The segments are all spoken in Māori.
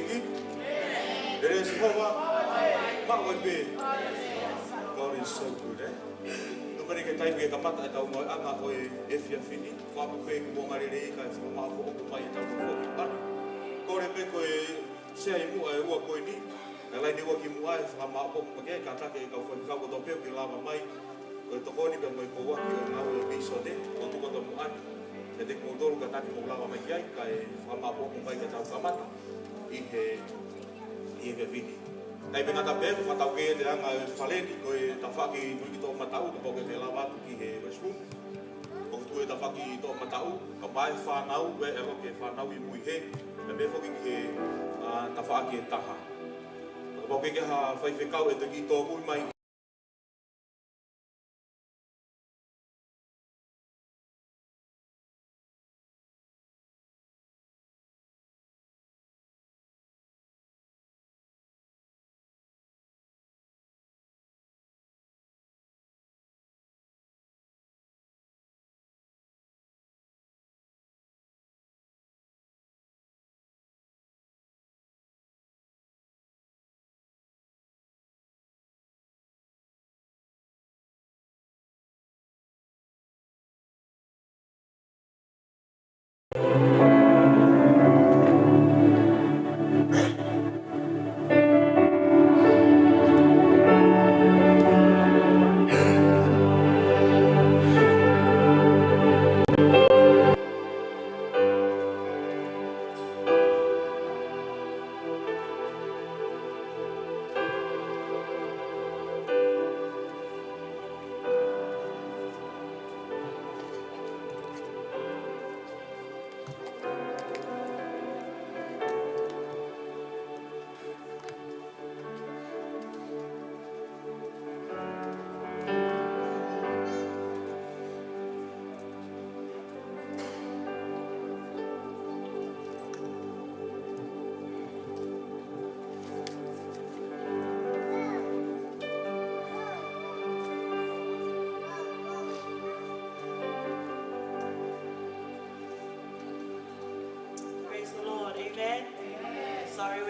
Wiki. There is Jehovah. God is so good, eh? Nobody can type a kamata at our anga or if you're finished. Papa Peg, Mongarei, from our Okumai, Corebe, say, I walk with me. I like the working wife from our again, Katake, for the Cabo of Pepe Lava Mai, the Tony, but my co worker now will be so dead, or to go to Muan, the Decodor, Kataki Lava Mai, from our Okumai at our Kamata, in a video. Nei pinga ta peku matau ke te anga faleni ko e ta whaki tui ki tō matau ka poke te lawatu ki he Brisbane. Ko tu e ta whaki tō matau ka mai whanau we e roke whanau I mui he me me whoki ki he ta whaki e taha. Ka poke ke ha whaiwhekau e te ki tō mui mai.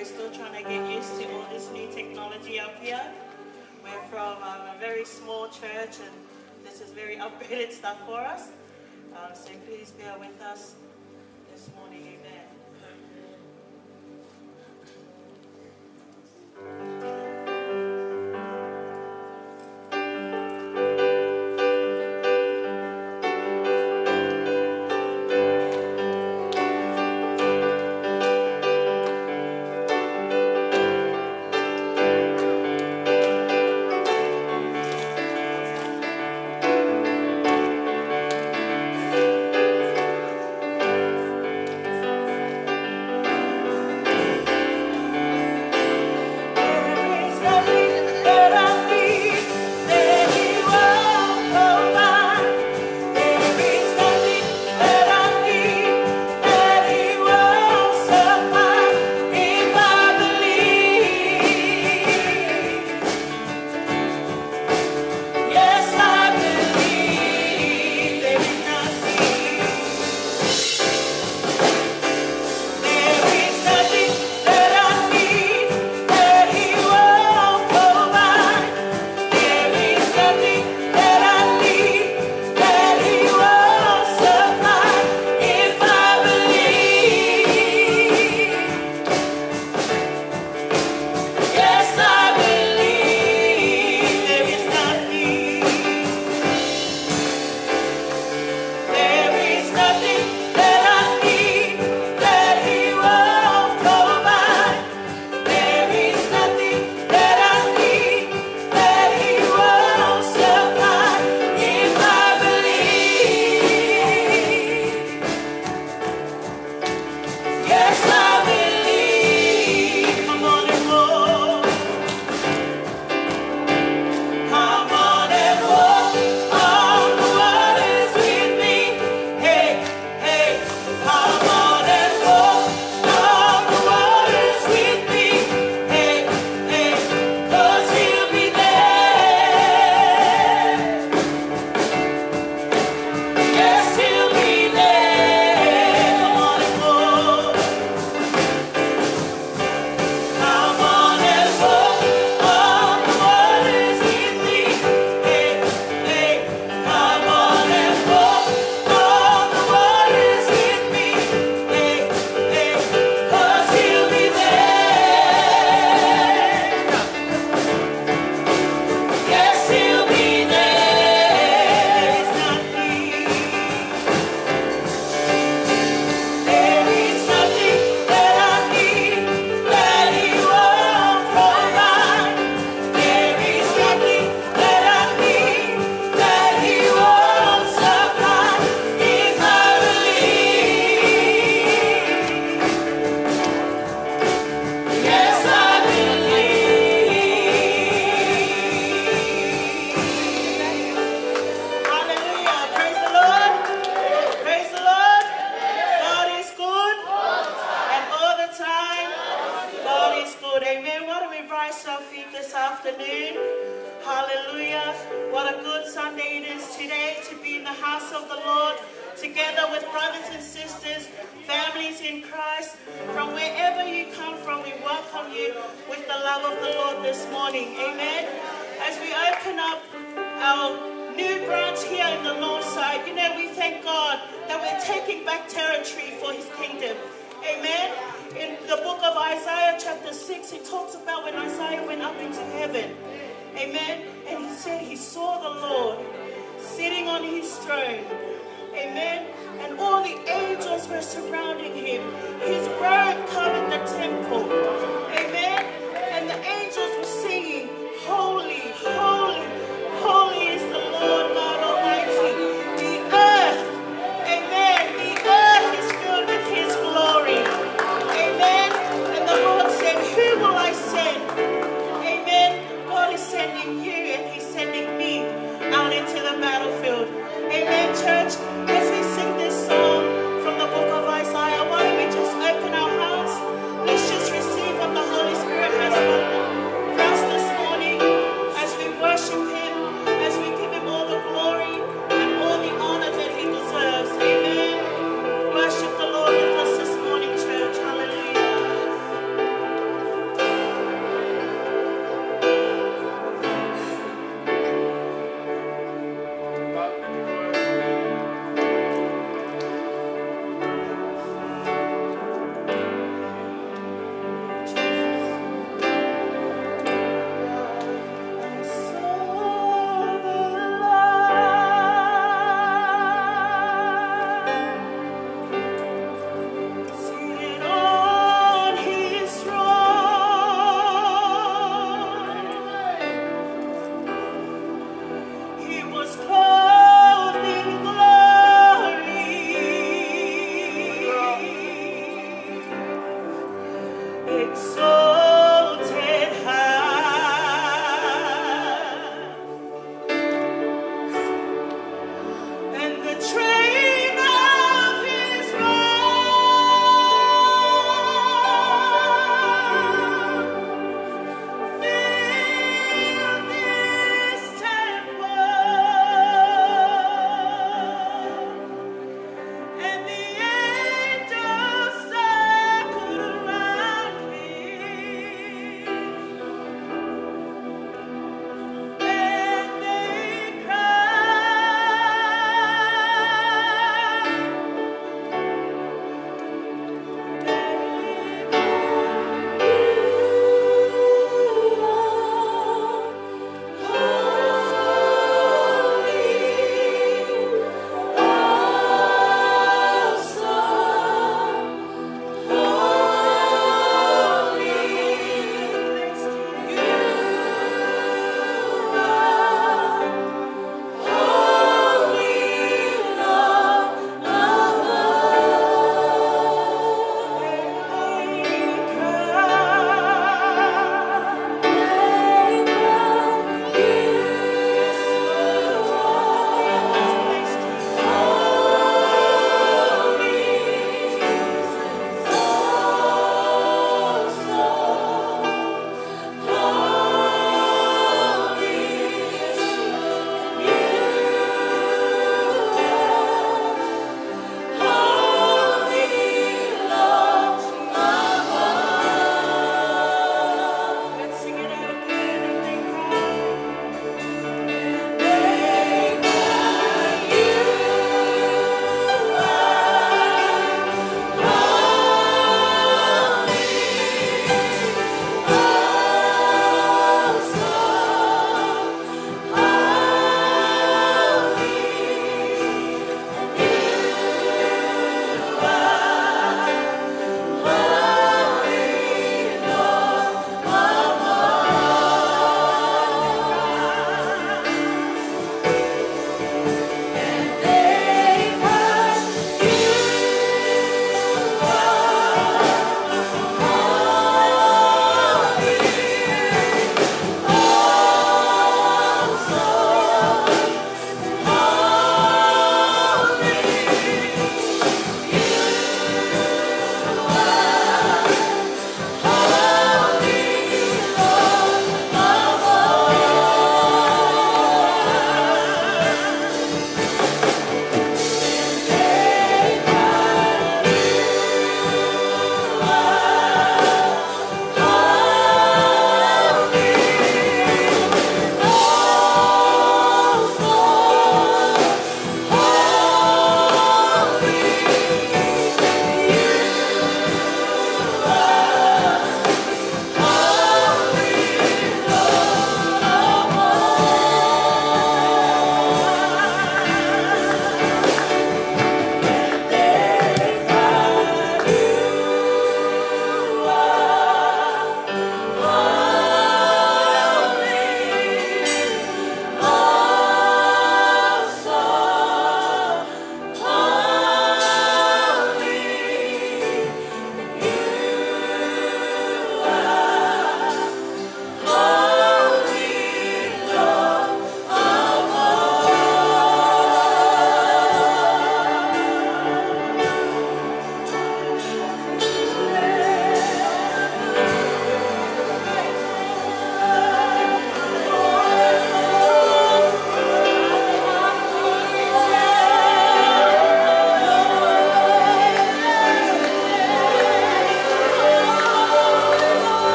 We're still trying to get used to all this new technology up here. We're from a very small church and this is very upgraded stuff for us. So please bear with us this morning, amen. Christ our feet this afternoon. Hallelujah. What a good Sunday it is today to be in the house of the Lord, together with brothers and sisters, families in Christ. From wherever you come from, we welcome you with the love of the Lord this morning. Amen. As we open up our new branch here in the north side, we thank God that we're taking back territory for his kingdom. Amen. In the book of Isaiah chapter 6, it talks about when Isaiah went up into heaven. Amen. And he said he saw the Lord sitting on his throne. Amen. And all the angels were surrounding him. His robe covered the temple. Amen. And the angels were singing, holy, holy, holy is the Lord God Almighty. The earth, amen, the earth is filled with his glory. Amen. And the Lord said, who will I send? Amen. God is sending you and he's sending me out into the battlefield. Amen, church. As we sing this song from the book of Isaiah, why don't we just open our hearts? Let's just receive what the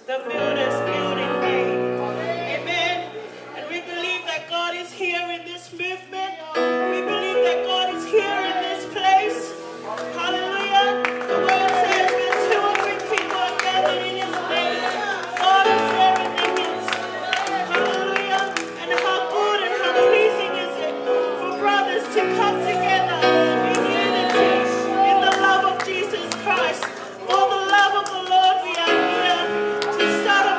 the builder's building made. Amen. And we believe that God is here in this movement. We believe that God is here in this place. Hallelujah. The word says when 2 or 3 people are gathered in his name, God is there in the midst. Hallelujah. And how good and how pleasing is it for brothers to come together in unity in the love of Jesus Christ. For the love of the Lord, we are here to start a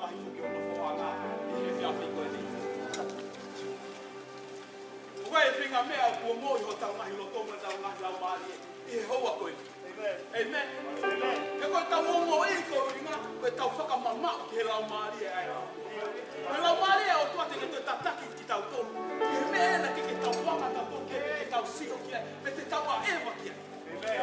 mai fuki o ko anga e Fe'ofa'aki ko ni. Oi finga me au ko mo ho tau mai lo to mo tau ngai lau mali e hoa ko ni. Amen. Amen. E ko tau mo e ko ringa ko tau whaka mama ke lau mali e ai. Ko lau mali e o tua te ke te tataki ki tau to. E me na ke tau wanga tau to ke tau sio ki ai. Me te tau a eva ki ai. Amen.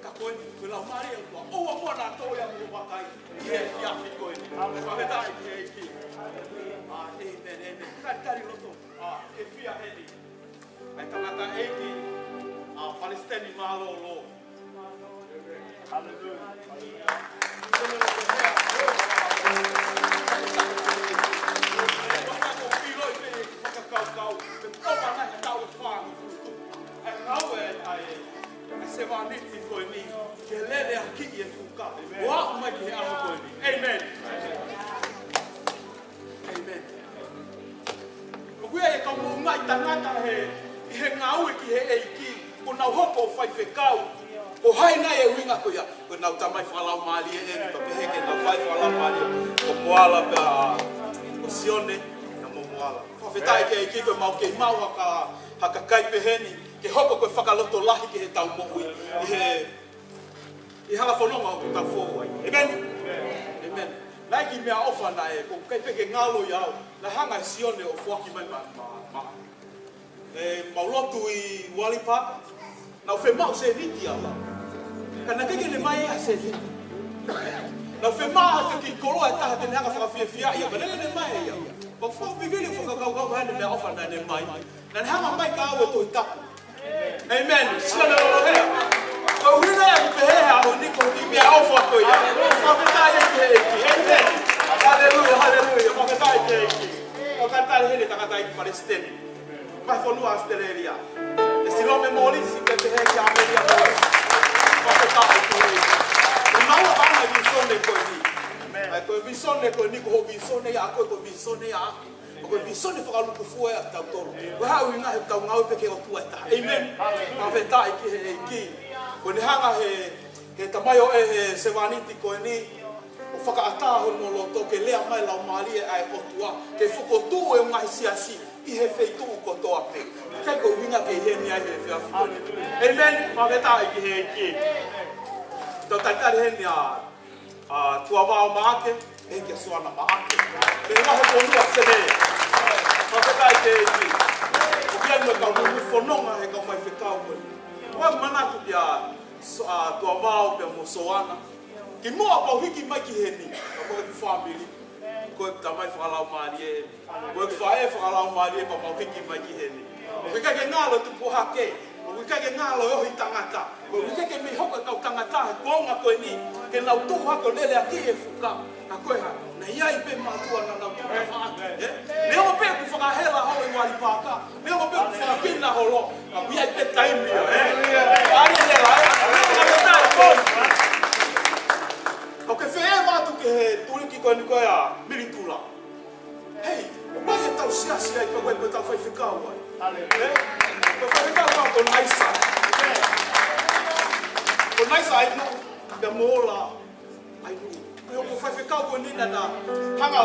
Ka ko ni ko lau mali e tua. O mo na to ya mo wakai. E Fe'ofa'aki ko ni. Ka me dai ki e ki. Amen. Amen. Ka tari lo to. E Fe'ofa'aki. Ai tangata eiki a Palestine malo lo. Hallelujah. Amen. Amen. Kuya e ka mo ngai tangata he ngau ki he eiki ko na hoko fai fekau ko hai na e winga ko ya ko na tamai falau mali e pa pe ke na fai falau mali ko moala pa ko sione na mo moala fa fetai ke eiki ko mau ke mau haka kai pe heni ke hoko ko fakaloto lahi ke he tau mo ui i hala fono mau ta fo ai amen amen like me ofa na e ko kai pe ke ngalo ya na hanga sione o fuaki mai ma maulotu i Walipa na fe mau se viti ala kana ke le mai a se viti na fe mau ha ke kolo ta te nga fa fia ia kana le mai ia ba fo vivele fo ka ka ha ne me ofa na ne mai na hanga mai ka o to ta amen sala lo he ko wina ya pe ha o ni ko ni me ofa ko ia fa ta ia ke amen hallelujah hallelujah fa ta ia ke o ka ta hele ta ka ta i Palestine. Vai for no Australia. Esse nome Maurício que te rege a Maria Maurício. Vai estar aqui. Não vai na visão de coisa. Aí com visão de coisa, com visão de a com visão de a. Com visão de falar no que foi a tal todo. Vai o ina tal ngau pe que o tua tá. Amen. Vai estar aqui. Quando hanga he tamayo e se vaniti ko ni. O whakaataho no loto ke lea mai lau maali e ai kotua. Ke whukotu e ngai siasi. I he feitu ko toa pe. Kai ko winga ke he ni ai he Fe'ofa'aki ko ni. Amen. Whaweta i ki he ki. Tau taitari he ni a tua wao maake. He kia soana maake. Ke wahe konua sene. Whaweta i ki he ki. O kia nua kau nungu whanonga he kau mai whekau ko ni. Wai manatu kia tua wao pe mo soana. Ki moa pau hiki mai ki he ni. Ka koe ki whamiri. Koe tamai whakalau maari e. Koe ki whae whakalau maari e pa mau hiki mai ki he ni. Koe kake ngalo tupu hake. Koe kake ngalo e ohi tangata. Koe kake me hoka kau tangata he konga koe ni. Ke nau tu hako lele a ki e fuka. Ka koe ha. Na iai pe mātua na nau tu Fe'ofa'aki. Leo pe ku whakahela hau i Walipaka. Leo pe ku whakapina holo. Ka iai pe taimi. Ari lela e. Ka tai koni. O ke whee mātu ke he tuliki koe ni koe a militula. Hei, o mai e tau siasi ai pa koe koe tau whai whikau ai. Koe whai whikau kau ko naisa. Ko naisa ai nu, ka mola ai nu. Koe o whai whikau koe nina na hanga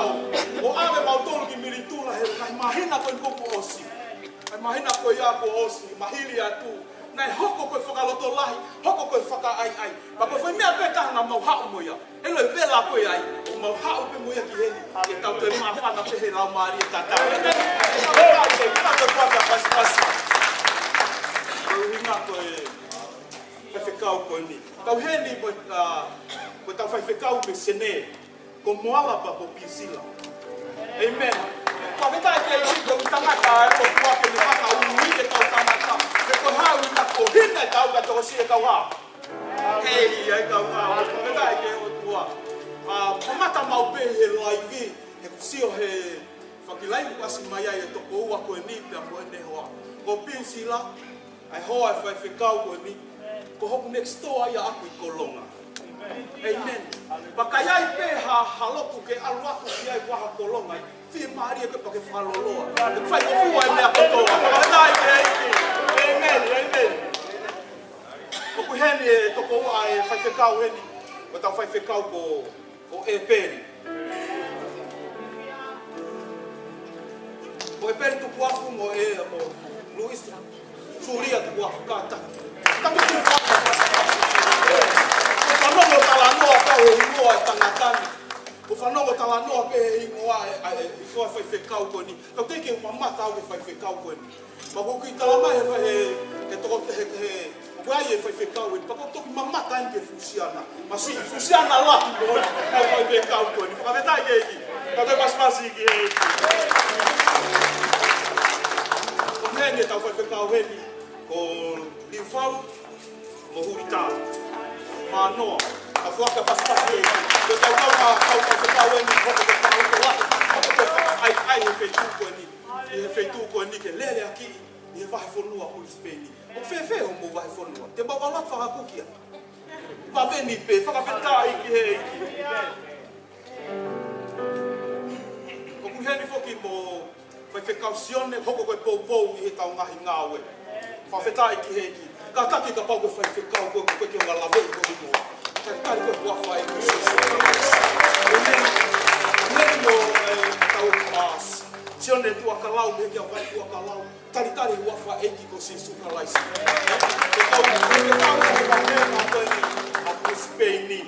o ave mautolo ki militula he nai mahina koe ni koko osi. Ai mahina koe ia ko osi, mahili atu. Nai hoko koe whakaloto lahi, hoko koe whaka ai. Ma koe whai mea peka na mau hau moia. E loi vela koe ai, o mau hau pe moia ki heni. E tau te maa whana pehe lau maari e tatau. E tau te kuaka pasi. Koe hinga koe whewhekau koe ni. Tau heni koe tau whewhekau me sene. Ko moala pa po pisila. Amen. Koe wetai ke i koe tangata e ko kuake ni waka ui e tau tangata. E koe hau i ko hina e tau ka toko si e kau hau. Hei, ai kau hau. Koe wetai ke o tua. Pamata mau pe he laivi. He kusio he whakilai kuasi mai ai e toko ua koe ni pia moe ne hoa. Ko pisila, ai hoa e whewhekau koe ni. Ko hoku next door ai a aku i kolonga. Amen. Pakaiai pe haloku ke aluaku ki ai waha kolonga ai. Fie maari e ke pake whaloloa. E whai ko fua e mea kotoa. Pakaiai ke eiki. Amen, amen. Oku heni e toko ua e whaiwhekau heni. O tau whaiwhekau ko e peri. Ko e pere tu kuafu mo e mo Luis Suria tu kuafu kata. Tapi tu kuafu. Whanongo tala noa ka e ingoa e tangatani. O whanongo tala noa ke e ingoa e koa whai whekau koni. Kau teke mamata au e whai whekau koni. Ma ko ki tala mai he toko he ko ai e whai whekau koni. Pa ko toki mamata ai ke fusiana. Ma si fusiana la ki koni. Kau whai whekau koni. Whakawetai e ki. Kau te paspasi ki e ki. Ko mene tau whai whekau heni. Ko liu whau mo hurita. Manoa, a whaka paspasi e ki. Ko tau whekau heni. Hoko te whakau ko laki. Hoko te whaka ai he whetuko ni. I he whetuko ni ke lele aki. I he wahi whanua Brisbane. O whewhe o mo wahi whanua. Te mawalak whakakukia. Waweni pe, whakawheta iki he iki. Ko kuheni whoki mo whekau sione, hoko koe pou i he tau ngahi ngāwe. Whawheta iki he iki. Ka taki ka pau koe whekau koe koe ki o ngā lawe i koe mo. Kari koe huawha e kusi. Neni mo tau maas. Sione tua ka lau, me kia vai tua ka lau. Tari huawha e ki ko si suka laisi. Te tau ka koe ni a Brisbane.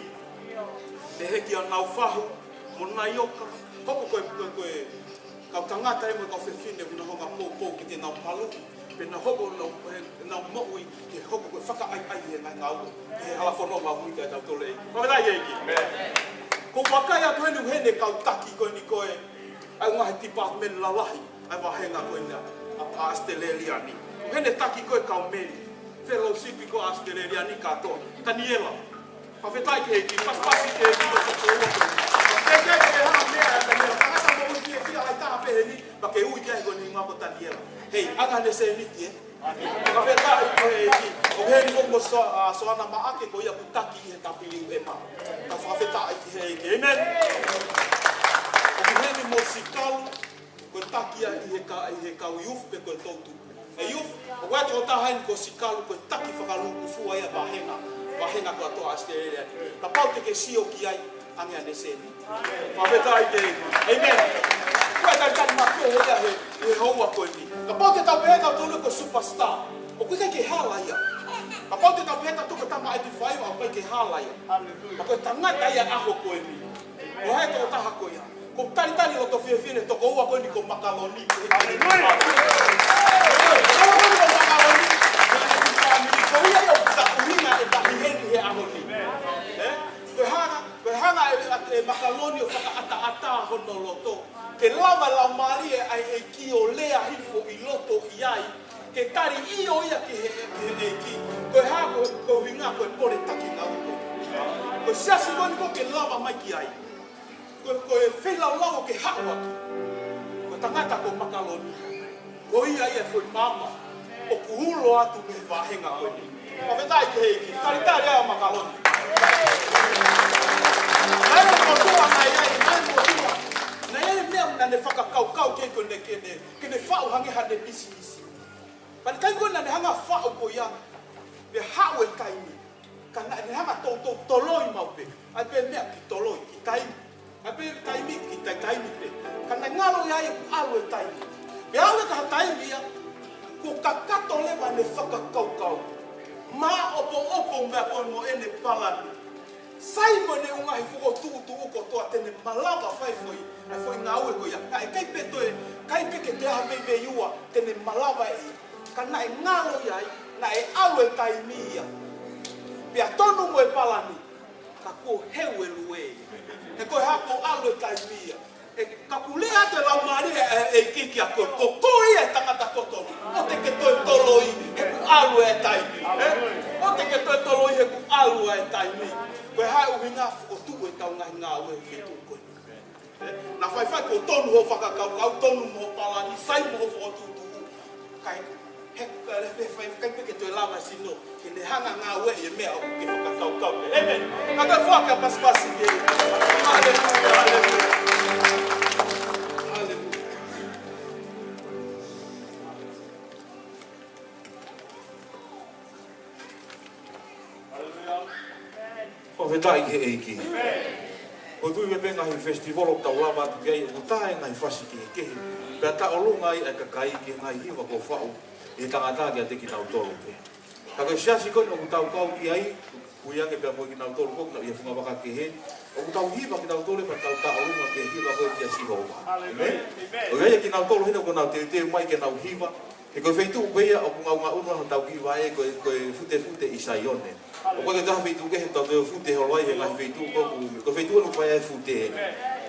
Te heki a nau whahu, mo nai oka. Hoko koe kau tangata e mo kau whewhine kuna honga pou ki te nau palu. Pena hoko nau moui ke hoko koe whaka ai e ngai ngau. He ala whanau ma hui kai tau tole e. Whawedai e ki. Ko wakai atu hene kau taki koe ni koe. Ai ngahe department lalahi. Ai wahenga koe ni a Australiani. Ko hene taki koe kau meni. Fellowship ko Australiani katoa. Taniela. Whawedai ke ki. Paspasi ke ki. Keke ke hana mea e Taniela. Tangata mo ui ki ai taha peheni. Ma ke ui kia ko ni ngako Taniela. Hei, anga ne se niti e. Whawedai ke ki. O heni mo soana maake ko ia kutaki i he tapili u ema. Ka whawedai ke ki. Amen. Heni mo sikalu, koe takia i he kau youth pe koe tautu. E youth, o koe tō tahaini ko sikalu, koe taki whakaluku fua ia wahenga ko atoa Australia. Ka pau te ke sio ki ai, ange ane seni. Whawhetai ke amen. Koe tari mako ia he haua koe ni. Ka pau te tau peheka tōlu ko superstar. O koe kai ke hala ia. Ka pau te tau peheka tōko tama 85 au kai ke hala ia. Ka koe tangata ia aho koe ni. O hei tō taha koe ia. Ko tari o to whiewhine toko ua koe ni ko makaloni. Aleluia! Ko ia o takuhina e tahiheni he ahoni. Koe hanga e makaloni o whakaata hono loto. Ke lava lau mari e ai e ki o lea hifo i loto i ai. Ke tari i o ia ki he ki. Koe hanga ko hinga koe pore taki na uko. Koe siasi koe ni ko ke lava mai ki ai. Koe whelaulau ke hawa ki. Koe tangata ko makaloni. Ko ia ia foi mama. O kuhulo atu me wahenga koe ni. Whawhetai ke heiki. Tari ai makaloni. Nai mo tua nai ai. Nai ai mea nane whakakau ke kene whau hange hane bisi. Pani kai koe nane hanga whau ko ia. Me hau e taimi. Ka nane hanga toloi maupe. Ai pe mea ki toloi, ki taimi. Ape taimi ki taimi pe. Kana ngalo ia e alu e taimi. Pe alu ka taimi ia. Ko kakato lewa ne whakakau. Ma opo mea koe mo ene palani. Sai mo ne unga he fuko tu uko toa tene malava whai foi. Ai foi ngau e koia. Kai peto e, kai peke te aha vei ua tene malava e ia. Kana e ngalo ia na e alu e taimi ia. Pea tonu mo e palani. Ka ko heu e lue. E koe hako alu e taimia. E kakulea te lau mari e kiki a koe. Ko koe e tangata kotonu. O te ke toi toloi he ku alu e taimi. O te ke toi toloi he ku alu e taimi. Koe hae uhinga o tu e tau ngahi ngā ue whetu koe. Na whai ko tonu ho whakakau, tonu mo palani, sai mo ho whotutu. Kai kai peke toi lama sino. Ke ne hanga ngā ue e mea o ke whakakau. Amen. Kaka whaka paspasi ke. Aleluia. Whawhetai ke eiki. O Ko tui wepe ngahi festival o tau lava atu kia i o tae ngahi whasi kehi. Pea ta o lunga i ka kai ki ngahi hiwa ko whao i tangata ki a te ki tau tolu ke. Ka koe siasi koe o tau kau ki ai, kuiange pea koe ki tau tolu koe na ia whunga waka ke he. O tau hiwa ki tau tolu pa tau ta o lunga ke hiwa koe ki a sihoa. Amen. O ia ki tau tolu hina ko nau te mai ke nau hiwa. E koe wheitu upeia o ngau unua tau hiwa e koe fute i saione. O koe taha wheitu ke he tau te fute ho lai he ngahi wheitu ko wheitu anu whai e fute he.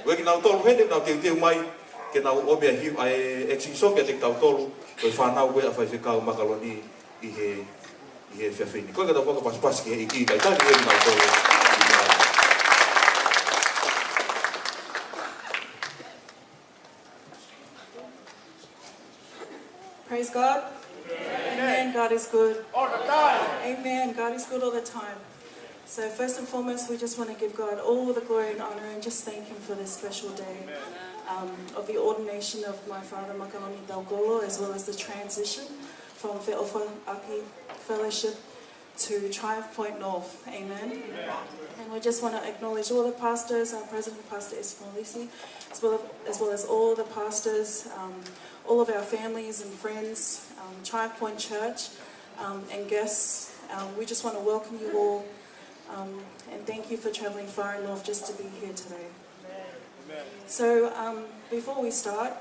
Koe ki nau tolu hene nau te mai ke nau obea hiwa e Exhortation ke te tau tolu koe whanau koe a whai whekau makaloni i he whiawhini. Koe ka tau waka paspas ki he i ki kai tani e nau tolu. Praise God. Amen. God is good. All the time. Amen. God is good all the time. So first and foremost, we just want to give God all the glory and honor and just thank Him for this special day of the ordination of my father, Makaloni Dalgolo, as well as the transition from Fe'ofa'aki Fellowship to Triumph Point North. Amen. And we just want to acknowledge all the pastors, our President, Pastor Esmolisi, as well as all the pastors, all of our families and friends, Triumph Point Church, and guests. We just want to welcome you all and thank you for travelling far and north just to be here today. So before we start,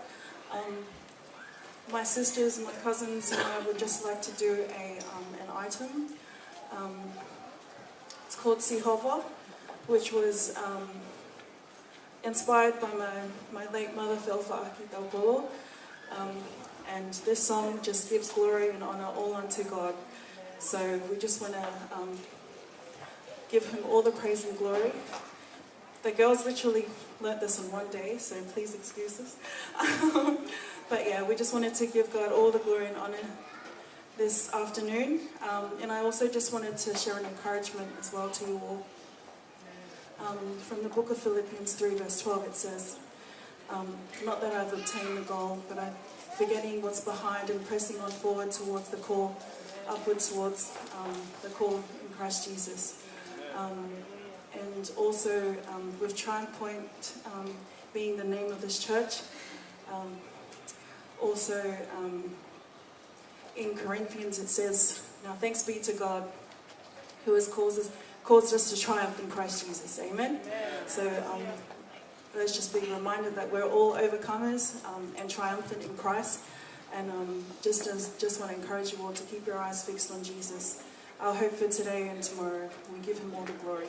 my sisters and my cousins and I would just like to do an item. It's called Sihova, which was inspired by my late mother, Fe'ofa'aki Dalgolo. And this song just gives glory and honor all unto God. So we just want to give Him all the praise and glory. The girls literally learnt this in one day, so please excuse us. But yeah, we just wanted to give God all the glory and honor this afternoon. And I also just wanted to share an encouragement as well to you all. From the book of Philippians 3 verse 12 it says, not that I've obtained the goal, but I'm forgetting what's behind and pressing on forward towards the call, upward towards the call in Christ Jesus. And also with Triumph Point being the name of this church, also in Corinthians it says, now thanks be to God who has caused us to triumph in Christ Jesus. Amen? So let's just be reminded that we're all overcomers and triumphant in Christ. And just want to encourage you all to keep your eyes fixed on Jesus. Our hope for today and tomorrow. We give Him all the glory.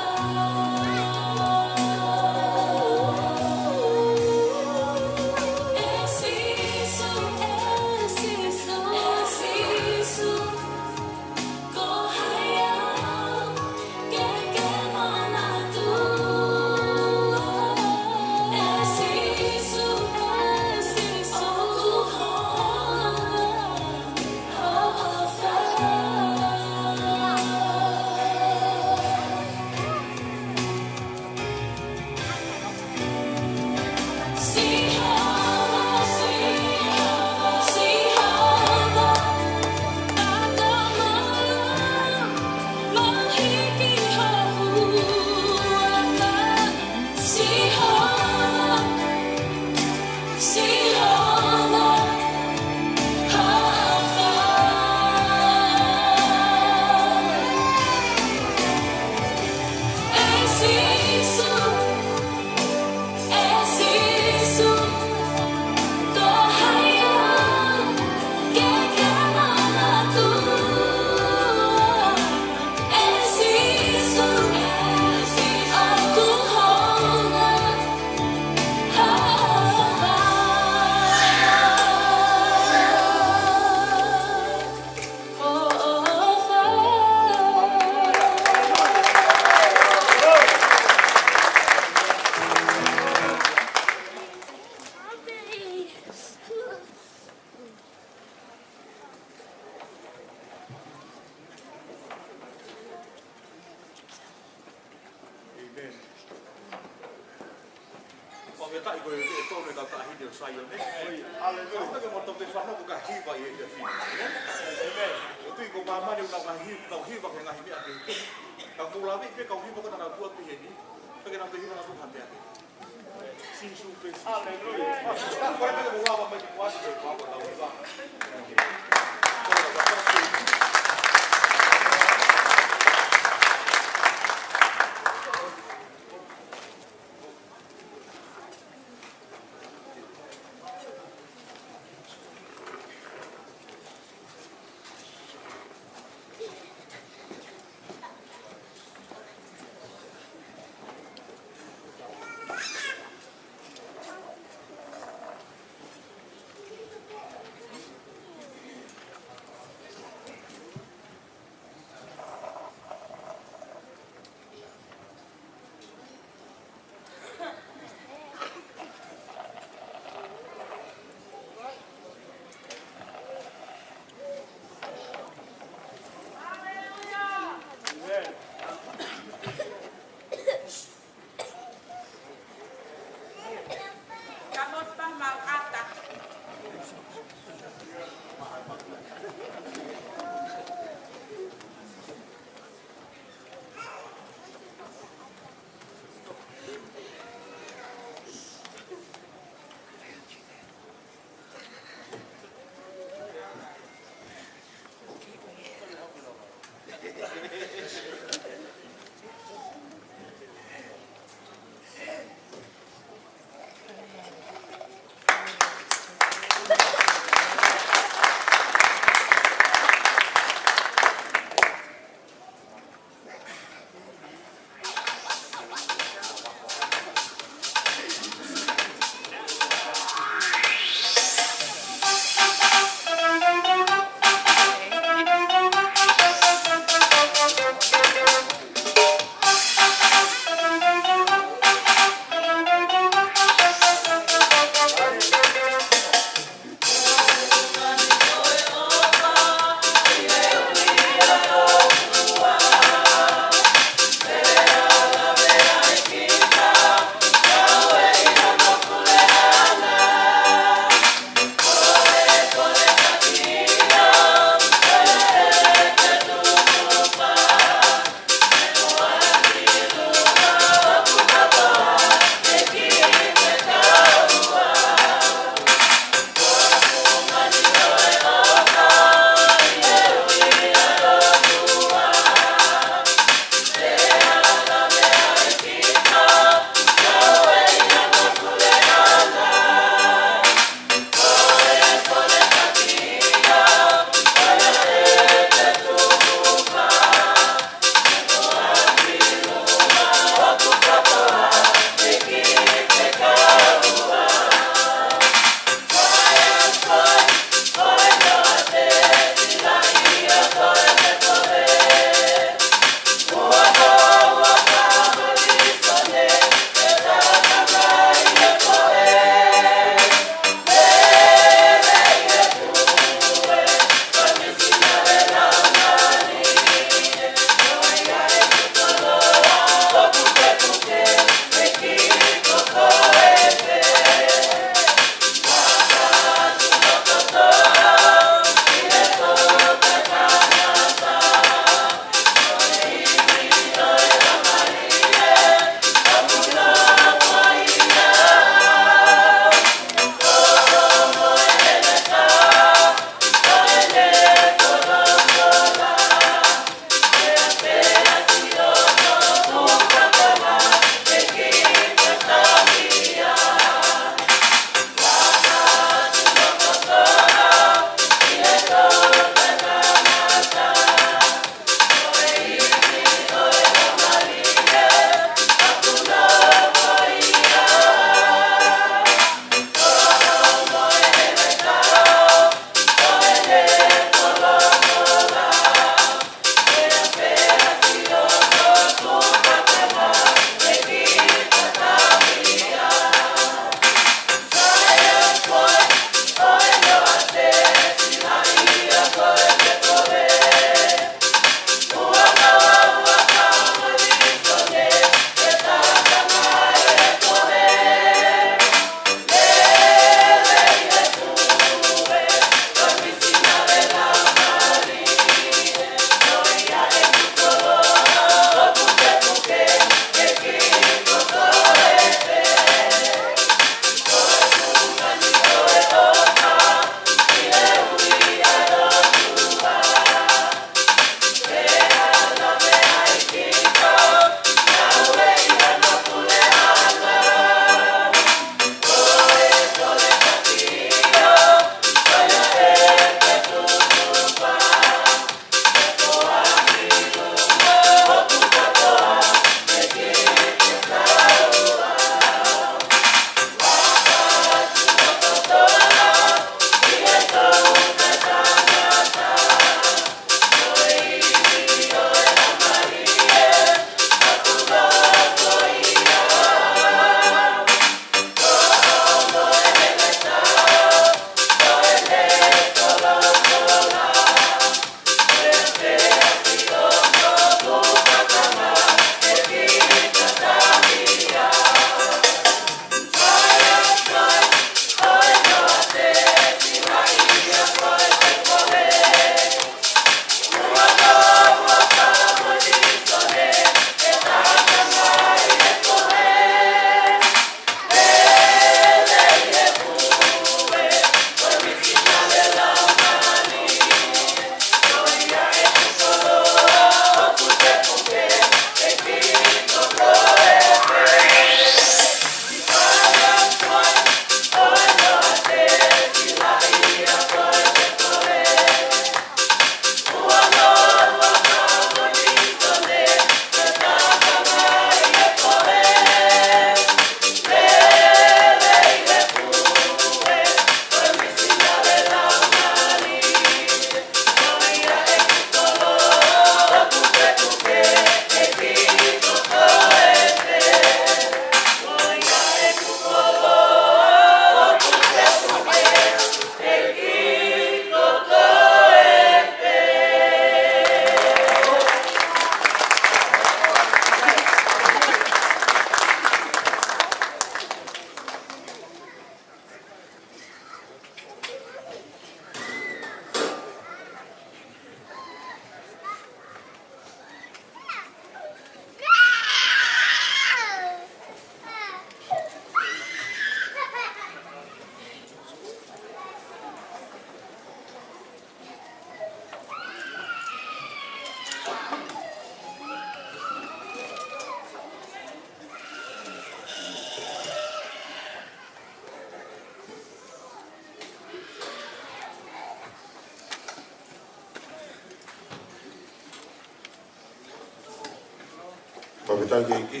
Papetai ki.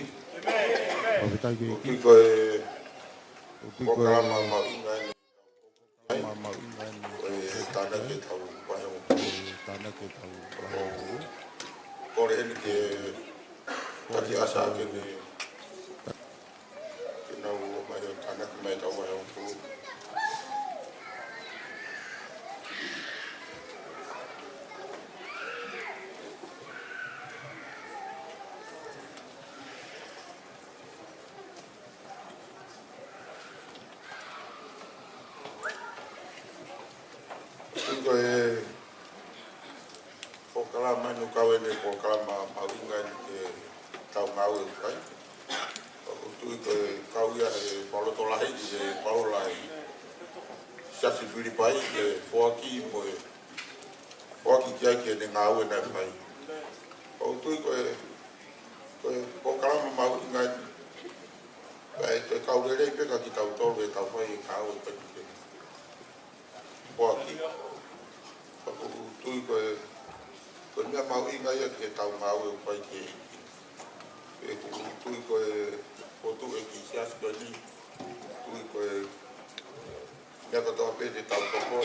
Ko e ko kalama ma inga ni. Tana ke tau kore ni ke kati asa ke ni ke na u mai tana ke mai tau mai pu ko kalama no ka we ko kalama ma inga ni ke tau ngau e kai tu ko kauia e palo to lai e palo lai Siasi Filipai e Fe'ofa'aki mo e Fe'ofa'aki kia ke ne ngau e na fai o tu ko kalama mau inga e te kaurere i peka ki tau tolu e tau fai e ngau e peki ke Fe'ofa'aki tu ko mea mau inga ia ke tau ngau e fai ke e tu ko tu e ki Siasi bani tu ko mea katoa pe te tau toko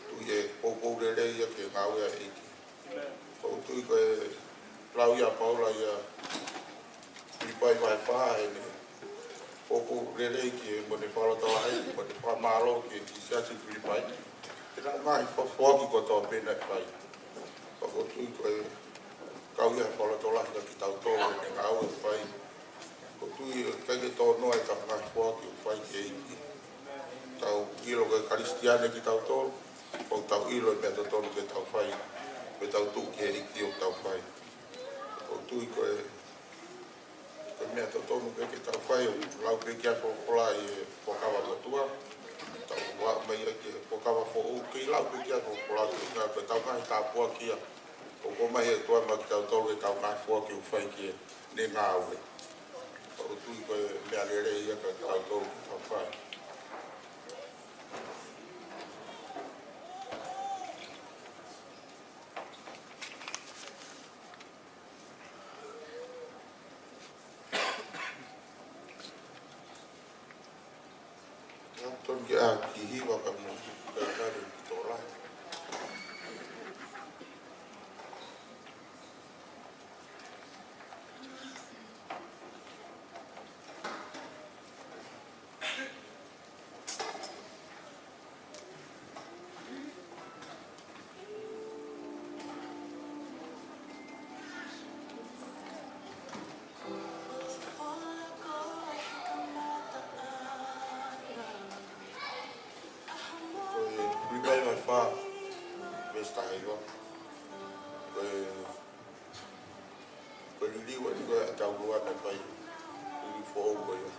tu e poupou rere ia ke ngau ia e ki ko tu ko lau ia paula ia Filipai vai wha e ne poupou rere ki mo ne whalatoa hai mo ne whamalo ke ki Siasi Filipai e nā mai Fe'ofa'aki katoa pe nei whai ko tu ko kau ia whalatoa lai ki tau tolo e ngau e whai ko tu kage tō noa e ka whangai Fe'ofa'aki o whai ke iki tau ilo ke Kristiane ki tau tō, o tau ilo e mea tō tōnu ke tau whai, me tau tū ke iki o tau whai. O tui ko mea tō tōnu ke tau whai, o lau pe kia whokola e pokawa matua, tau wā mai e ke pokawa who'u ke lau pe kia whokola ke tau ngai tā pua kia, o ko mai e tua ma ki tau tōru e tau ngai Fe'ofa'aki o whai kia, ne ngā ue. O tui ko mea rere ia ka tau tōru ki tau whai. Ton ke a ki hiwa ka mo ka kare ki tō lai. Fa besta hiwa ko li wa ko ta wa na pai li fo ko yo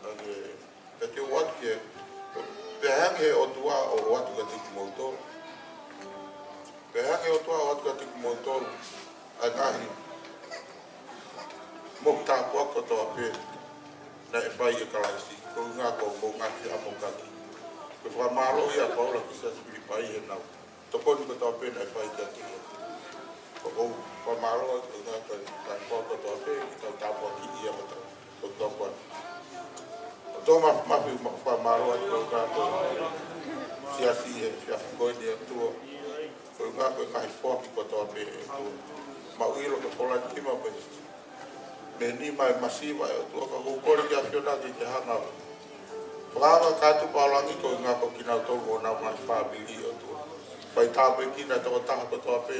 ane te wat ke pe hange o tua o wat ka tik motor pe hange o tua wat ka tik motor anahi mo ta ko to pe na e fai e kalaisi ko nga ko nga ki amokaki ko fa malo ia paula ki Siasi Filipai e nau toko ni ko tau pe na fai kia ki ko fa malo ko nga ko tau pe ki tau tapo ki ia ko tau ko to ma fa malo ko nga ko Siasi e fia ko ni tu ko nga ko kai fo ki ko tau pe tu ma uilo ko fola ki ma pe me ni mai masiva tu ko ko ri kia fiona ki hanga Whaanga kātu paulangi ko ngā ko kina tōko nā mai whābili o tua. Whai tāpoi kina tōko taha ko tō pē.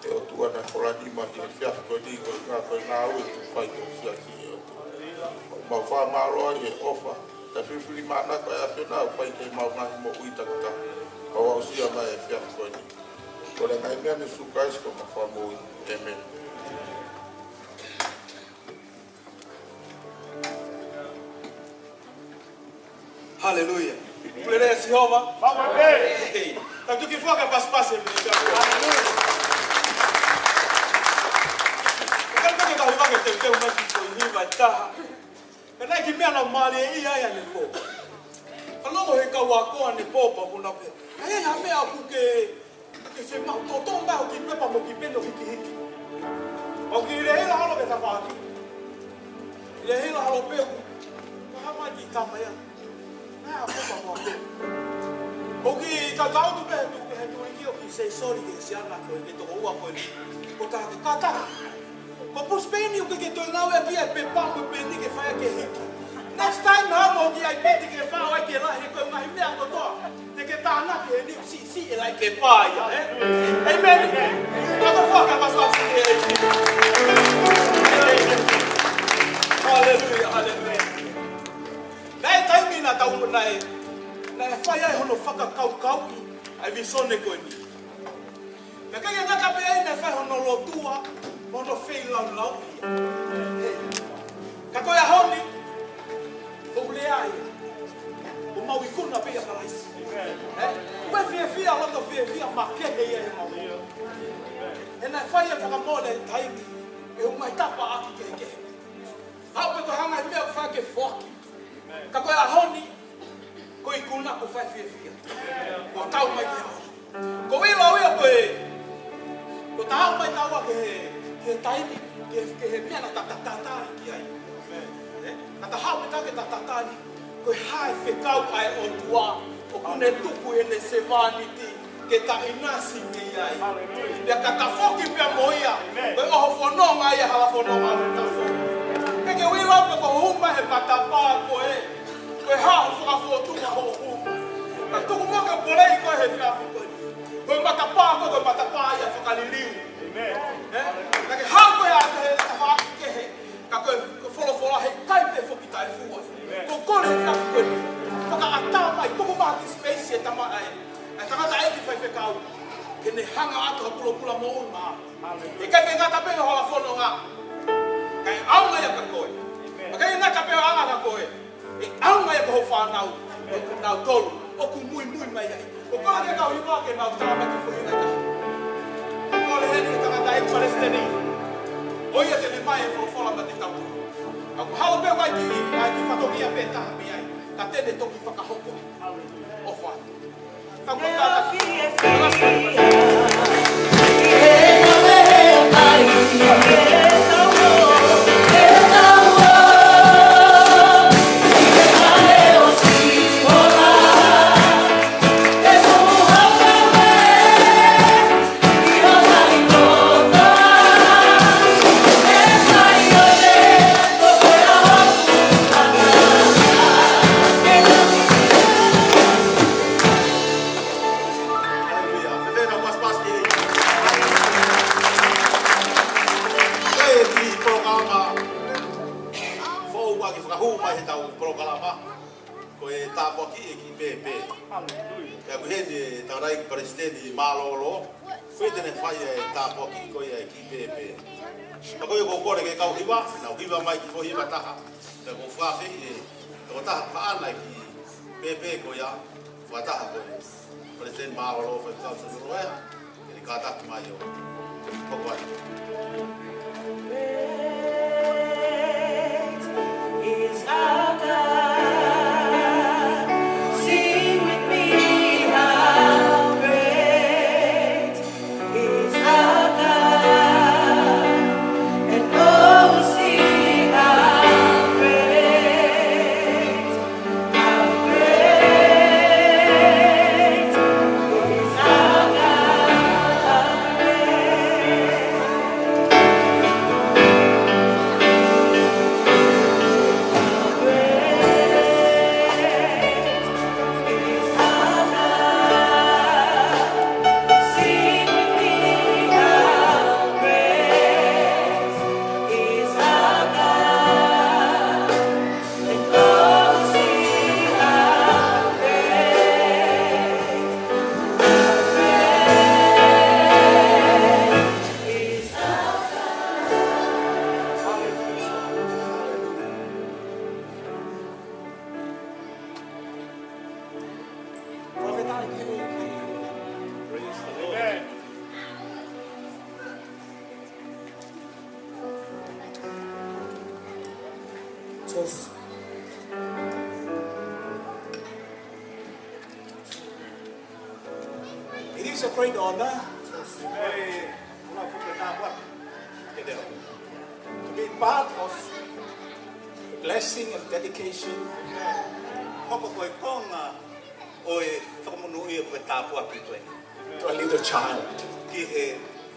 E o tua nā wholani mahi e whiawhi ko ni ko ngā ue tu whai ko Siasi o tua. Mau whā māroa i e ofa. Ta whiwhiri māna ko e awhio nā whai kei mau ngahi mo uitakata. Ka wau sia mai e whiawhi ko ni. Ko re ngai mea ni sukais ko ma wha mōi. Amen. Hallelujah. Plere Jehova. Vamos ver. Tanto que foca pas e me. Hallelujah. Quero que tá riva que tem mais que foi riva tá. Kana ki me na mali e ia ia ne po. Falou he ka wa ko ne po pa kuna pe. Ai ha me aku ke se ma to ba o ki pe pa mo ki pe no hiki hiki. O ki re Fe'ofa'aki. Ia hila halo peu. Hama ki tamaya. Na apa mo pe. Oki ka tau tu pe tu he tu ki o ki say sorry ke siana ko ke to ua ko ni. Ko ta kata. Ko pospeni o ke to ngau e ki pe pa ko pe ni ke fa ke hiki. Next time ha mo ki ai pe ke fa o ke la he ko ngai me ko to. Te ke ta na ke ni si e lai ke pa ya Amen. Apa ka pasal si Hallelujah, hallelujah. Nai taimi na tau nai whai ai hono whakakau ai visone koe ni. Na kai ngaka pe ai nai whai hono lotua, hono whei lau ia. Ka koe a honi, o ule ai, o mau ikuna pe a kalaisi. Ue fia loto fia makehe ia he mau. E nai whai ai whakamole taimi, e umai tapa aki kehe. Hau pe ko hanga mea wha ke whaki. Ka koe a honi, ko ikuna ko whai fia. Ko tau mai ki hau. Ko wila oia koe, ko tahau mai taua ke taimi, ke he mea na tatatatari ki ai. Ka tahau mai tau ke tatatari, koe hae whekau ai o tua, o kune tuku e ne sevaniti, ke ta inasi ki ai. Ia ka ta whoki pia moia, koe oho whanonga ia hala whanonga o ta whoki. Ke wila pe ko huma he matapa koe ha whakafotunga ho huma. Ka tuku mo ke polei koe he whiafu koe. Koe matapa ia whakaliliu. Ka ke hau koe a te he whaaki kehe. Ka koe wholofola he kai te whokitai fua. Ko kore he whiafu koe. Whaka ata mai, tuku maha ki space e tama ai. E tangata e ki whai whekau. Ke ne hanga atu hapula mo uma. E kai me ngata pe hola whono ngā. Kai aunga ia ka koe. Kai ngata pe anga ka koe. E aunga ia ka ho whanau. Nau tolu. Oku mui mai ai. O kore ke kau hiwa ke nau tāma ki whuhinga ka. O kore heni ka tangata e Palestini. O ia tene mai e whola ma te tau. Aku halo pe wai ki whatokia pe taha mi ai. Ka tene toki whakahoko. O whanu. Ka kua tāta. Hiva mai ki ko hiva taha. Te ko whawhi e ko taha paana ki pepe ko ia whataha ko e. President Mārolo whai kau sa nuroea. E ni kātaki mai o. Koko ai. Is our God. Sing with me how great is our God. And oh, sing how great is our God. How It is a great honor to be blessing and dedication Hoko koe konga oe whakamunui e koe tāpua ki koe. to a little child. Ki he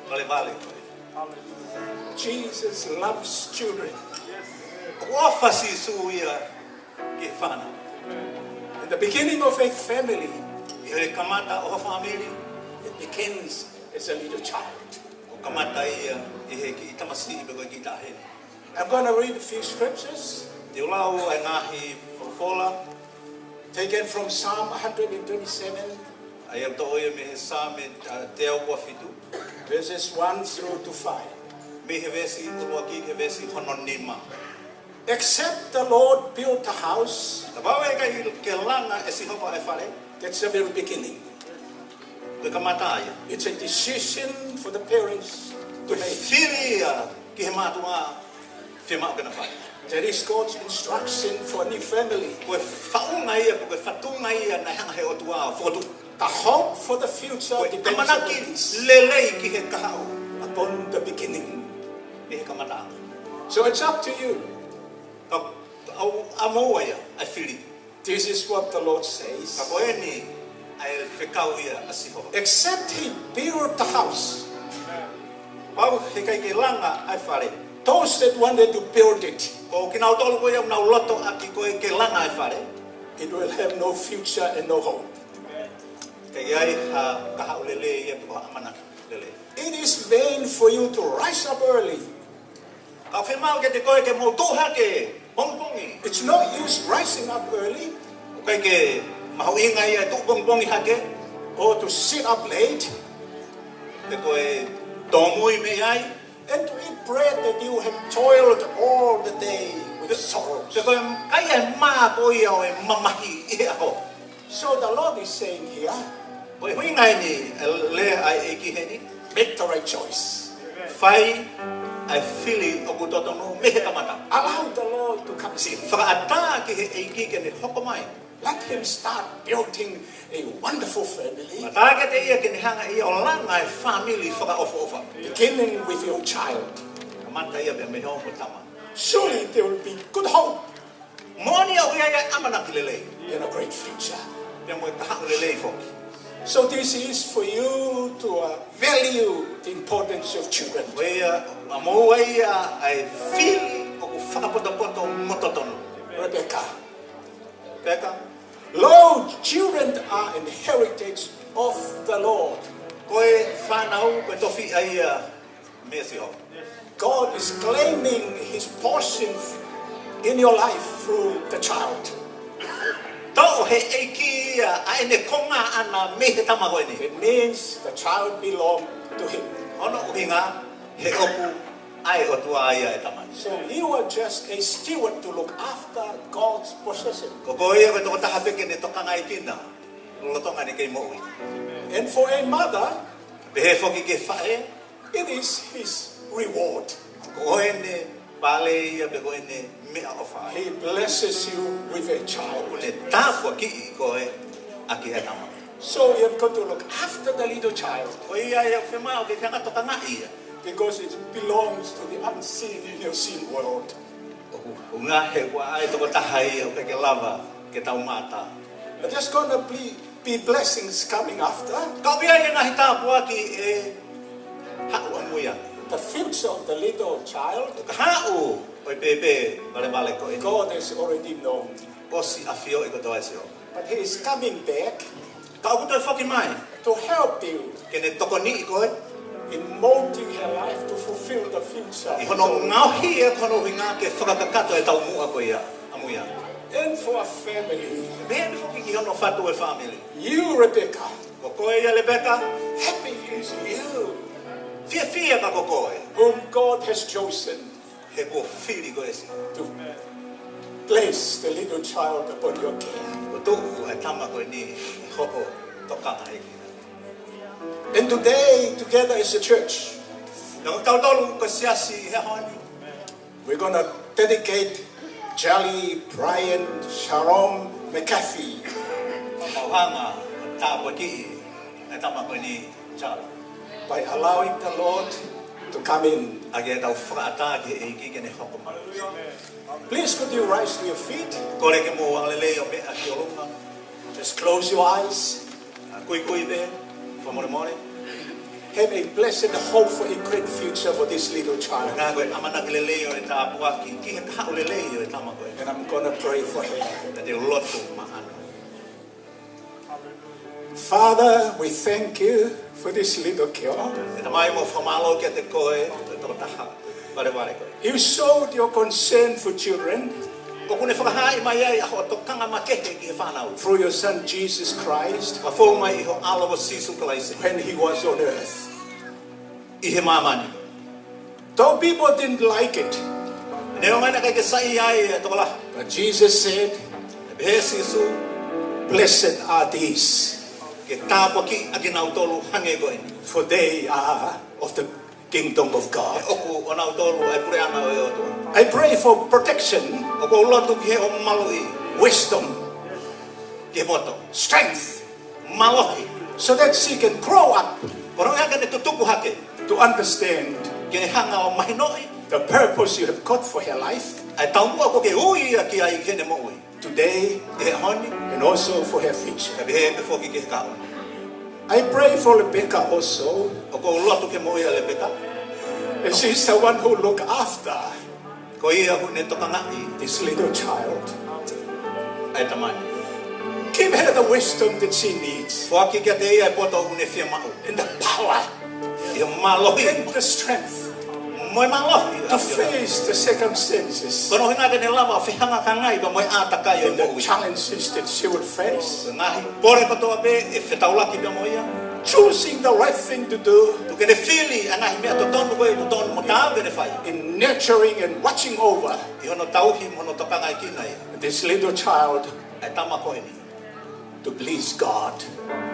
vale koe. Jesus loves children. Wafasi suia ki whana. In the beginning of a family, I he kamata o family, it begins as a little child. o kamata ia I he ki itamasi I koe ki tahene. I'm going to read a few scriptures Te ulau e ngahi whakafola, taken from Psalm 127, ai au to'oia me he sā me te au kua whitu. verses 1 through to 5. Me he vesi, ulua ki he vesi hono nima. Except the Lord built a house, Ta wawe ke langa e si hopa e whare, that's the very beginning. koe kamata ia. It's a decision for the parents to Koe make. whiri ia ki he mātua whemau kena whare. That is God's instruction for a new family. Koe whaunga ia, koe whatunga ia na hanga he o tua whotu. The hope for the future Koe depends amanaki on this, lelei ki he kahau, upon the beginning. e he kamata. So it's up to you. Ka au amoa ia, ai whiri. This is what the Lord Ka says. koe ni, ai whekau ia a si hopa. Except he built the house, Pau he kai ke langa ai whare. those that wanted to build it, Ko ki nau tolu koe au nau loto aki koe ke langa ai whare. it will have no future and no hope. Kei ai ha kahau lele ia ko amanaki lele. It is vain for you to rise up early. Ka whemau ke te koe ke mō tōha ke pongpongi. It's no use rising up early Koe ke mahu inga ia tu pongpongi hake. or to sit up late Te koe tōmui me ai. and to eat bread that you have toiled all the day with sorrows. Te koe kai ai mā ko ia o e mamahi ia ho. So the Lord is saying here, Koe hui ngai ni le ai e ki he ni. make the right choice. Whai ai whili o kutotonu me he kamata. Allow the Lord to come in. Whakaata ki he eiki ke ne hoko mai. Let him start building a wonderful family, Matake te ia ke ne hanga ia o langa e family whakaofa-ofa. beginning with your child. Kamata ia me heo mo tama. Surely there will be good hope Moni au ia ia amanaki lelei. and a great future. Pia mo e kahau lelei foki. So this is for you to value the importance of children. Koe ia, a mou ia ai whili o ku whakapoto-poto mototonu. Rebecca, Peka, Lord, children are an heritage of the Lord. koe whanau, koe tofi ai mea si ho. God is claiming his portion in your life through the child. Tau he eiki ia, ai ne konga ana me he tama koe ni. It means the child belongs to him. Ono uhinga, he oku, ai o tua ia e tamani. So you are just a steward to look after God's possession. Ko koe ia koe toko tahapeke ne toka ngai kina. Lotonga ni kei moui. And for a mother, Pehe foki ke whae, it is his reward. koe ne pale ia pe koe ne mea o whae. He blesses you with a child. Kune tāpua ki I koe aki e tama. So you have got to look after the little child Koe ia ia whemau ke kanga toka ngai ia. because it belongs to the unseen and the seen world. O ngā he kua ai toko tahai o ke lava ke tau mata. But there's going to be blessings coming after. Kau ia ia ngahi tāpua ki e hau amuia. The future of the little child, Ka hau o i pepe vale koe ni. God has already known. Osi afio I kotoa sio. But he is coming back Ka au kutoe whaki mai. to help you Ke ne toko ni I koe. in molding her life to fulfill the future. I hono ngauhi e kono winga ke whakakakato e tau mua koe ia. Amuia. And for a family, Mea ni whoki ki hono whatu e family. you, Rebecca, Ko koe ia Rebecca. happy is you, Fia ka ko koe. whom God has chosen He ko whiri koe si. to place the little child upon your care. Ko tuku e tama koe ni hoko tokanga e kina. And today, together as a church, Nau tau tolu ko siasi he honi. we're going to dedicate Jolly Brian Sharon McAfee Mauhanga tāpua ki e tama koe ni Charlie. by allowing the Lord to come in. Age tau whakaata ki e ki kene hoko maru. Please could you rise to your feet? Kore ke mo wangalele o me a ki olunga. Just close your eyes. Kui kui be, whamore more. Have a blessed hope for a great future for this little child. Ngā koe amana ki lele o e tā puaki, ki he kaha o lele o e tama koe. And I'm going to pray for her. Na te loto maana. Father, we thank you for this little girl. E tamai mo whamalo ki a te koe, te toko taha. Ware ware koe. You showed your concern for children Ko kune whakahai mai ai aho tokanga makehe ki he whanau. through your son Jesus Christ Ka whau mai iho alawa sisu kalaise. when he was on earth. I he mamani. Though people didn't like it, Ne o mai na kai ke sai ai e tokola. but Jesus said, He sisu blessed are these, ke tāpua ki a ki nau tolu hange koe ni. for they are of the kingdom of E God. oku o nau tolu ai pure ana o e otua. I pray for protection, O ko lotu ki he o malu i. wisdom, Ki he moto. strength, Malohi. so that she can grow up Kono ea ka ne tutuku hake. to understand Ke ne hanga o mahinoi. the purpose you have got for her life Ai taumua ko ke ui a ki ai ke ne mo ui. today Ke he honi. and also for her future. Ka he me foki ke he kao. I pray for Rebecca also, O ko lotu ke mo i a lebeka. and she's the one who look after Ko ia ku ne tokanga i. this little child. Ai tamani. Give her the wisdom that she needs Foaki ke te ia e poto u ne fia mau. and the power I malohi. and the strength Moi malohi. to face the circumstances Kono hinga ke ne lava whihanga ka ngai pa moi ātakai o and the mo ui. challenges that she would face. Ngahi pore katoa pe e whetaulaki pia mo ia. Choosing the right thing to do Tu ke ne whili a ngahi mea to tonu koe to tonu mo tāu ke ne whai. in nurturing and watching over I hono tauhi mono tokanga i kina ia. this little child Ai tama koe ni. to please God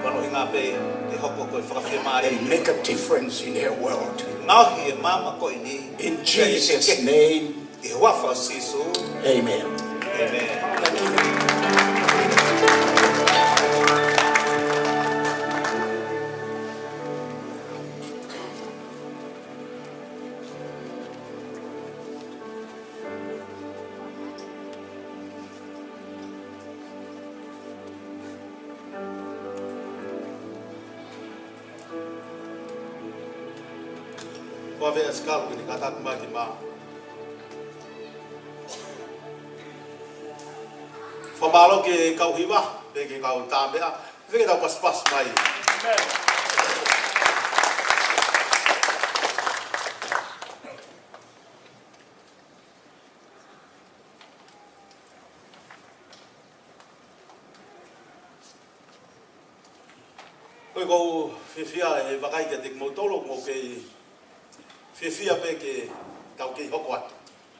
Kono hinga pe ke hoko koe whakawhia maari. and make a difference in her world. Ngauhi e mama koe ni. In Jesus' name, I wafa sisu. amen. Amen. Ko ave askal ni kata kuma ki ma. Famalo ke kau hiwa, pe ke kau tambe a, ve ke tau pas mai. Koe kou whiwhia e wakai ke te kmautolo mo ke whiwhia pe ke tau ke hoko atu.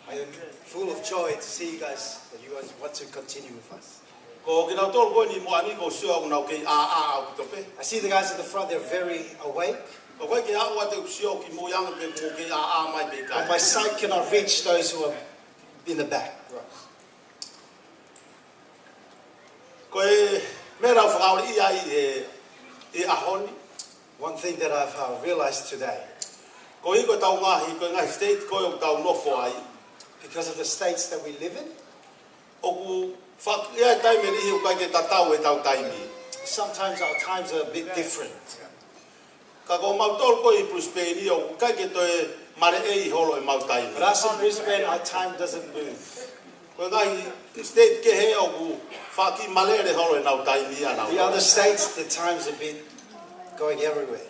I am full of joy to see you guys, that you guys want to continue with us. Ko ke tau tolo koe ni mo ani ko sua unau ke a au ki tope. I see the guys at the front, they're very awake, Ko koe ke au ate sua ki mo yanga ke mo ke a mai pe but kai. my sight cannot reach those who are in the back. Koe me rau whakauri i ai e ahoni. One thing that I've realized today, Ko i koe tau ngahi, koe ngahi state koe o tau nofo ai. because of the states that we live in, O ku whak ia taime rihi o kai ke tatau e tau taimi. sometimes our times are a bit different. Ka ko mautol koe i Brisbane o kai ke toe mare e i holo e mau taimi. But us in Brisbane, our time doesn't move. Koe ngahi state ke he o ku whaki malere holo e nau taimi a nau. The other states, the time's a bit going everywhere.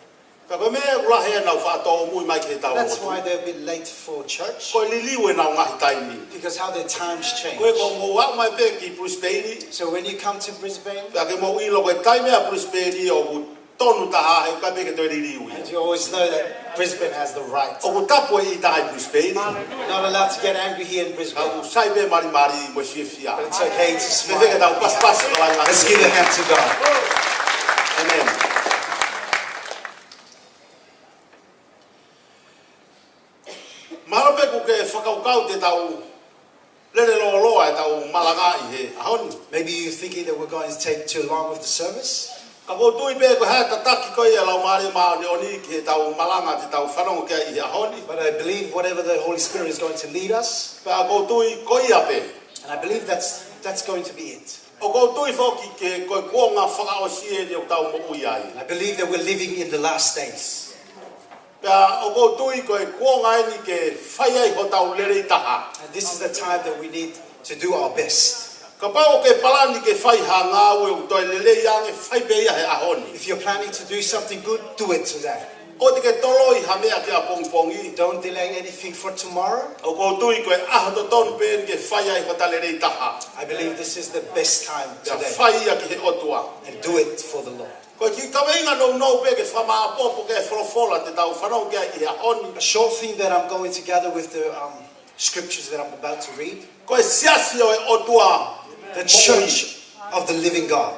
Ka koe mea ula hea nau whātau mui mai ke tau That's hotu. why they're a bit late for church, Koe liliu e nau ngahi taimi. because how their times change. Koe ko ngō wau mai pe ki Brisbane. So when you come to Brisbane, Pea ke mo ilo koe taime a Brisbane o ku tonu taha he kai pe ke toe liliu i. and you always know that Brisbane has the right. O ku tapu e i taha Brisbane. You're not allowed to get angry here in Ka Brisbane, ku sai pe mari mari mo whiwhia. but it's okay to Me veke tau smile. pas pas kalai ngahi. Let's give a hand to God. Amen. Maro pe ku ke whakaukau te tau lere loa loa e tau malanga i he ahoni. Maybe you're thinking that we're going to take too long with the service. Ka ko tui be ko ha tataki ko ia lau mari ma ni oni ki tau malanga ti tau whanongo kia i ahoni. But I believe whatever the Holy Spirit is going to lead us, Pa ko tui ko ia pe. and I believe that's going to be it. O ko tui foki ke ko kuonga whakaosie ni o tau mo ui ai. And I believe that we're living in the last days. Pa o ko tui ko kuonga ni ke whai ai ho tau lere i taha. And this is the time that we need to do our best. Ka pao ke palani ke whai ha ngā ue o toi lele iange whai be ia he ahoni. If you're planning to do something good, do it today. O te ke toloi ha mea ke a pongpongi. Don't delay anything for tomorrow. O ko tui ko aho to tonu pe ke whai ai ho ta lere i taha. I believe this is the best time Ka today. whai ia ki he otua. And do it for the Lord. Ko ki kaweinga no pe ke whama apopo ke wholofola te tau whanau kia i ahoni. A short thing that I'm going to gather with the scriptures that I'm about to read. Ko siasi o e otua. The church of the living God.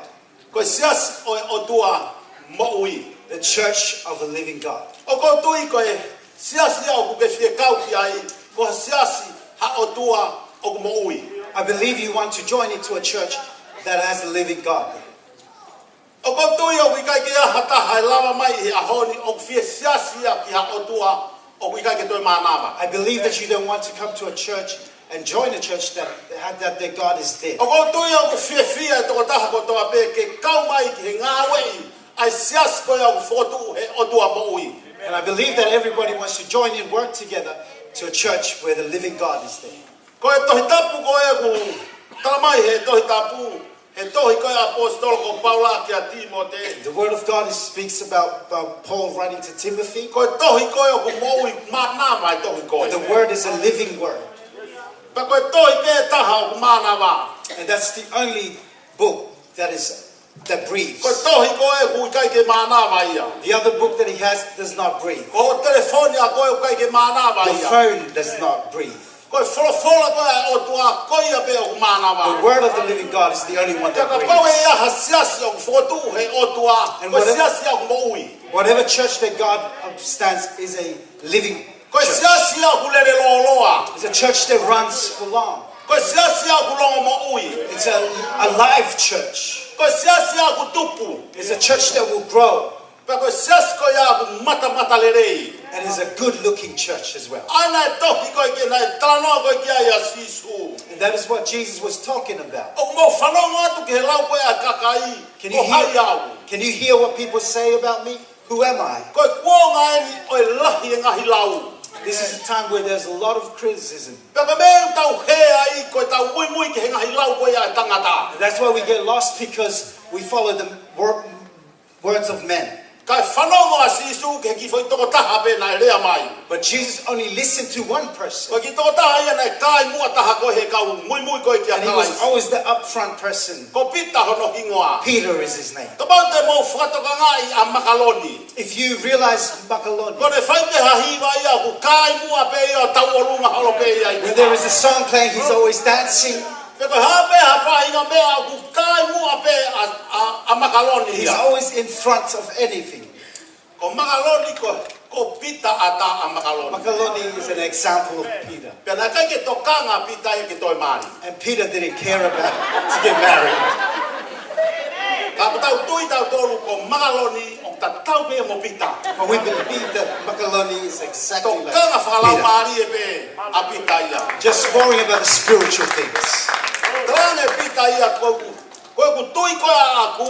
Ko siasi o e otua mo ui. The church of the living God. O ko tui ko e siasi au ku ke fie kau ki ai. Ko siasi ha otua o ku mo ui. I believe you want to join into a church that has the living God. O ko tui o wikai ke a hata hai lava mai i ahoni o ku fie siasi a ki ha otua o wikai ke toi manava. I believe that you don't want to come to a church and join a church that their God is dead. O ko tui o ku fie fie to ko taha ko toa pe ke kau mai ki he ngā wei. Ai siasi ko ia ku fotu he otua mo ui. And I believe that everybody wants to join and work together to a church where the living God is there. Ko e tohi tapu ko e ku talamai he tohi tapu. He tohi ko e apostolo ko Paula ki a Timote. The word of God speaks about Paul writing to Timothy. Ko e tohi ko e ku mo ui mana mai tohi ko e. The word is a living word. Pa ko e tohi pe taha o ku mana wa. And that's the only book that breathes. Ko e tohi ko e ku kai ke mana wa ia. The other book that he has does not breathe. Ko telefonia ko e kai ke mana wa The ia. phone does not breathe. Ko e folofola ko e o tua ko ia pe o ku mana wa. The word of the living God is the only one that Ka pau e breathes. ia ha siasi o ku fotu he o tua. And Ko whatever- siasi o ku mo ui. Whatever church that God stands is a living Ko church. siasi o ku lere loa. It's a church that runs for long. Ko siasi o ku longo mo ui. It's a live church. Ko siasi o ku tupu. It's a church that will grow. Pa ko siasi ko ia ku mata lerei. And is a good-looking church as well. Ana e tohi ko ke na trano ko ke ia sisu. And that is what Jesus was talking about. O mo whanonga atu ke lau ko a kakai. Can Ko hai au. you hear what people say about me? Who am I? Ko kuonga e ni o lahi e ngahi lau. This is a time where there's a lot of criticism. Pa ka me tau he ai ko tau mui ke ngahi lau ko ia tangata. And that's why we get lost, because we follow the words of men. Ka whanonga a sisu ke ki foi toko taha pe na rea mai. But Jesus only listened to one person. Ko ki toko taha ia na kai mua taha ko he kau mui ko e kia And he was kalai. always the upfront person. Ko pita hono hingoa. Peter is his name. Ka pau te mo whakatoka ngai a makaloni. If you realize Makaloni, Ko ne whai pe hahiwa ia ku kai mua pe ia tau o lunga halo pe ia. when there is a song playing, he's always dancing. Pe ko hape hapa inga mea ku kai mua pe a makaloni He's ia. always in front of anything. Ko makaloni ko pita ata a makaloni. Makaloni is an example of Peter. Pe na kai ke tokanga pita e ke toi mari. And Peter didn't care about to get married. Ka tau tui tau tolu ko makaloni o ta tau pe mo pita. But we believe that Makaloni is exactly like Tokanga whakalau Peter. mari e pe a pita ia. Just worrying about the spiritual things. Trane pita ia ko ku tui ko a aku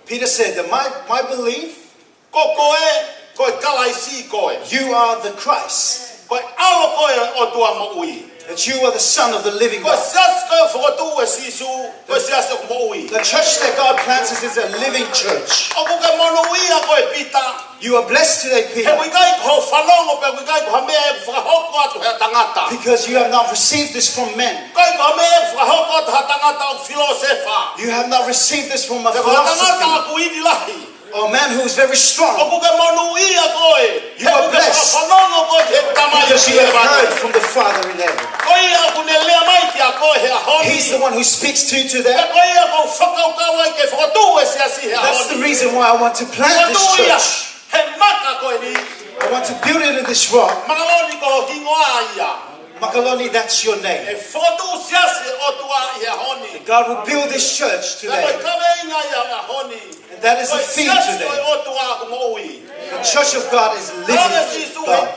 Peter said that my belief, ko koe kalaisi koe. you are the Christ, Koe alo koe o tua mo ui. that you are the Son of the living Koe God. sias koe whakatu e sisu, koe sias o mo ui. The church that God plants is a living church. O kuke mono ia koe pita. You are blessed today, He Peter, wikai ko whanongo pe wikai ko hamea e whakahoko atu he tangata. because you have not received this from men. Kai ko hamea e whakahoko atu he tangata o filosefa. You have not received this from a Te ko tangata philosophy aku idi lahi. or a man who is very O strong, kuke mono ia koe. You are blessed. Whanongo koe he tamai because you have heard from the Father in heaven. Koe ia aku ne lea mai ki a koe he ahoni. He's the one who speaks to Te them. koe ia ko whakaukawa ke whakatu e siasi he ahoni. That's the reason why I want to plant this Whakatu ia. church. He maka koe ni. I want to build it in this rock. Makaloni ko hingoa ia. Makaloni, that's your name. E fotu siasi o tua ia honi. And God will build this church Kau today. kame inga ia honi. And that is the theme Siasi today. o tua kumoi. The church of God is living God.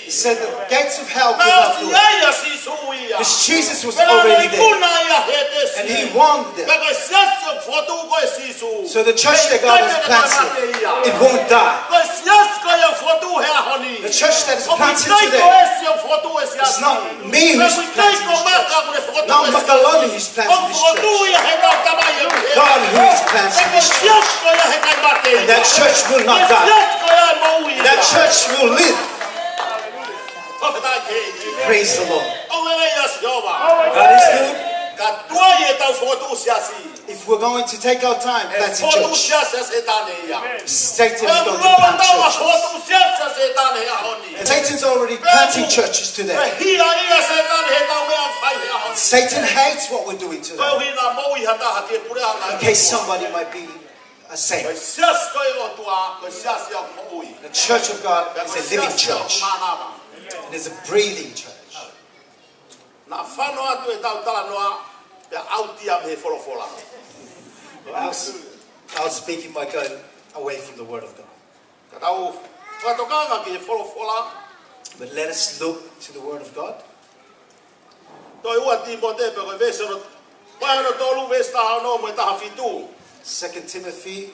He said the gates of hell could not do it. Because Jesus was already there. And he won them. So the church that God has planted, it won't die. The church that is planted today, it's not me who's planting this church. Not Makaloni who's planting this church. God who is planting this church. And that church will not die. That church will live. Praise the Lord. God is good. If we're going to take our time planting church, Satan is going to plant churches. And Satan's already planting churches today. Satan hates what we're doing today. In case somebody might be a saint. The church of God is a living church. It is a breathing church. I was speaking by going away from the Word of God. But let us look to the Word of God. 2 Timothy.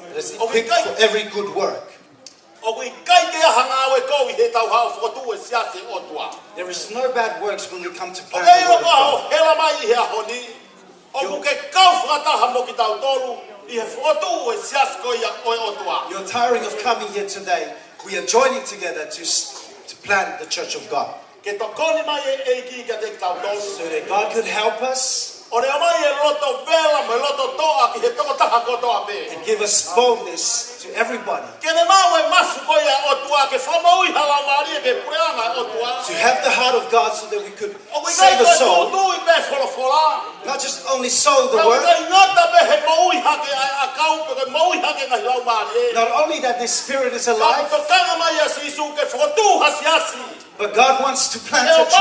Let us equip for every good work. There is no bad works when we come to plant the Word of God. You're tiring of coming here today. We are joining together to plant the church of God. So that God could help us and give us boldness to everybody. To have the heart of God so that we could save a soul. Not just only sow the word. Not only that this spirit is alive. But God wants to plant a church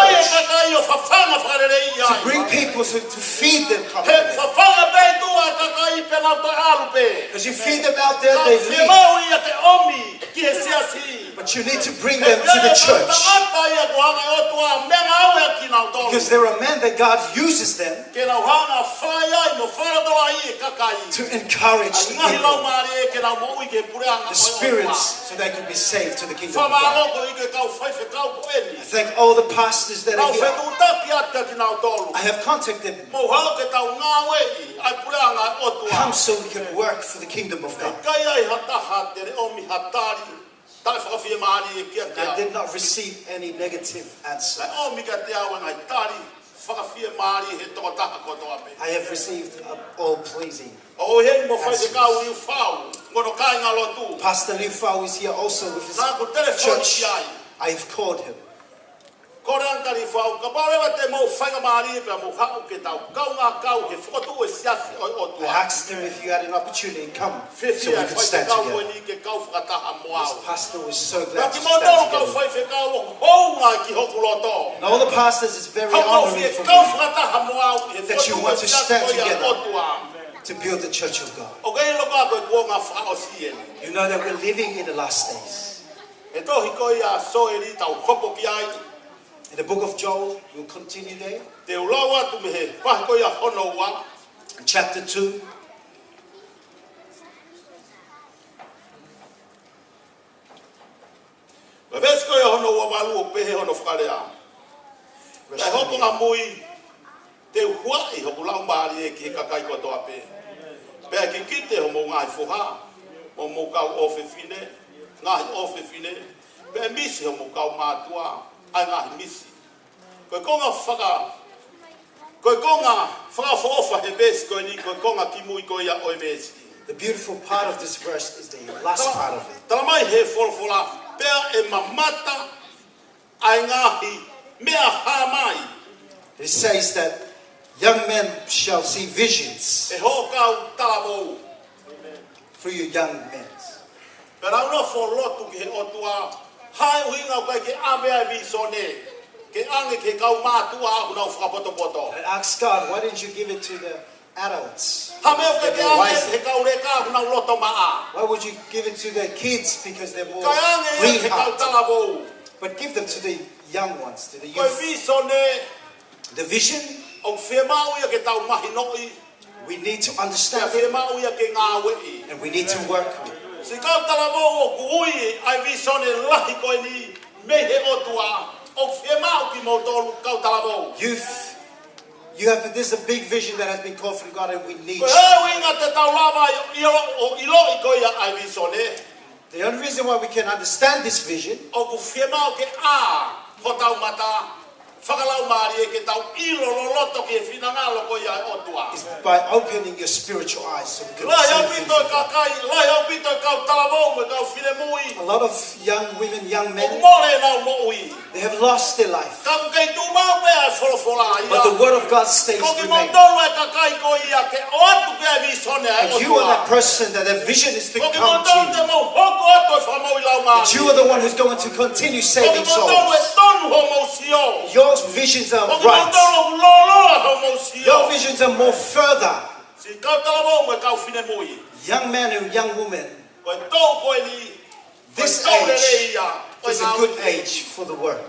to bring people to feed them properly. Because you feed them out there, they leave. But you need to bring them to the church. Because there are men that God uses them to encourage the people, the spirits, so they can be saved to the kingdom of God. I thank all the pastors that are here. I have contacted them. Come so we can work for the kingdom of God. I did not receive any negative answers. I have received all pleasing answers. Pastor Liu Fao is here also with his church. I have called him. I asked him if you had an opportunity to come so we could stand together. This pastor was so glad to stand together. And all the pastors, is very honoring for me that you want to stand together to build the church of God. You know that we're living in the last days. In the book of Joel, we'll continue there. In chapter 2. Pe misi o mo kau matua ai ngā misi. Koe konga whaka he besi koe ni koe konga ki mui koe ia oi besi. The beautiful part of this verse is the last part of it. Tala mai he wholofola pea e mamata ai ngahi mea ha mai. It says that young men shall see visions E ho kau tala mou. for you young men. Pero au no wholotu ki he otua hai uhinga kai ke ave ai visone. Ke ange ke kau matua aku nau whakapoto-poto. And I asked God, why didn't you give it to the adults? Ha meo ke They're ke more ange wiser. he kau reka aku nau loto maa. Why would you give it to the kids because they're more Kai ange green he kau heart? tala mou. But give them to the young ones, to the Koe youth. visone The vision, o whemau ia ke tau mahi noi. we need to Kia understand it whemau ia ke ngā wei. and we need to work on it. Si kau tala mou o kuhui ai visone lahi koe ni me he otua. O whemau ki mo tolu kau tala mou. Youth, this is a big vision that has been called from God and we need Koe you. heu inga te tau lava o ilo i koe ia ai visone. The only reason why we can understand this vision O ku whemau ke ho tau mata. Whakalau maari e ke tau ilo loloto ke whinangalo koe ia otua. is by opening your spiritual eyes so we can Lai au see pito things. ka kai, lai au pito kau tala mou me kau whine mui. A lot of young women, young O men, more nau mo ui. they have lost their life. Kau kei tu mau mea wholofola ia. But the word of God stays Ko ki remain. mondoro e ka kai ko ia ke o atu ke visone ai And you are that otua. person that the vision is to Ko ki come mondoro te to you. mau hoko atu e whamau i lau But maari. you are the one who's going to continue Ko ki saving mondoro e souls. tonu homo sio. Your visions are Ko ki right. mondoro loloa homo sio. Your visions are more further. Si kau tala mou me kau whine mui. Young men and young women, Ko e tau koe ni. this Ko e tau lele age ia. Ko e is a ngā good ui. age for the work.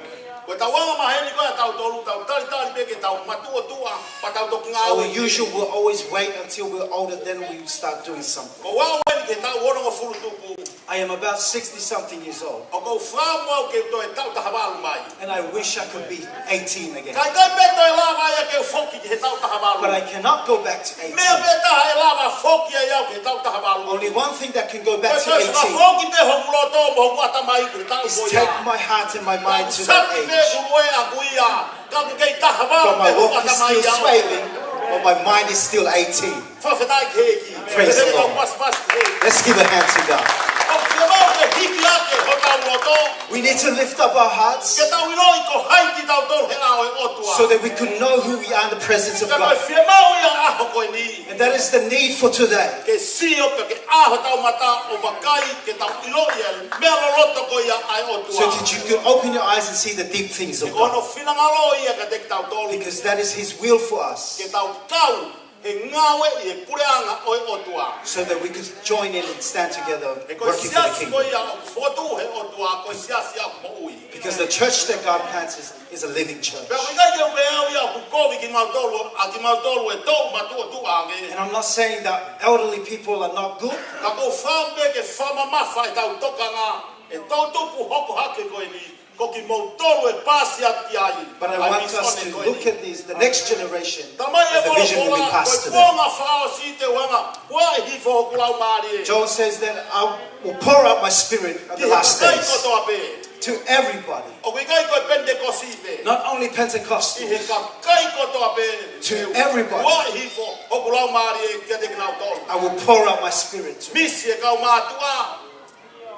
Ko e tau wanga maheni koe a tau tolu, tau tali peke, tau matua tua, pa tau toki ngā Our ui. usual will always wait until we're older, then we start doing something. Ko wā weni ke tau worongo furu tupu. I am about 60 something years old, O kou whā mua ke to e tau tahawalu mai. and I wish I could be 18 again. Kai peto e lava ia ke whoki ke he tau tahawalu. But I cannot go back to 18. Mea peta e lava whoki e iau ke he tau tahawalu. Only one thing that can go Koe back to koe whaka 18 whoki te hongu loto mo hongu ata mai ke tau is koe take ia. my heart and my mind to that Saki me age. kuroe a kuia. Kau kei tahawalu But my te hongu walk is ata mai still ia. swaying, but my mind is still 18. Whawhetai keiki. Praise the Lord. Pas keiki. Let's give a hand to God. O ke mau ke hiki ake ho tau loto. We need to lift up our hearts Ke tau iloi ko haiti tau tolu he ao e otua. so that we can know who we are in the presence of Ka koe God. whie mau ia aho koe ni. And that is the need for today. Ke sio ke aho tau mata o wakai ke tau iloi ia mea loloto ko ia ai So otua. that you can open your eyes and see the deep things of Ono God. whinangalo ia ka te tau tolu. Because that is His will for us. Ke tau kau he ngawe i e pureanga o e otua. So that we could join in and stand together E koe working for the siasi ko kingdom. ia o fotu he otua. Koe siasi a mo ui. Because the church that God plants is a living church. Pea wikai ke wea ia ku kovi ki mautolu. A ki mautolu e tau matu o tuange. And I'm not saying that elderly people are not good, Ka ko whame ke whama mafa e tau toka ngā. E tau tupu hoko hake koe ni. Ko ki mautolu e pasi ati ai. but I Ai want us misone to koe look ni. at the next generation Tamai e as the vision will be wolofola, passed to koe them. kuonga whao si te wanga. Wa e hifo hoku lau maari e. Joel says that I will pour out my spirit at the last Ki he kai days kotoa pe. to everybody, O kui kai koe pentekosi pe. not only Ki he Pentecostals, ka kai kotoa pe. to everybody. Wa e hifo hoku lau maari e kia te kinau tolu. I will pour out my spirit to. Misi e kau mātua.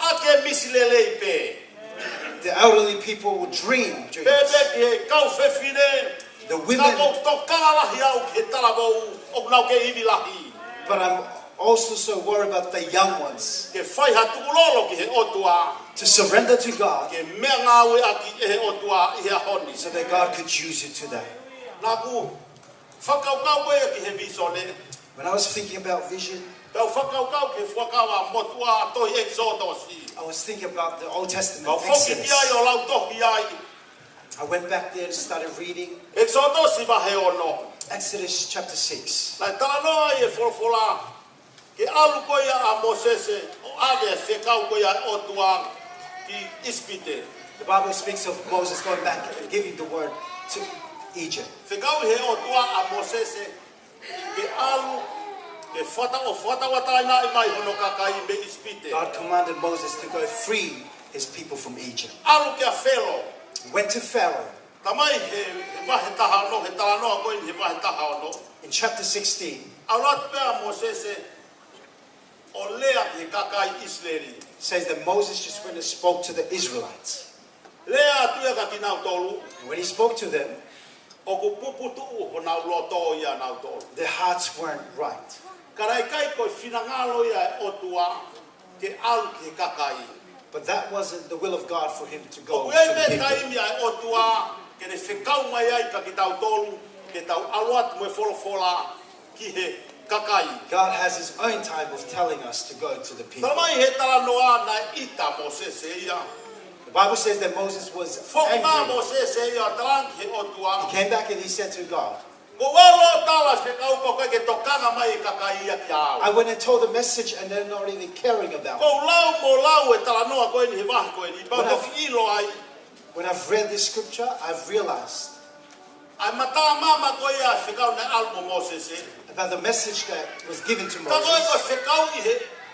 Ake misi lelei pe. The elderly people will dream dreams. Pepe ki he kau whewhine. The Ka women, kou tokalahi au ki he talavou. O kunau ke iwi lahi. but I'm also so worried about the young ones Ke whai hatukulolo ki he otua. to surrender to God Ke mea ngāwe aki e he otua i he honi. so that God could use you today. Nā ku, whakaukau koe ki he visone. When I was thinking about vision, Kau whakaukau ke whakawa motua tohi exotosi. I was thinking about the Old Testament, Kau whoki Exodus. ki ai o lau tohi ai. I went back there and started reading Exotosi wahe ono. Exodus chapter 6. Nai talanoa i e wholofola. Ke alu koe a Mosese o ave se kau koe a otua ki ispite. The Bible speaks of Moses going back and giving the word to Egypt. Se kau he otua a Mosese. Ke alu ke whata o whata wataina i mai hono kakai me ispite. God commanded Moses to go free his people from Egypt. Alu kia Pharaoh. He went to Pharaoh. Tamai he wahe taha no, he tala noa koe he wahe taha no. In chapter 16, Alat pea Moses o lea he kakai Israeli. says that Moses just went and spoke to the Israelites. Lea tuia ka kinau tolu. And when he spoke to them, O ku puputu ho nau loto ia nau tolu. their hearts weren't right. Karai kai koe finangalo ia o tua ke alu he kakai. But that wasn't the will of God for him to O go kuei to the me people. taimi ai o tua ke ne whekau mai ai ka ki tau tolu ke tau aluat mo wholofola ki he kakai. God has his own time of telling us to go to the people. Talamai he tala noa na ita Moses ia. The Bible says that Moses was Fokma angry. Moses ia talang he o tua. He came back and he said to God, Ko walo tala whekau ko koe ke tokanga mai kakai ia ki au. I went and told the message and they're not even caring about it. Ko lau mo lau e tala noa koe ni he wahi koe ni. Pau ko ilo ai. When I've read this scripture, I've realized Ai mata mama koe ia whekau na almo Moses e. about the message that was given to Ta koe ko Moses. whekau i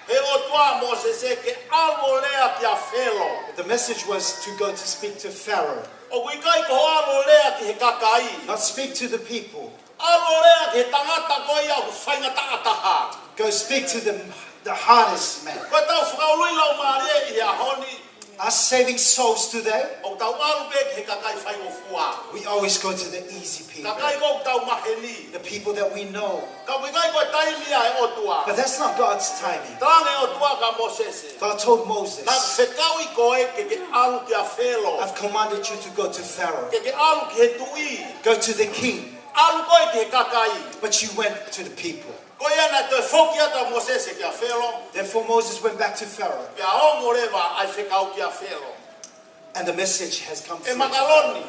he o tua Moses e ke almo lea ki a whelo. The message was to go to speak to Pharaoh, O kui kai ko almo lea ki he kakai. not speak to the people. Almo lea ki he tangata koe ia ku whainga taataha. Go speak to the hardest man. Koe tau whakau lui lau maare i a honi. Us saving souls today, O tau alu be ki he kakai whaingo fua. we always go to the easy people, Kakai ko tau maheni. the people that we know. Ka kui kai ko taimi ai o tua. But that's not God's timing. Tange o tua ka Moses. God told Moses, Na whekau i koe ke alu ki a whelo. I've commanded you to go to Pharaoh, Ke alu ki he tui. go to the king. Alu koe ki he kakai. But you went to the people. Koe ana te whoki ata Moses ki a whelo. Therefore Moses went back to Pharaoh, Pea ongo rewa ai whekau ki a whelo. and the message has come E through. makaloni.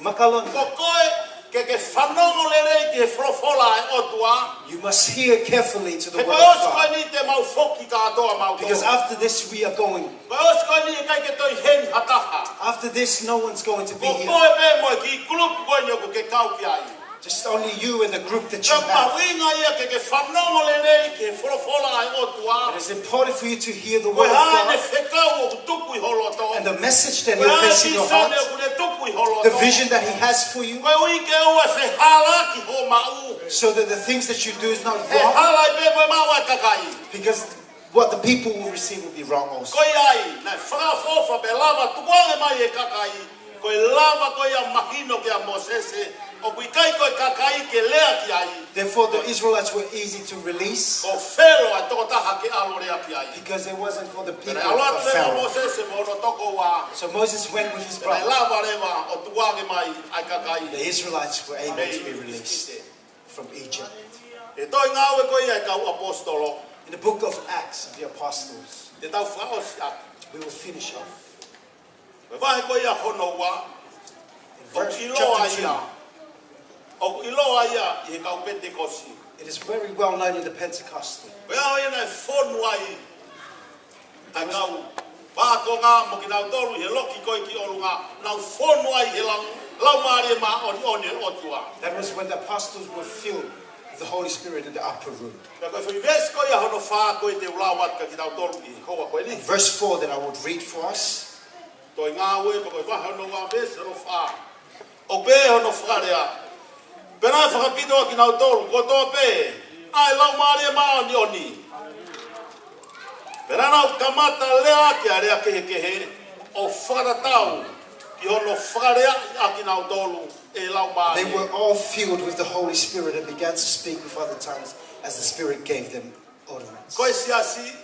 Makalon, Ko koe ke whanongo lelei ki he wholofola ai o tua. you must hear carefully to the He word koe of osu koe God. ni te mau whoki ka atoa mau Because tō. after this we are going. Koe osu koe ni e kai ke toi hen hataha. After this no one's going to be Ko here. koe pe mo ki kulupu koe nyo ko ke kau ki ai. Just only you and the group that you Ka have. mawinga ia ke whanongo lelei ki he wholofola ai o tua. It is important for you to hear the Koe word of hane God whekau o tupu i holoto. and the message that Koe He'll hane place in your tisone heart, o kune tupu i holoto. the vision that He has for you, Koe ui ke ua whehala ki ho mau. so that the things that you do is not He wrong, hala i pe moe mau ai kakai. because what the people will receive will be wrong also. Koe ai, na whakafofa pe lava tukuange mai e kakai. Koe lava koe a mahino ke a Mosese. O kui kai koe kakai ke lea ki ai. Therefore the Israelites were easy to release O whelo ai toko taha ke alo rea ki ai. because it wasn't for the people Pere aloa of te Pharaoh. Mosese mo no toko wa. So Moses went with his Pere brother. lava rewa o tukuange mai ai kakai. The Israelites were able to be released from Egypt. E toi ngawe koe ai kau apostolo. In the book of Acts of the Apostles, Te tau whaosi a. we will finish off. Me vahe koe ia hono wa. In O verse iloa chapter 2, ia. O iloa ia i he kau Pentekosi. it is very well known in the Pentecostal. Koe au ia nei whonu ai. Ai kau. Pāko ngā mo ki nau toru he loki koe ki orunga. Nau whonu ai he lau maari ma oni oni o tua. That was when the apostles were filled with the Holy Spirit in the upper room. Ka koe whaiwesi koe ia hono whā koe te ula wat ka ki nau toru i koa koe ni. Verse 4 that I would read for us. Toi ngā ue ko koe waha hono wā vesi hono whā. O pē hono whakarea. Pena whakapito ki nau toru ko tō pē. Ai lau maari ma oni oni. Pena nau kamata lea ki a rea kehe o whakaratau ki hono whakarea a ki nau toru e lau maari. They were all filled with the Holy Spirit and began to speak with other tongues as the Spirit gave them utterance. Koe siasi,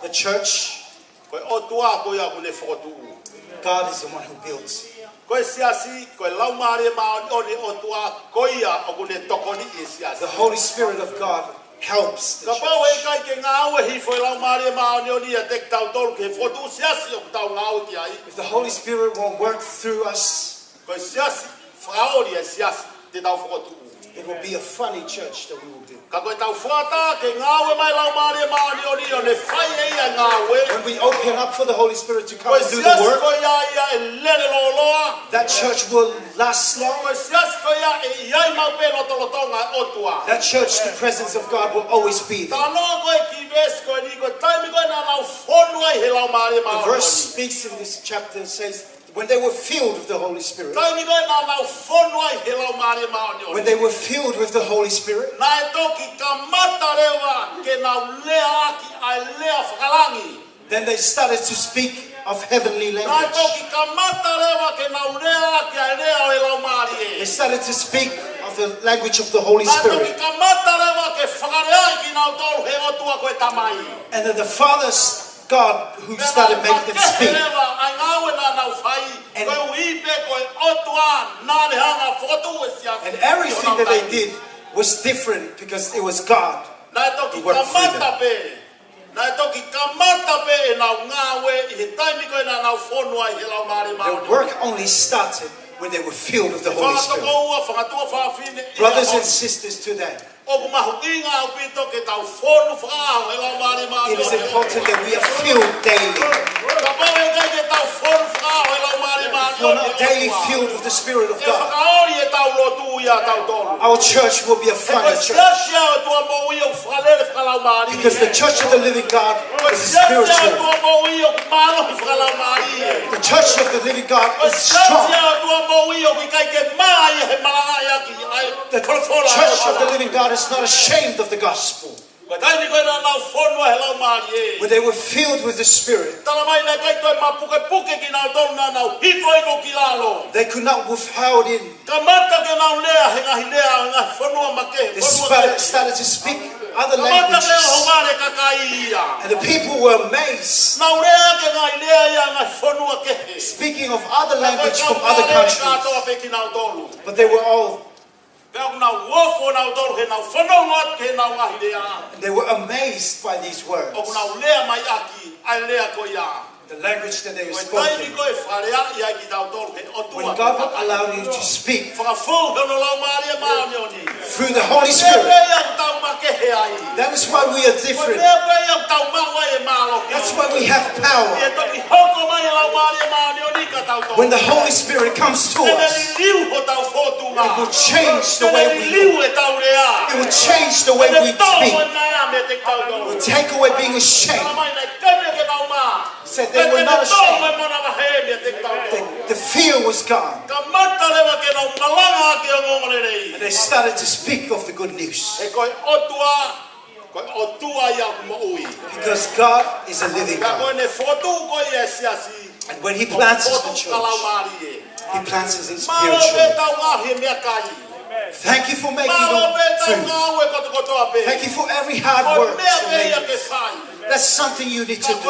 The church, koe o tua koe a kune whakotuu. God is the one who builds. Koe siasi, koe lau maari ma oni o tua koe a o kune tokoni i siasi. The Holy Spirit of God helps the Ka pau e church. kai ke ngā ue hi fo lau maari ma oni oni a tek tau toru ke whakotuu siasi o tau ngā ue ki ai. If the Holy Spirit won't work through us, Koe siasi, whaori e siasi te tau whakotuu. it will be a funny church that we will do. Ka koe tau whakata ke ngā ue mai lau maari ma oni oni o ne whai e ia ngā ue. When we open up for the Holy Spirit to come Koe and do the siasi work, koe ia ia e lere lo loa. that church will last long. Koe siasi koe ia e iai mau pe lotolotonga o tua. That church, the presence of God will always be there. Tā noa koe ki The verse speaks in this chapter and says, when they were filled with the Holy Spirit. When they were filled with the Holy Spirit. Then they started to speak of heavenly language. They started to speak of the language of the Holy Spirit. And then the Father's God who started making them speak. And everything that they did was different because it was God who worked through them. The work only started when they were filled with the Holy Spirit. Brothers and sisters today, it is important that we are filled daily. If we're not daily filled with the Spirit of God, our church will be a funny church. Because the church of the living God is spiritual. The church of the living God is strong. The church of the living God is not ashamed of the gospel. When they were filled with the Spirit, they could not withhold in. They started to speak other languages. And the people were amazed. Speaking of other language from other countries. But they were all they were amazed by these words. The language that they were speaking. When God will allow you to speak through the Holy Spirit, that is why we are different. That's why we have power. When the Holy Spirit comes to us, it will change the way we live. It will change the way we speak. It will take away being ashamed. Said they were not ashamed. The fear was gone. And they started to speak of the good news. Because God is a living God. And when He plants us in the church, He plants us in spiritual. Thank you for making them food. Thank you for every hard work you made. That's something you need to do.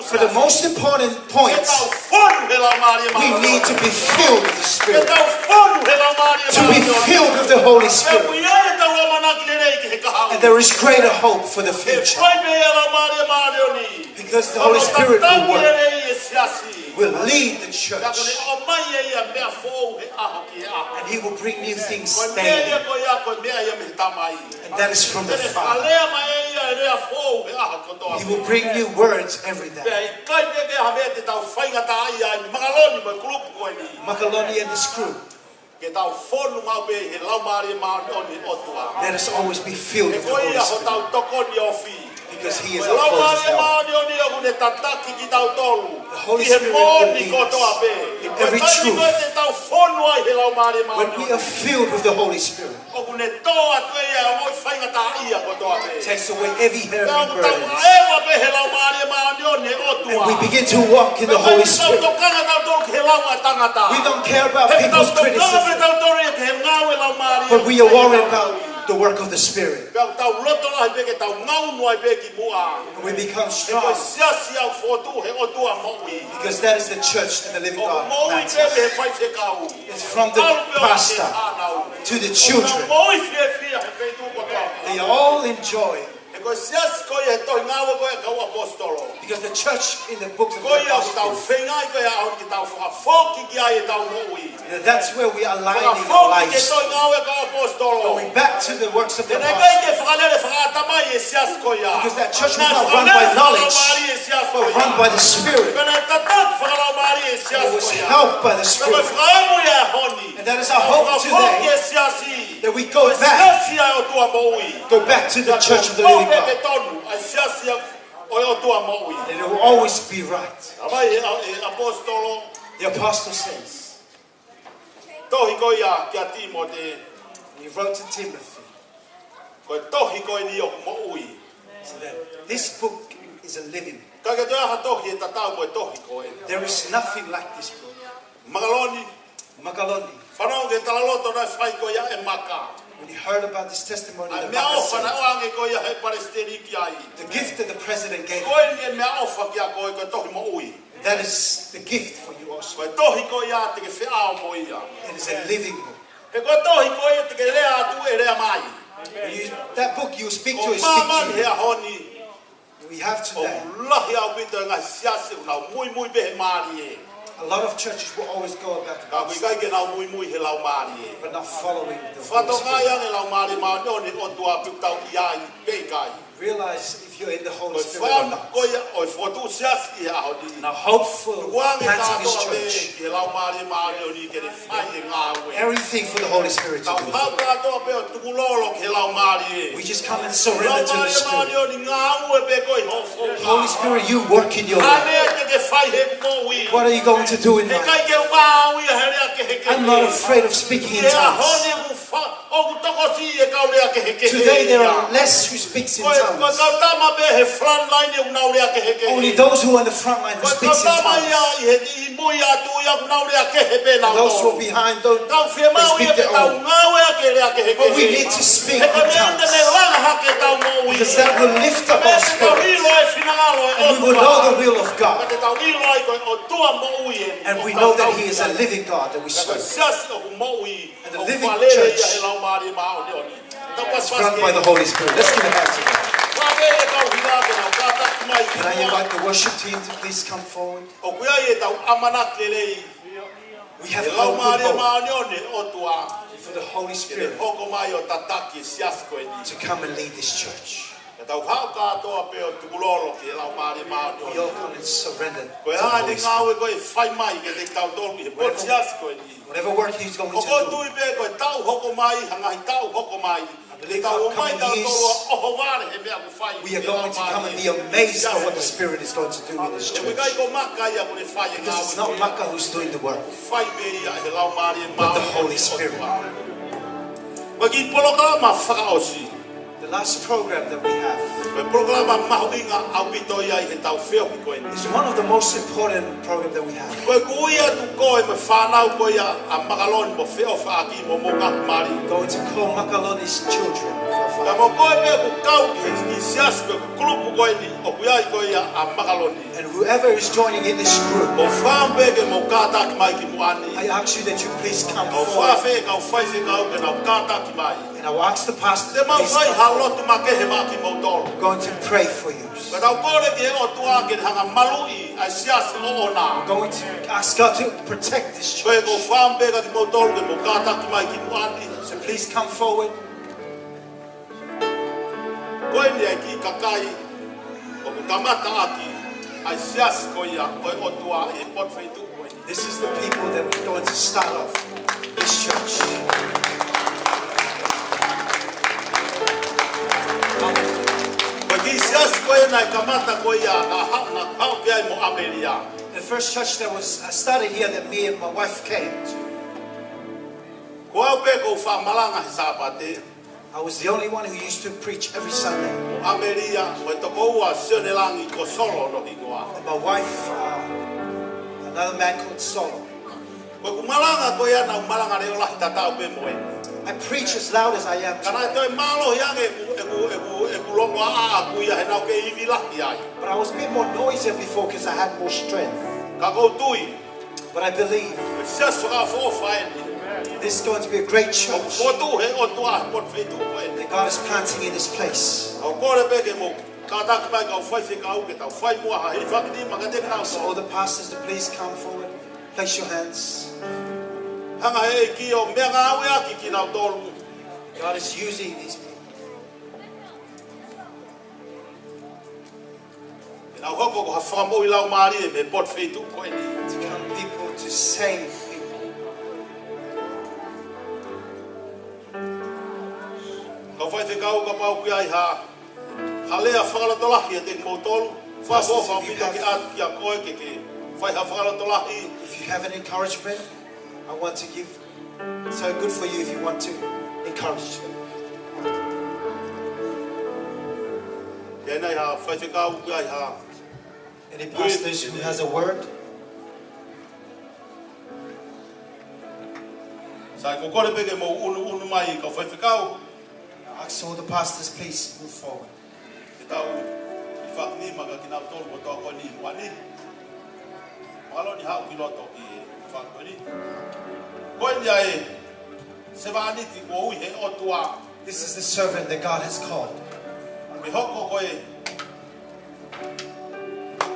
For the most important points, we need to be filled with the Spirit. To be filled with the Holy Spirit. And there is greater hope for the future. Because the Holy Spirit will work. Will lead the church. And He will bring new things daily. And that is from the Father. He will bring new words every day. Makaloni and his crew. Let us always be filled with the Holy Spirit. Because He is our closest help. The Holy Spirit will lead us in every truth. When we are filled with the Holy Spirit, it takes away every heavy burden. And we begin to walk in the Holy Spirit. We don't care about people's criticism, but we are worried about the work of the Spirit. And we become strong. Because that is the church that the living God plants. It's from the pastor to the children. They all enjoy. Because the church in the books of the Apostles, that's where we are aligning our lives. Going back to the works of the Apostles. Because that church was not run by knowledge, but run by the Spirit. It was helped by the Spirit. And that is our hope today, that we go back to the church of the living God. And it will always be right. The apostle says, he wrote to Timothy, so that this book is a living book. There is nothing like this book. Magaloni. When he heard about this testimony, the gift that the president gave him, that is the gift for you also. It is a living book. That book you speak to is speak to you. We have today. A lot of churches will always go about the gospel, but not following the Holy Spirit. Realize if you're in the Holy Spirit or not. Now hopeful planting this church. Everything for the Holy Spirit to do. We just come and surrender to the Spirit. Holy Spirit, you work in your life. What are you going to do in life? I'm not afraid of speaking in tongues. Today there are less who speaks in tongues. Only those who are on the front line who speaks in tongues. And those who are behind don't speak their own. But we need to speak in tongues, because that will lift up our spirits, and we will know the will of God, and we know that He is a living God that we serve. And the living church is run by the Holy Spirit. Let's give a hand to God. Can I invite the worship team to please come forward? We have hope for the Holy Spirit to come and lead this church. We all come and surrender to the Holy Spirit. Whatever work He's going to do, I believe our coming years, we are going to come and be amazed at what the Spirit is going to do in this church. Because it's not Makkah who's doing the work, but the Holy Spirit. The last program that we have is one of the most important programs that we have. Going to call Makaloni's children. And whoever is joining in this group, I ask you that you please come forward. And I will ask the pastor to please come forward. I'm going to pray for you. I'm going to ask God to protect this church. So please come forward. This is the people that we're going to start off this church. The first church that was started here that me and my wife came to, I was the only one who used to preach every Sunday. And my wife, another man called Solo. I preach as loud as I am today. But I was a bit more noisier before because I had more strength. But I believe this is going to be a great church that God is planting in this place. So all the pastors to please come forward. Place your hands. God is using these people. To come people to save people. fai te kau ka pau ki ai ha. Halea whakalotolahi e te motolu. Whafo pita ki at ki a koe ke ke. Fai ha whakalotolahi. If you have an encouragement, I want to give. So good for you if you want to encourage. Kena ha fai te kau ki ai ha. Any pastors who has a word? Sai ko kore peke mo unu mai ka fai te kau. Ask all the pastors, please move forward. Te tau I whakni maka ki nau tolu mo tō koe ni wani. Malo ni hau ki loto ki whakkoe ni. Koe ni ai se wāniti ko ui he otua. This is the servant that God has called. Me hoko koe.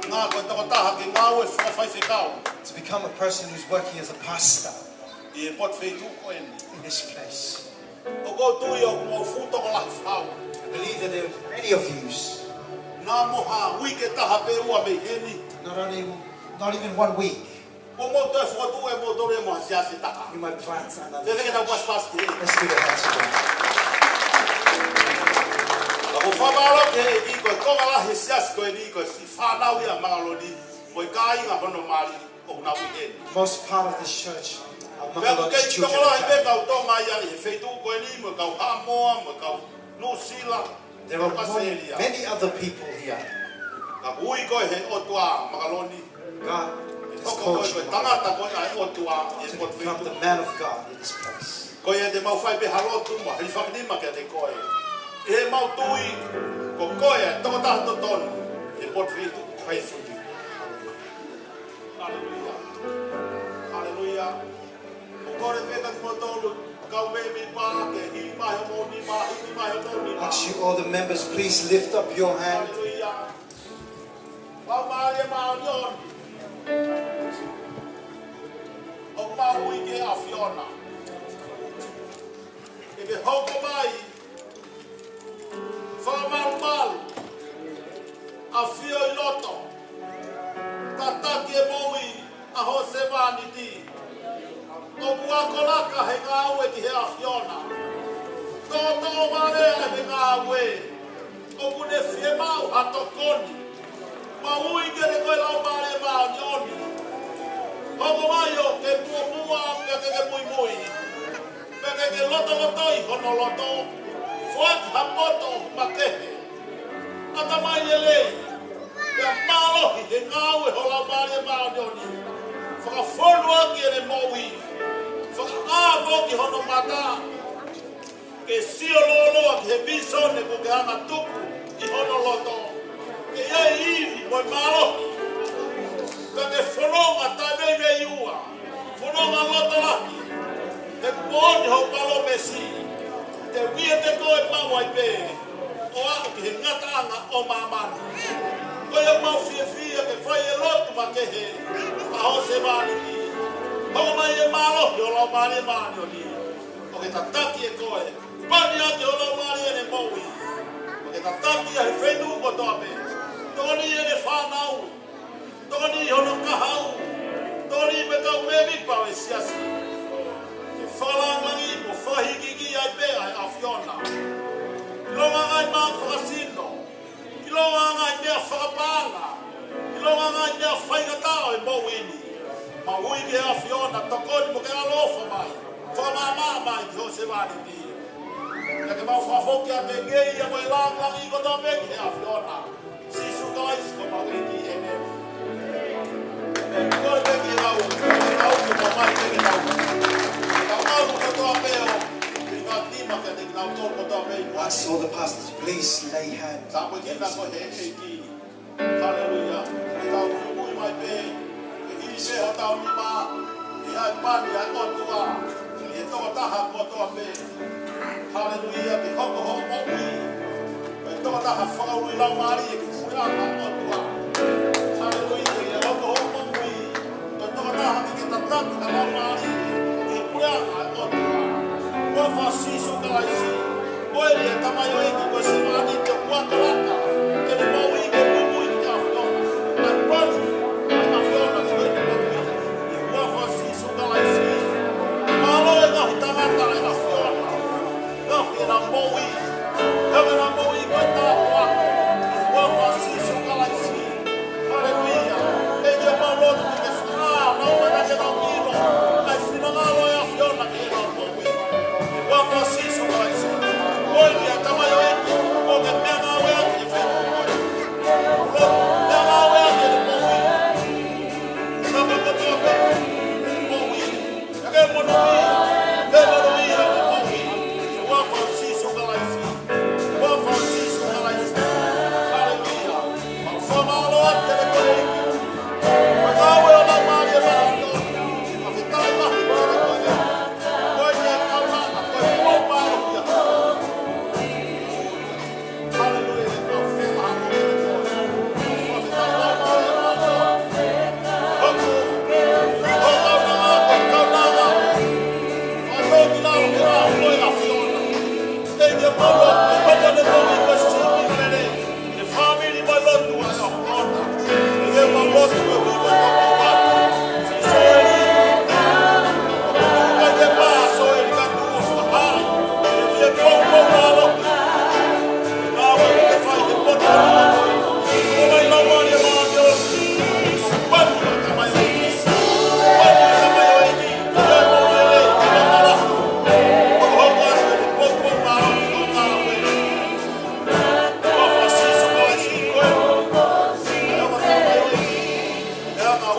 Ngā koe toko taha ki ngā ue whawhai whekau. To become a person who's working as a pastor I e pot wheitu koe ni. in this place. O ko tui o mo whūtoko la whau. I believe that there are many of you, Nā moha ui ke taha pe ua me heni. not even 1 week, Ko mo toi whakatu e mo tore mo siasi taka. you might plant another. Te teke tau pas ki. Let's give a hand to God. Ko whamaro ke I koe konga lahi siasi koe ni koe si whanau ia mangaloni. Koe ka inga hono mari o na wikeni. Most part of this church are Pea Makaloni's kei children toko lahi and pe family. kau tō mai ari he wheitu koe ni mo kau hamoa mo kau nusila. There are many other people here. Ka ui koe he otua mangaloni. God has Hoko called koe you koe tangata koe ai otua e to pot become wheitu. the man of God in this place. Koe e te mau whai pe halotu ma hei whaminima kia te koe. I he mau tui ko koe e toko taha to tonu e pot wheitu. Pray for you. Hallelujah. Hallelujah. O kore peka ki mo tolu kau me mi pā ke hi mai o mo ni ma hi mai o mo ni ma. Ask you all the members, please lift up your hand. Hallelujah. Pau maari e maa nion. O mau I ke a Fiona. E ke hoko mai. Whamaru a fio I loto. Tataki e moui a ho se vaniti. O kuakolaka he ngā ue ki he a Fiona. Tō marea he ngā ue. O kune fie mau hato koni. Ma ui kere koe lau mare maa nioni. Hoko mai o ke mua ke mui. Ke loto I hono loto. Fuak hapoto makehe. Ata mai lei. Pea malohi he ngā ue ho lau mare maa nioni. Whakawhonua ki ere moui. Whakaavo ki hono mata. Ke sio loloa ki he bisone ko ke hanga tuku I hono loto. Ke iai iwi moi malohi. Ka ke whanonga tae vei ua. Whanonga loto laki. Te kuoni ho palo mesi. Te wia te koe mawai pe. O ako ki he ngataanga o mamana. Koe mau fia ke whai e lotu ma ke he. A ho se mani ki. Hoko mai e malohi o lau mani e mani o ni. O ke tataki e koe. Pani ake o lau mani e ne moui. O ke tataki a he whendu ko toa pe. Toni e ne whanau. Toni hono kahau. Toni me kau me mipa e siasi. Ke whalangangi mo whahikiki ai pe ai a Fiona. Ilonga ngai maa whakasino. Ilonga ngai mea whakapanga. Ilonga ngai mea whaingatao e mouini. Ma ui ke a Fiona tokoni mo ke alofa mai. Whamama mai ki ho se wani ti. Ia ke mau whafoki a me ngei a mo e langangi ko tō me ke a Fiona. Sisu kais ko mau iti e me. E kore me ki rau. E rau ki mo mai te ki rau. E ka mau ko tō peo. I ka tima ke te ki rau tō ko tō peo. Ask all the pastors, please lay hands. Sa mo ki na ko he e ki. Hallelujah. E tau mui mai pe. E se ho tau ni ma. I hai pani ai o tua. I e tō taha ko tō pe. Hallelujah. Ke hoko ho mo ui. E tō taha whakaului lau maari e ki kuianga o tua. Hallelujah. E hoko ho mo ui. E tō taha ki tataki na lau maari e kuianga o tua. Ua whasiso kalaisi. Oe ni e tamai o eki koe se maani te kuakalaka. E ne mau i ke mui ki a Fiona. Ai patu. Ai a Fiona koe ni mui. E ua whasiso kalaisi. Malo e ngahi tangata e a Fiona. Ngahi e na mui.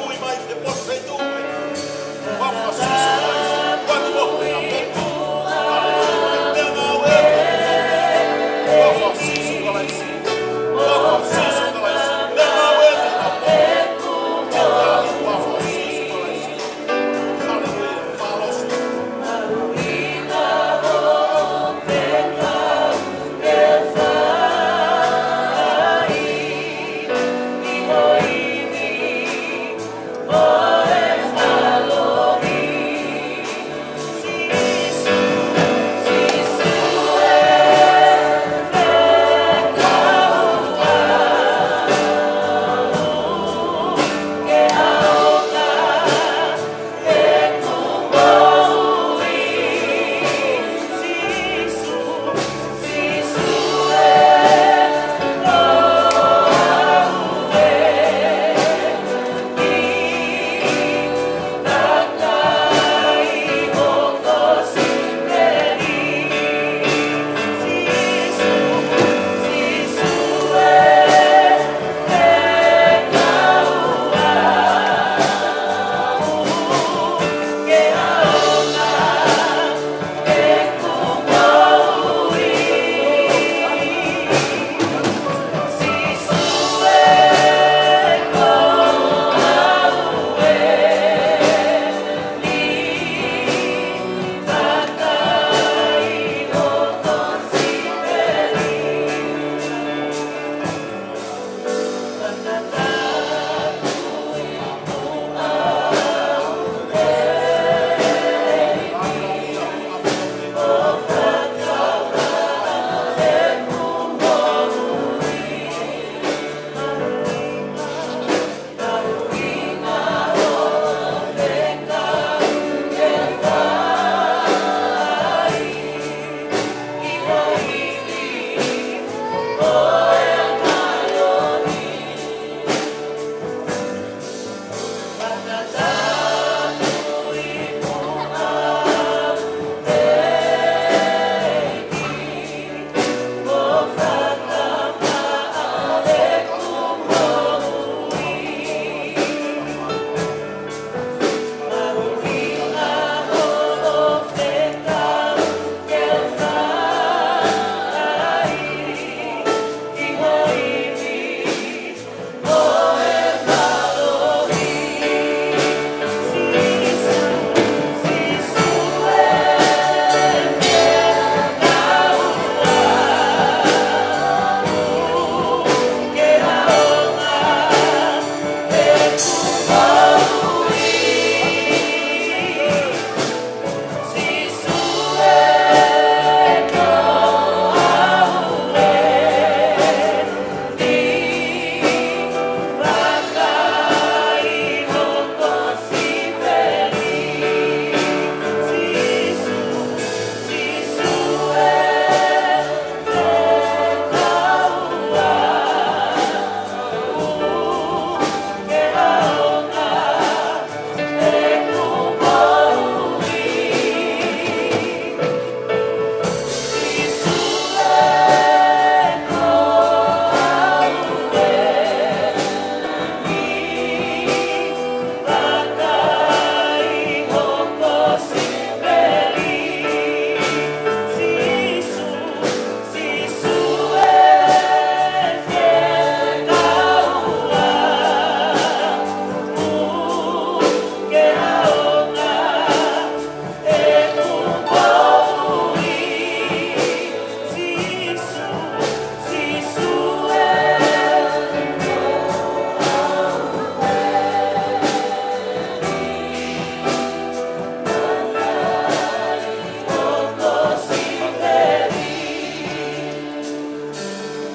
ui mai te po te tu. Wa fa sisu mai. Wa ni mo na pe. Te na we. Wa fa sisu mai. Wa fa sisu mai. Te na we na pe. Wa fa sisu mai. Hallelujah. Palos.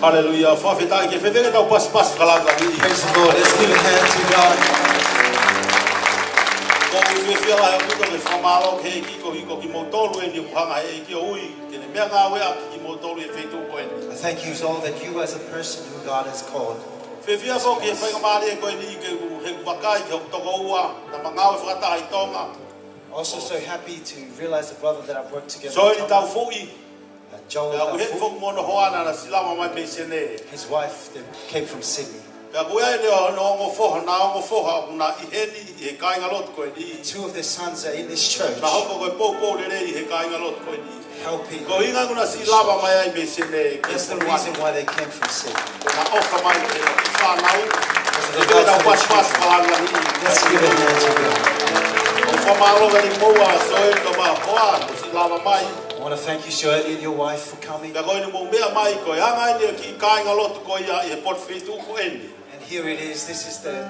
Hallelujah. Fe'ofa'aki, fe'ofa'aki tau pas kalaka. Praise the Lord. Let's give a hand to God. Ko fe'ofa'aki la ko le famalo ke ko ki mo tolu e ni hanga e ki ui ke ne mea nga we ki mo tolu e fetu ko en. I thank you all that you as a person who God has called. Fe'ofa'aki so ke fa ma le ko ni ke he wakai ke to ko ua na mangau fa ta i tonga. Also so happy to realize the brother that I've worked together So with. ni tau fui. Joel, His wife, they his wife, they came from Sydney. Ka koe ai leo no foha na ngo foha una I heni I kai ngalot ko ni. 2 of their sons are in this church. Na hoko ko popo le I he kai ngalot ko ni. Helping. Ko inga kuna si lava mai ai me sene. That's the reason why they came from Sydney. Na oka mai e fa na u. Let's give it now to God. I want to thank you, Shirley, and your wife for coming. And here it is. This is the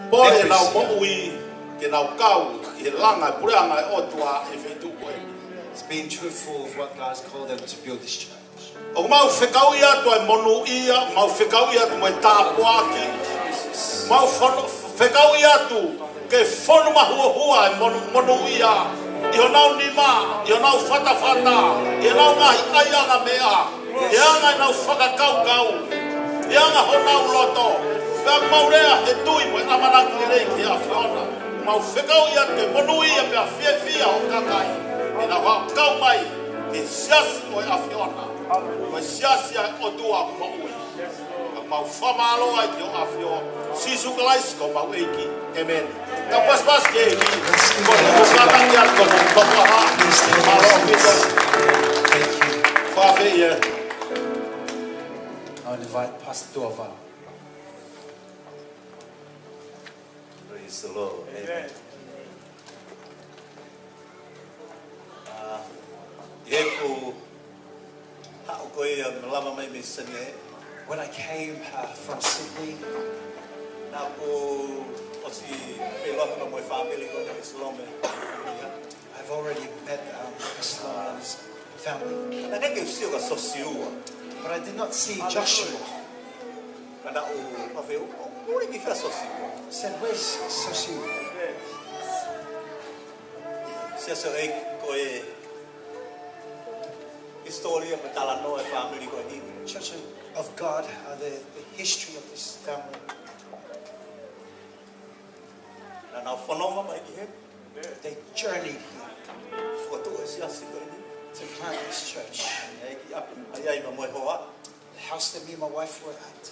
it's being truthful of what God's called them to build this church. Ke fono mahua monuia io nau nima io nau fata io nau ngai aya na mea ia nga nau faka kau ia nga honau loto ka maurea he tui mo amana kile ki afona mau fekau ia ke monuia pe afia o kakai ina wa kau mai ke siasi o afona ma siasi o tua mo mau famalo ai ke afio sisu klais ko mau eki amen. Kapas pas ke iki ko katan ya ko baha malo kita thank you fa fe ya I'll invite Pastor Dova. Praise the Lord. Amen. When I came from Sydney, I've already met Islam and his family. But I did not see Joshua. I said, where's Joshua? Church of God, the history of this family. They journeyed here to plant this church. The house that me and my wife were at.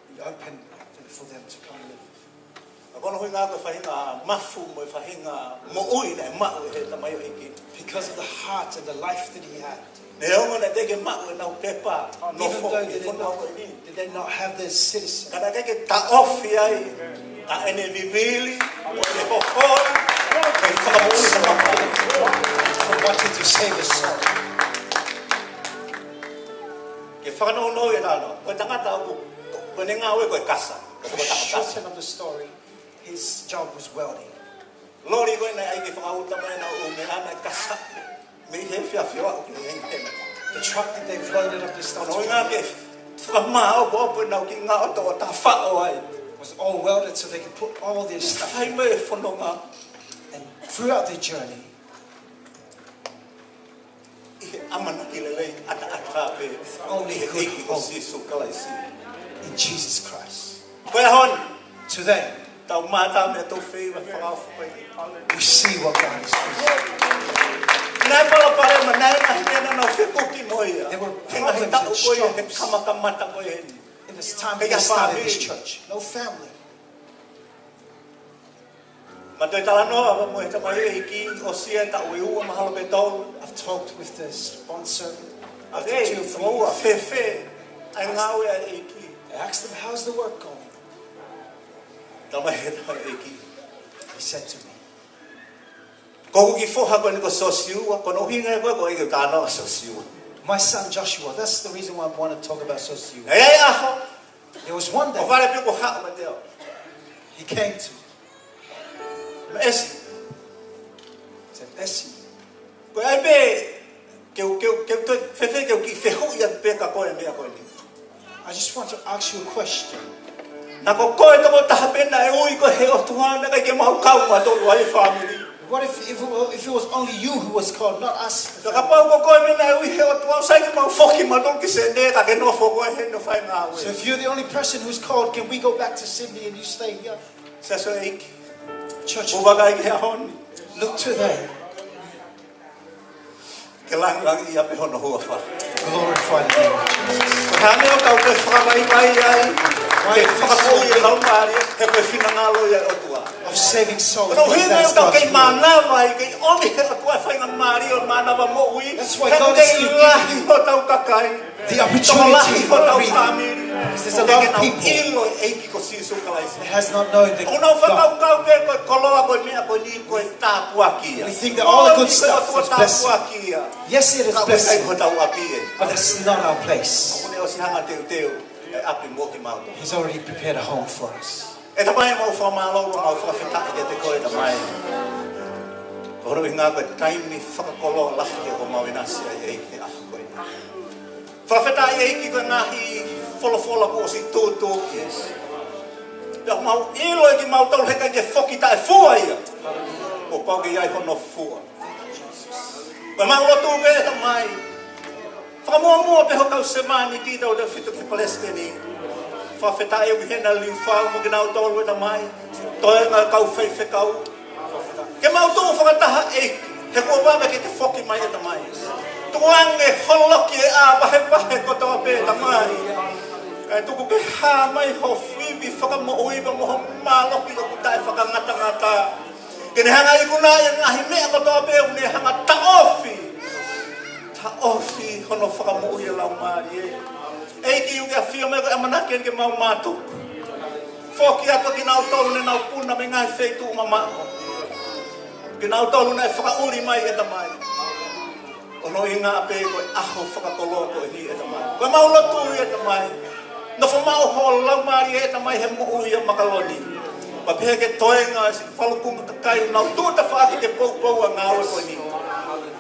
We opened for them to come live. Because of the heart and the life that he had. Even though did they not have their citizen. For wanting to save a soul. Short end of the story, his job was welding. The truck that they've loaded up this stuff was all welded so they could put all their stuff in. And throughout their journey, with only good hope in Jesus Christ. Today, we see what God is doing. There were problems and struggles in this time they started this church. No family. I've talked with the sponsor. After 2 or 3 years, I asked them, how's the work going? He said to me, my son Joshua, that's the reason why I want to talk about Sosiu. There was one day he came to me. He said, Essie, I just want to ask you a question. What if it was only you who was called, not us? So if you're the only person who's called, can we go back to Sydney and you stay here? Church, look to them. Glorify the name of Jesus. Why Ke whakakoui e laumari, he koe whinangalo ia otua. of saving souls. No because hina that's tau God's kei will. manawa i kei omi he otua whainga mari o manawa mo ui. That's why God is still giving you Ho tau kakai. the opportunity Ho tau of reading. family. There's a lot of people Ilo eiki ko sisu kalaisi. that has not known that Ono God. whakau ke koe koloa koe mea koe ni koe tāpuakia. We think that all the good stuff is blessing. Tāpuakia. Yes, it is Ka koe blessing, ko tau api e. but that's not our place. Kone o si hanga teo teo. E api mo ki mauto. He's already prepared a home for us. E tamai mau whamalo mau whawhitai e te koe tamai. Kono i ngā koe taimi whakakolo lahi e o mau inasi ai eiki aha koe. Whawhitai e eiki koe ngahi wholofola ko o si tūtū kies. Pia mau ilo e ki mau tau heka ke whoki tae fua ia. O pau ke iai hono fua. Koe mau lotu pe e tamai. Whakamua pe hokau semani ki tau te whitu ki Palestini. Whawheta e wihena liu whau mo kinau tolu e tamai. Toe ngā kau whaiwhekau. Ke mau tō whakataha eiki. He kua wawe ke te whoki mai e tamai. Tuange holoki e a wahe ko toa pe tamai. Kai tuku ke hā mai ho whiwi whakamoiwa moho māloki o kutai whakangata. Kene hanga i kuna e ngahi mea ko toa pe une hanga taofi. Taofi hono whakamoi e lau maari e. Eiki uke a whio mea ko amanaki en ke mau mātuku. Whoki ato ki nau tolu ne nau puna me ngai wheitu umamako. Ki nau tolu ne whakauri mai e tamai. Ono i ngā pe koe aho whakakoloa koe ni e tamai. Koe mau lotu i e tamai. No whamau ho lau maari e tamai he mo ui o makaloni. Pa pehe ke toenga si whalukunga kakai nau tūta whaaki ke pou a ngāwe koe ni.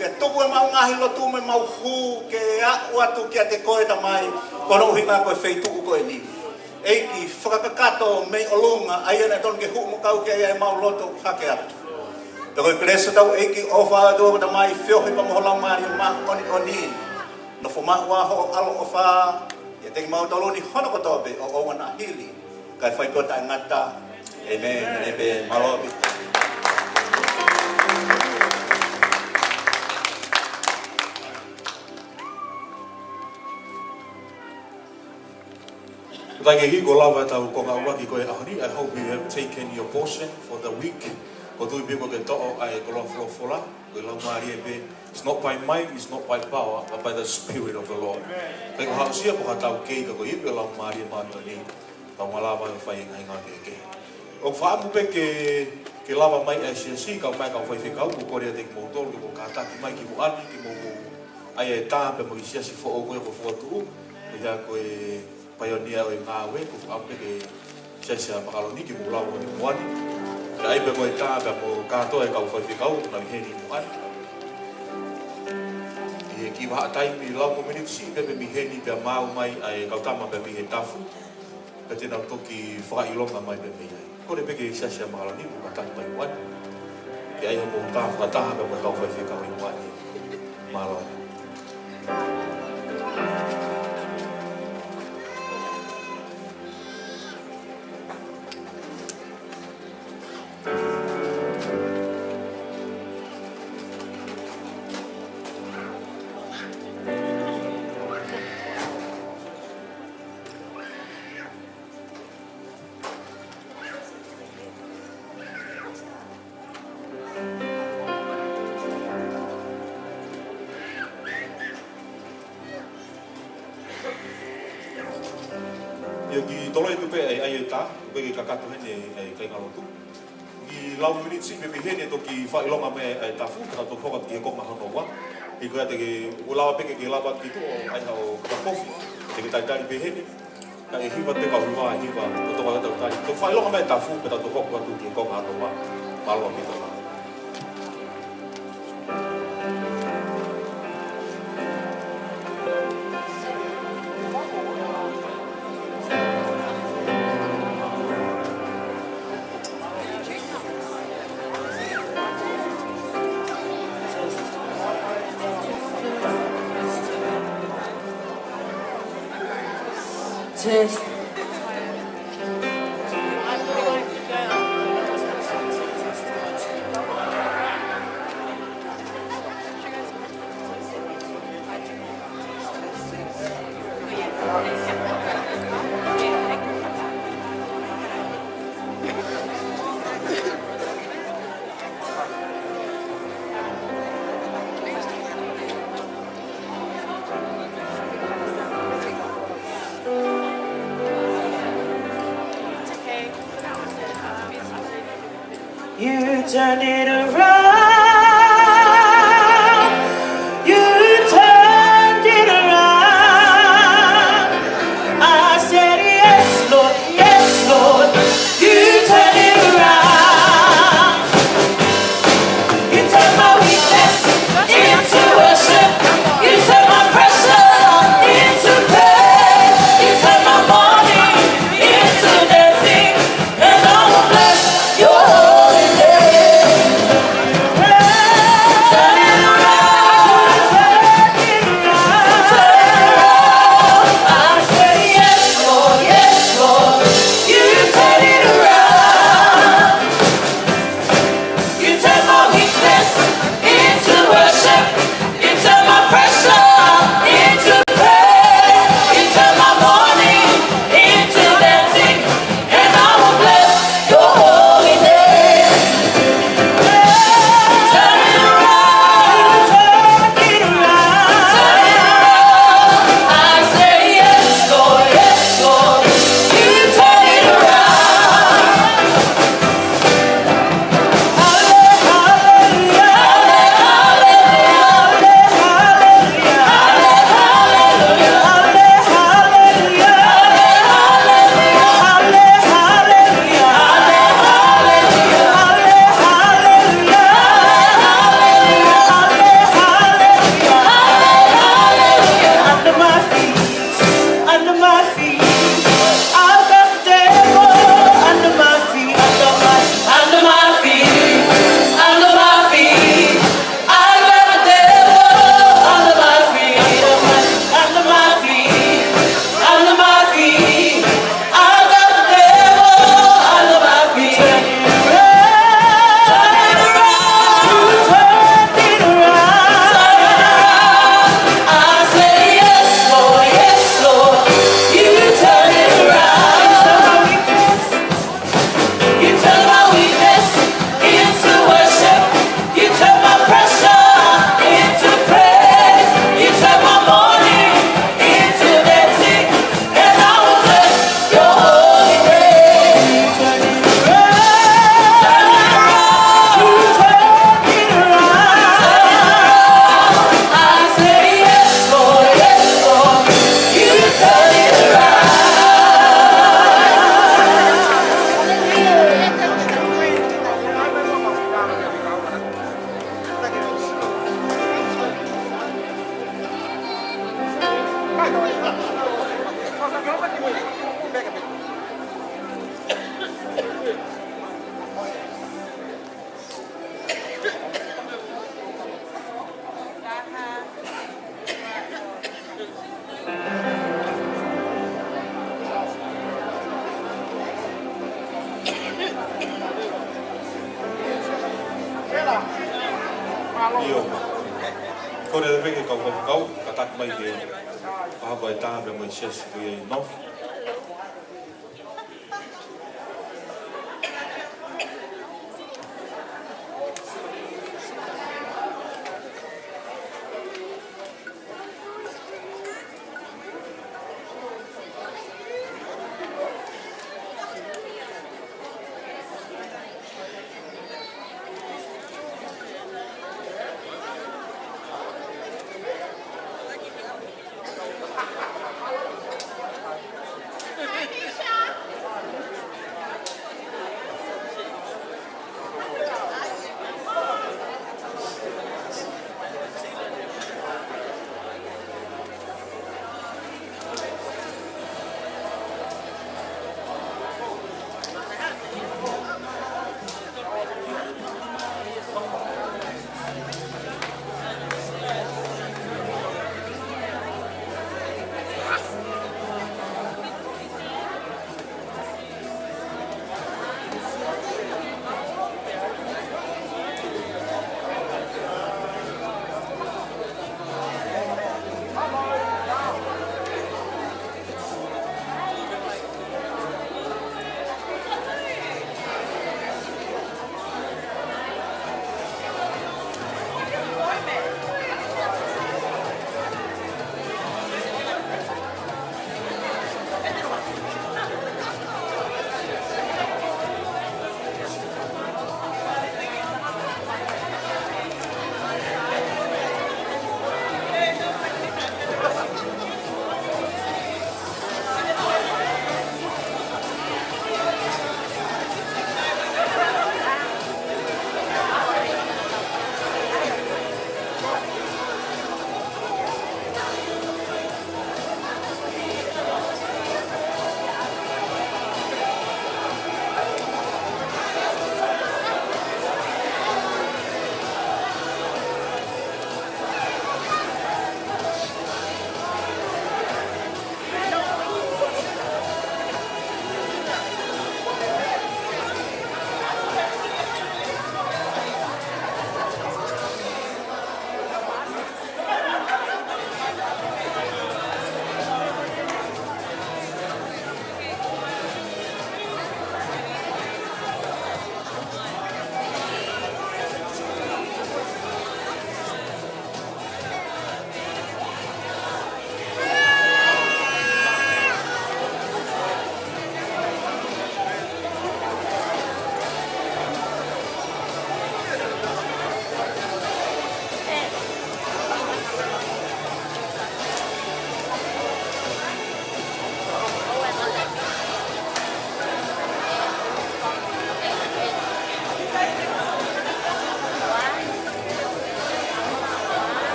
Ke tuku e mau ngahi lotu me mau hū ke au atu ki a te koe tamai. Kono uhi ngā koe wheitu koe ni. Eiki whakakakato mei olunga ai ana ton ke hu mo kau ke ai mau loto hake atu. Te koe kreso tau eiki o wha do ta mai whiohi pa mo lau mari ma oni. No fo ma wa ho alo o wha ia te mau toloni hono ko tope o wana hili. Kai whai kota ngata. Amen. Amen. Malobi. Like he go lava tau ko ngā waki koe ahoni. I hope you have taken your portion for the week. Ko tui piko ke to'o ai ko lo fola. Ko lau maari e pe. It's not by might, it's not by power, but by the Spirit of the Lord. Kai ko hausia po ka tau kei ka ko hipi lau maari e mātua ni. Tau ngā lava e whai ngai ngā ke. O whaamu pe ke lava mai e Siasi, kau mai kau whai whikau. Ko korea te ki mou tolu, ki mou kātaki mai ki mou ani, ki mou ai e tā pe mo i Siasi fo o koe ko whuatu. Ko ia koe paionia o i ngā we, ko whaamu ke Siasi a makaloni ki mou lau o ni moani. Ka ai pe mo i tā pe mo kātoa e kau whai whikau, na i heni moani. E ki waha taimi lau mo minute si, pepe mi heni pe mau mai ai kau tama pe mi he tafu. Pe tēnā toki whakailonga mai pe mi ai. Kore peke i Siasi a makaloni, mo kataki mai moani. Ke ai mo tā whakataha pe mo kau whai whikau i moani. Malo. Ia ki tolo e tupe ai e tā, tupe ki kakatu hene ai kai ngalotu. Ki lau minitsi me hene toki whailonga me ai tafu, taka to hoka ki e konga hono wa. I koea te ke ulawa peke ki lawa ki tu o ai hao kakakofi, te ke taitari pe hene. Ka e hiwa te kauhiwa, hiwa, o toka lata utari. To whailonga me tafu, pe tato hoka atu ki e konga hono wa. Maloa ki toka. Test. You turned it around. You turned it around. I said yes, Lord, yes, Lord. You turned it around. You turned my weakness into worship. You turned my pressure into praise. You turned my mourning into dancing. And I will bless your holy name. Turn it around. Turn it around. Turn it around. I say yes, Lord, yes, Lord. You turn it around. You turn my weakness into worship. You turn my pressure into praise. You turn my mourning into dancing. And I will bless your holy name. Turn it around. Turn it around. Turn it around. I say yes, Lord, yes, Lord. You turn it around. Under my feet, I've got the devil under my feet, under my feet, under my feet. I've got the devil under my feet, under my feet, under my feet. I've got the devil under my feet. Turn it around, turn it around, turn it around. I say yes, Lord, yes, Lord. You turn it around. You turn my weakness into worship. You turn my pressure into praise. You turn my mourning into dancing. And I will bless your holy name. Turn it around. Turn it around. You turn it around. Turn it around. I say yes, Lord, yes, Lord. You turn it around. Io. Kore de veke kau kau katak mai ke. Ah vai ta be mai Siasi ku ye no.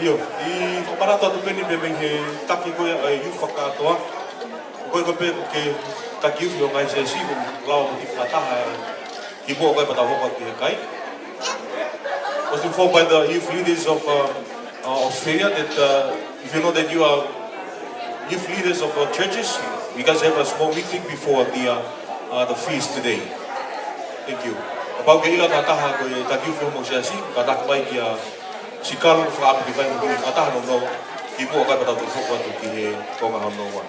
Io, I whakarata atu peni pe mei he taki koe ai iu whakatoa. Koe koe pe ke taki iu o ngai Siasi, lau ki whakataha ki mua koe pata hoka ki he kai. Was informed by the youth leaders of Australia that if you know that you are youth leaders of churches, you guys have a small meeting before the feast today. Thank you. Pau ke ila tataha ko e taki ufu mo Siasi, ka takpai ki a sikalo whaapu ki whaingo ki tataha no no, ki mua kai patau tu whoku atu ki he tonga hau no wa.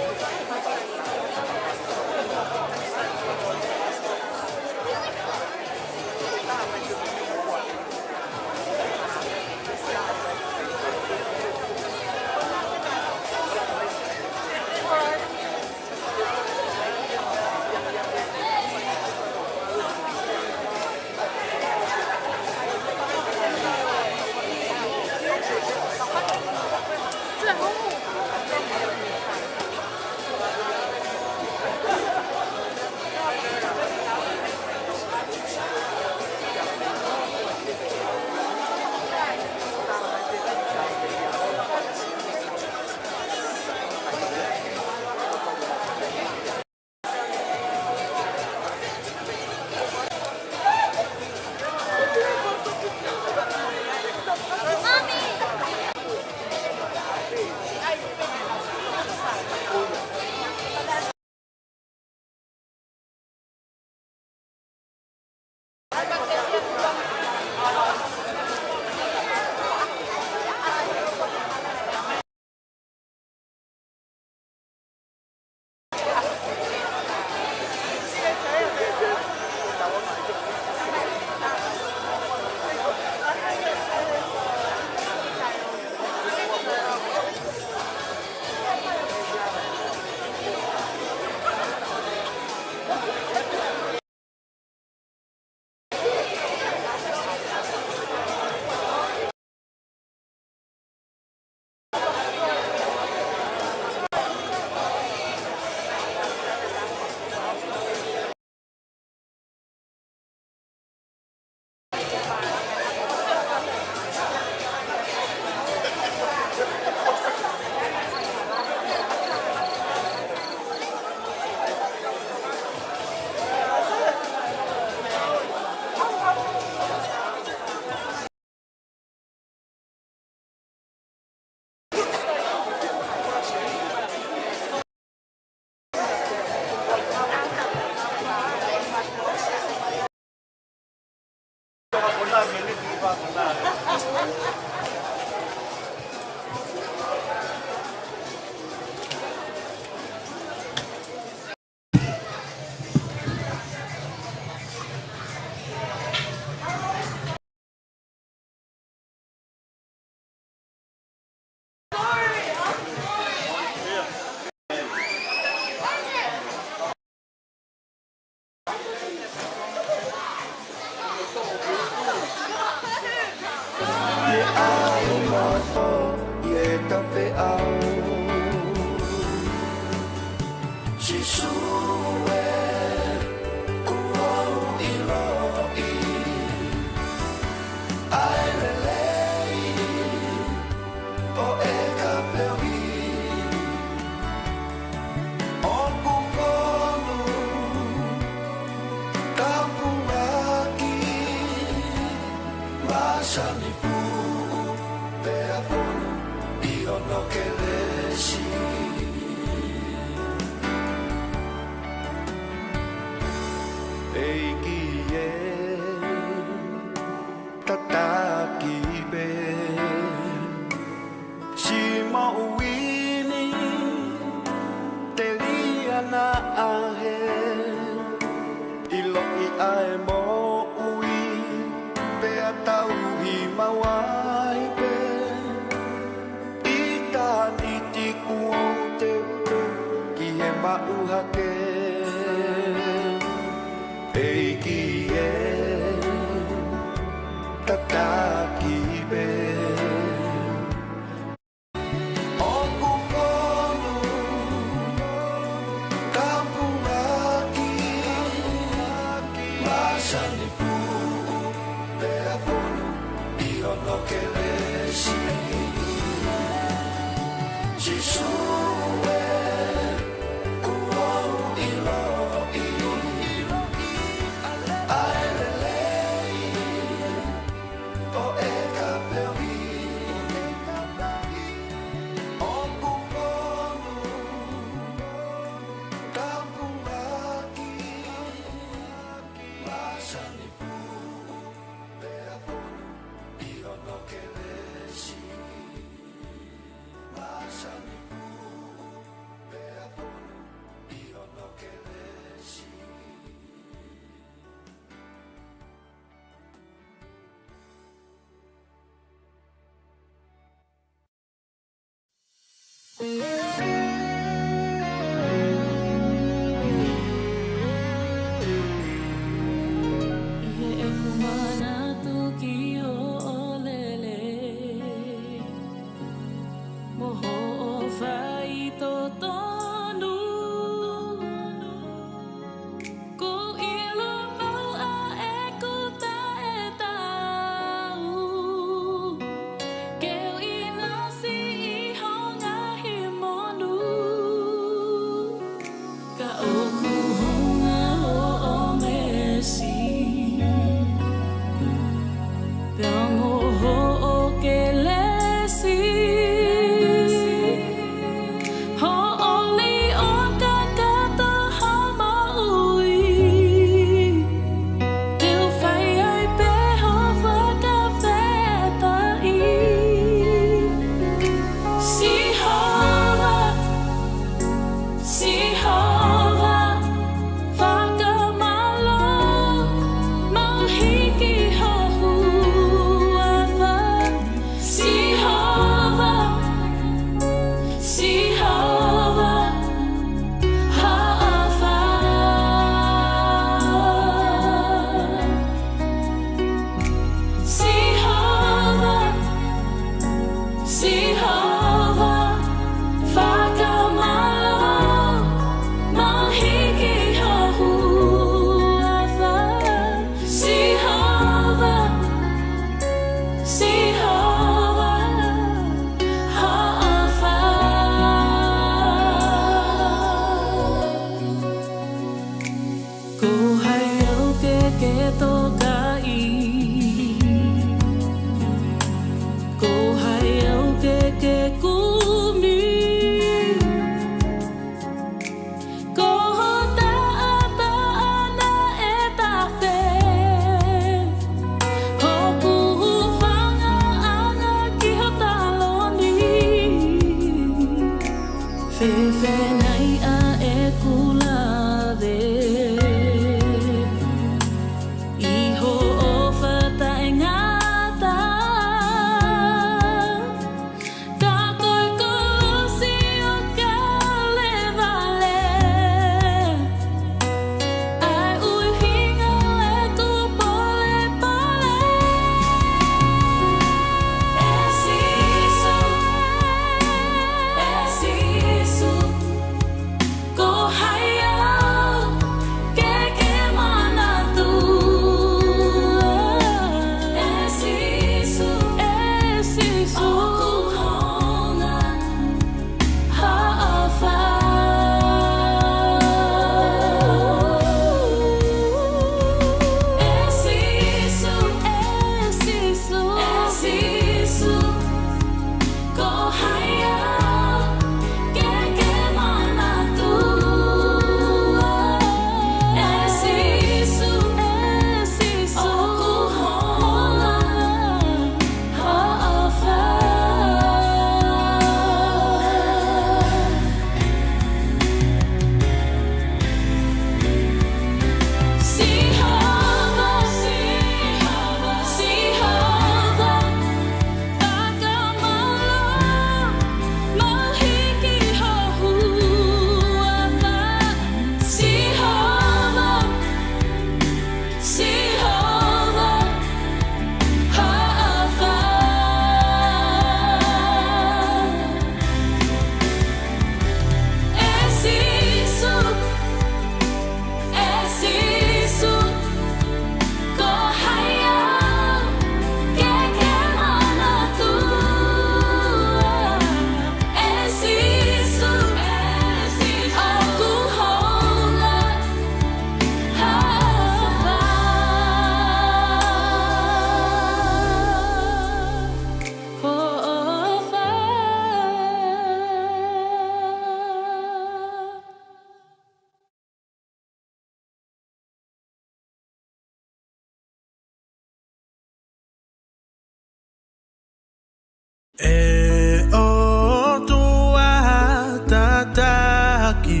E o tua tataki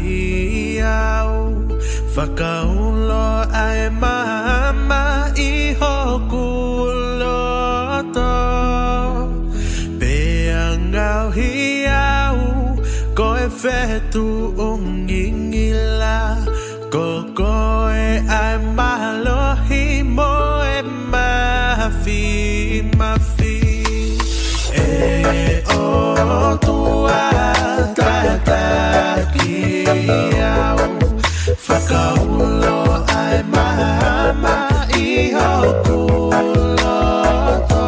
au whakaulo ai mama I hoku loto Pea ngau hi au koe whetu ungingila Ko koe ai mahalohi mo e mafi mafi E o tua tataki au whakaulo ai mama I hoku loto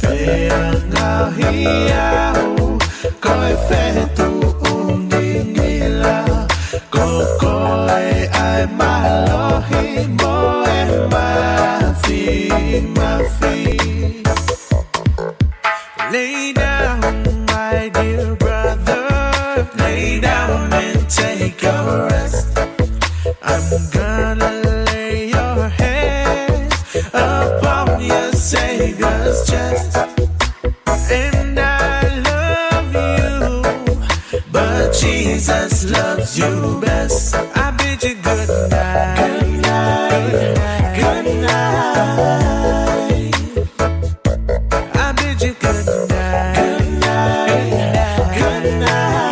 Pea ngau hi au koe whetu ungingila Ko koe ai mahalohi mo e mafi mafi Lay down, my dear brother. Lay down and take your rest. I'm gonna lay your head upon your Savior's chest. And I love you, but Jesus loves you best. I bid you good night. Good night. Good night. I bid you good night. Good night. Good night.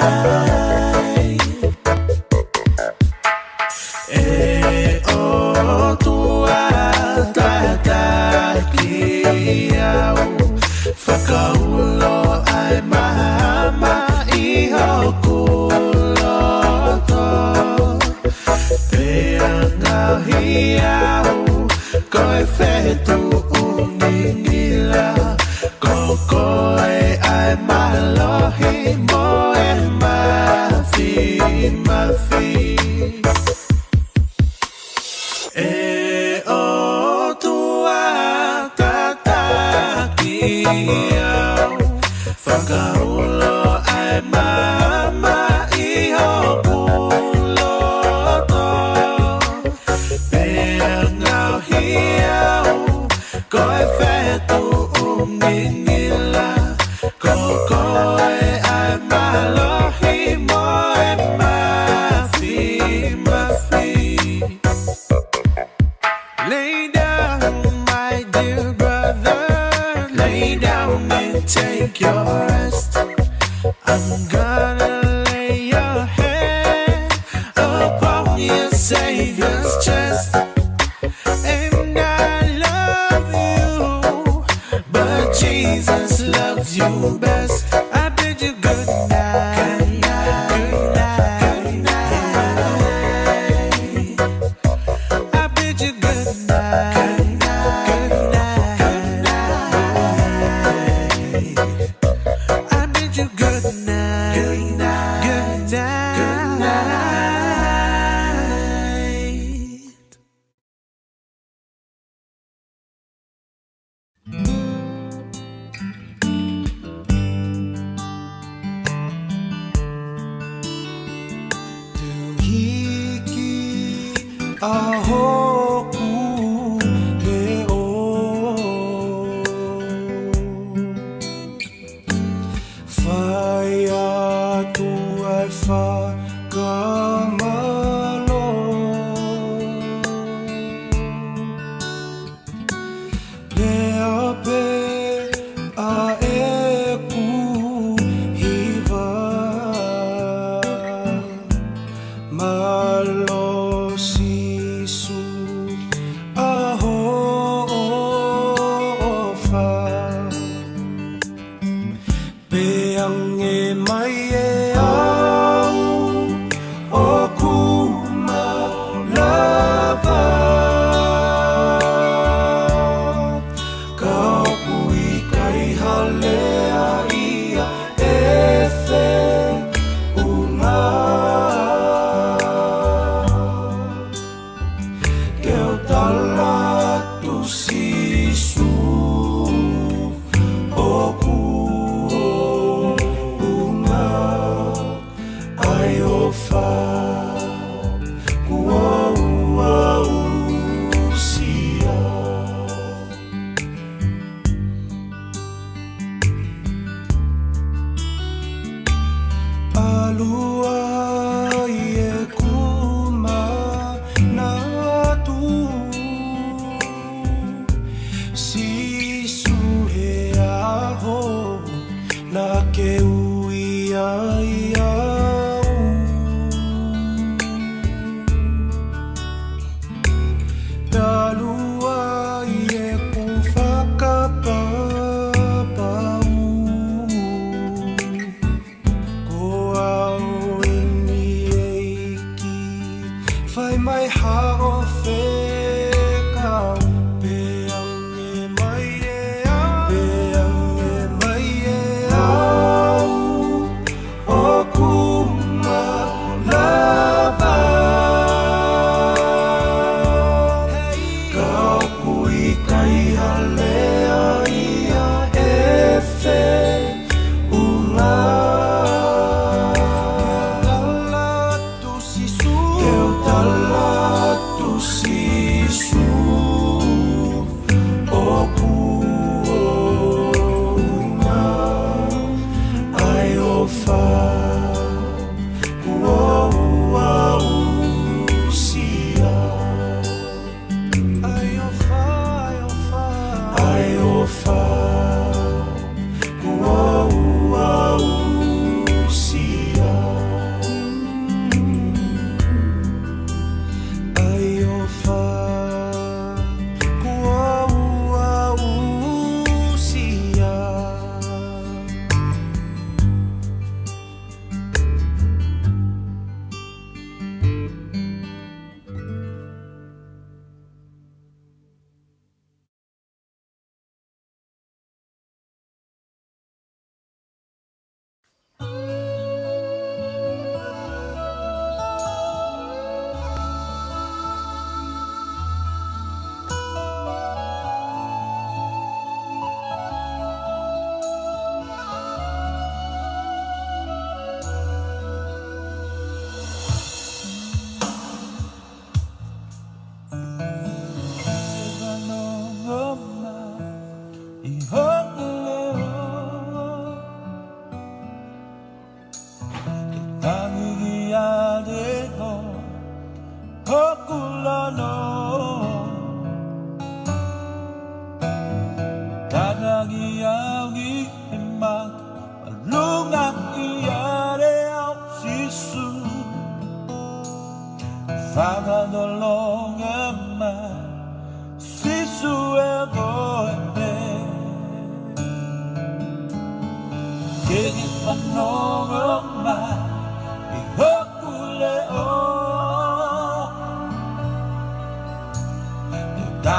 E o tua tataki au whakaulo ai mama I hoku loto Pea ngau hi au koe whetu ungingila Ko koe ai mahalohi mo e mafi mafi E o tua tataki au whakaulo ai mama I hoku loto Pea ngau hi au koe whetu ungingila Ko koe ai mahalohi mo e mafi mafi Lay down, my dear brother. Lay down and take your rest. I'm gonna lay your head upon your Savior's chest. And I love you, but Jesus loves you best. I bid you good night. Good night. Good night. I bid you good night. Good night. Good night. I bid you good night. Good night. Good night. Good night. Ahoku leo Faya tu ai whakamalo Lea pe a eku hiva Malo sisu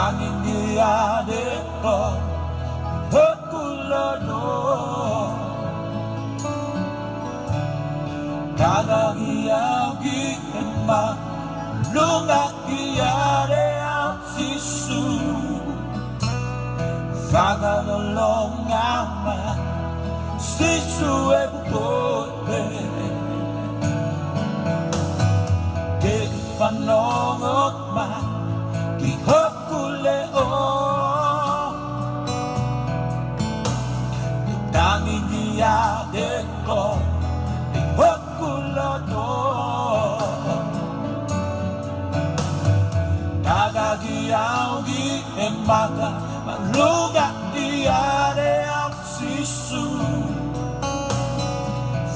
Tangia de ko Hokulono Tagagia gi emma Lunga kiare au sisu Faga no longama Sisu ebukote Ke fanongot ma Ki hokule o Tangi dia deko Ki hokulono Tagagi augi emaga Maluga diare au sisu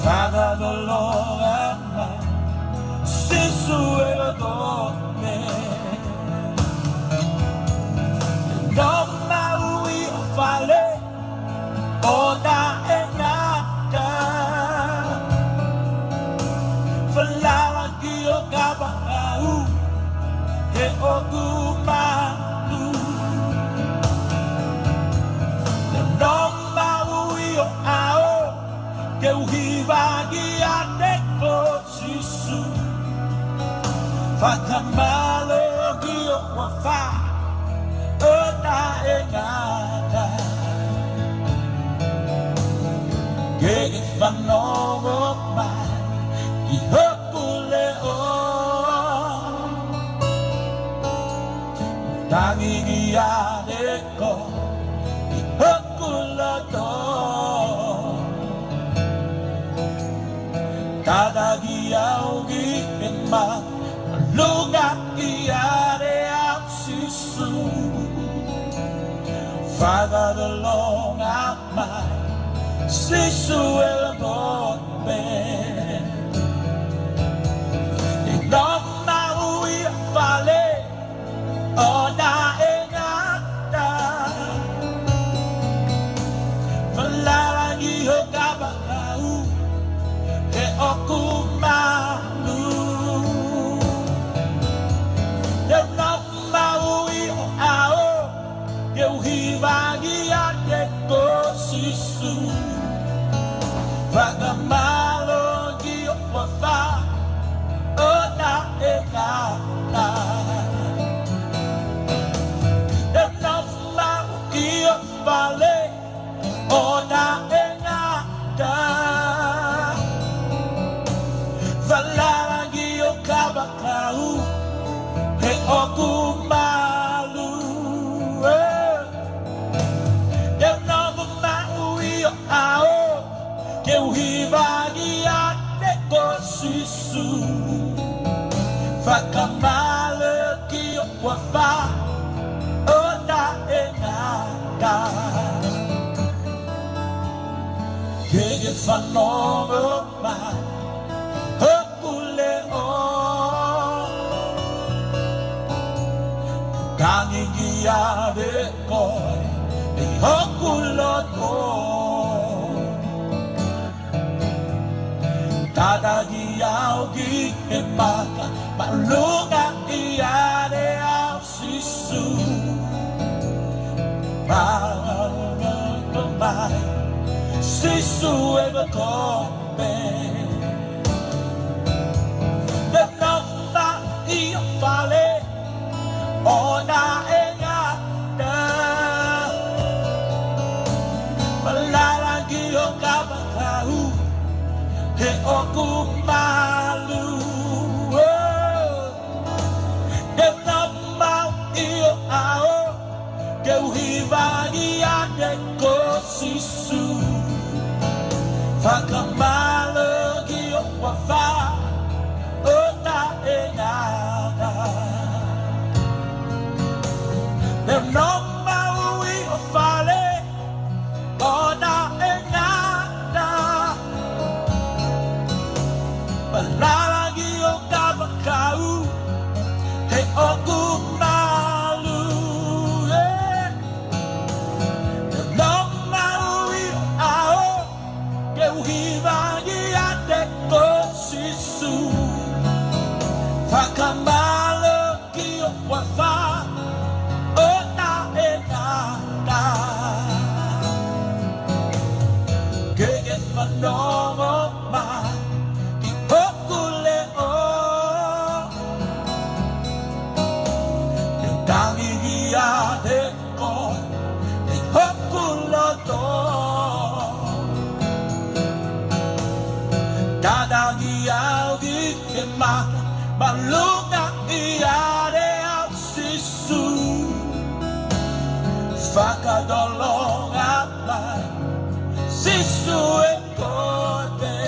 Faga dolorama Sisu elodome Noma ui fale Oda engata Falawa gio kabau He ogumanu Noma ui o ao Ke uhiva giate ko sisu Fakamalo gio wafa Oda engata Gege fanogo ma Ki hokule o Tangi giade ko Ki hokule to Tada giaugi emma Lunga giade au sisu Father the long out my Sisu el gobe Noma ui fale Oda engata Falalagi hokabakau He okumanu Noma ui o ao Ke uhivagi ate ko sisu Vagamalo gio wafa Oda engata Noma gio vale Oda engata Valala gio kabakau He okumalu Noma ui o ao Ke uhivagi ate ko sisu Vakamale ki wafa Oda engata Gege fanogo ma Hokule o Tangi giade koi Hokulono Tadagi augi emaka Maluga iade au sisu Paramai Sisu ebakobe Nenoma iyo fale Ona engata Malalagi o kabakau He okumalu Nenoma iyo ao Ke uhivagi ate ko sisu Vakamalo gio wafa Oda engata Nenoma ui o fale Oda engata Malalagi o kabakau He okumalu Nenoma ui o ao Ke uhivagi ate ko sisu Vakamalo gio wafa Oda sisu fakadolong apa sisu ekote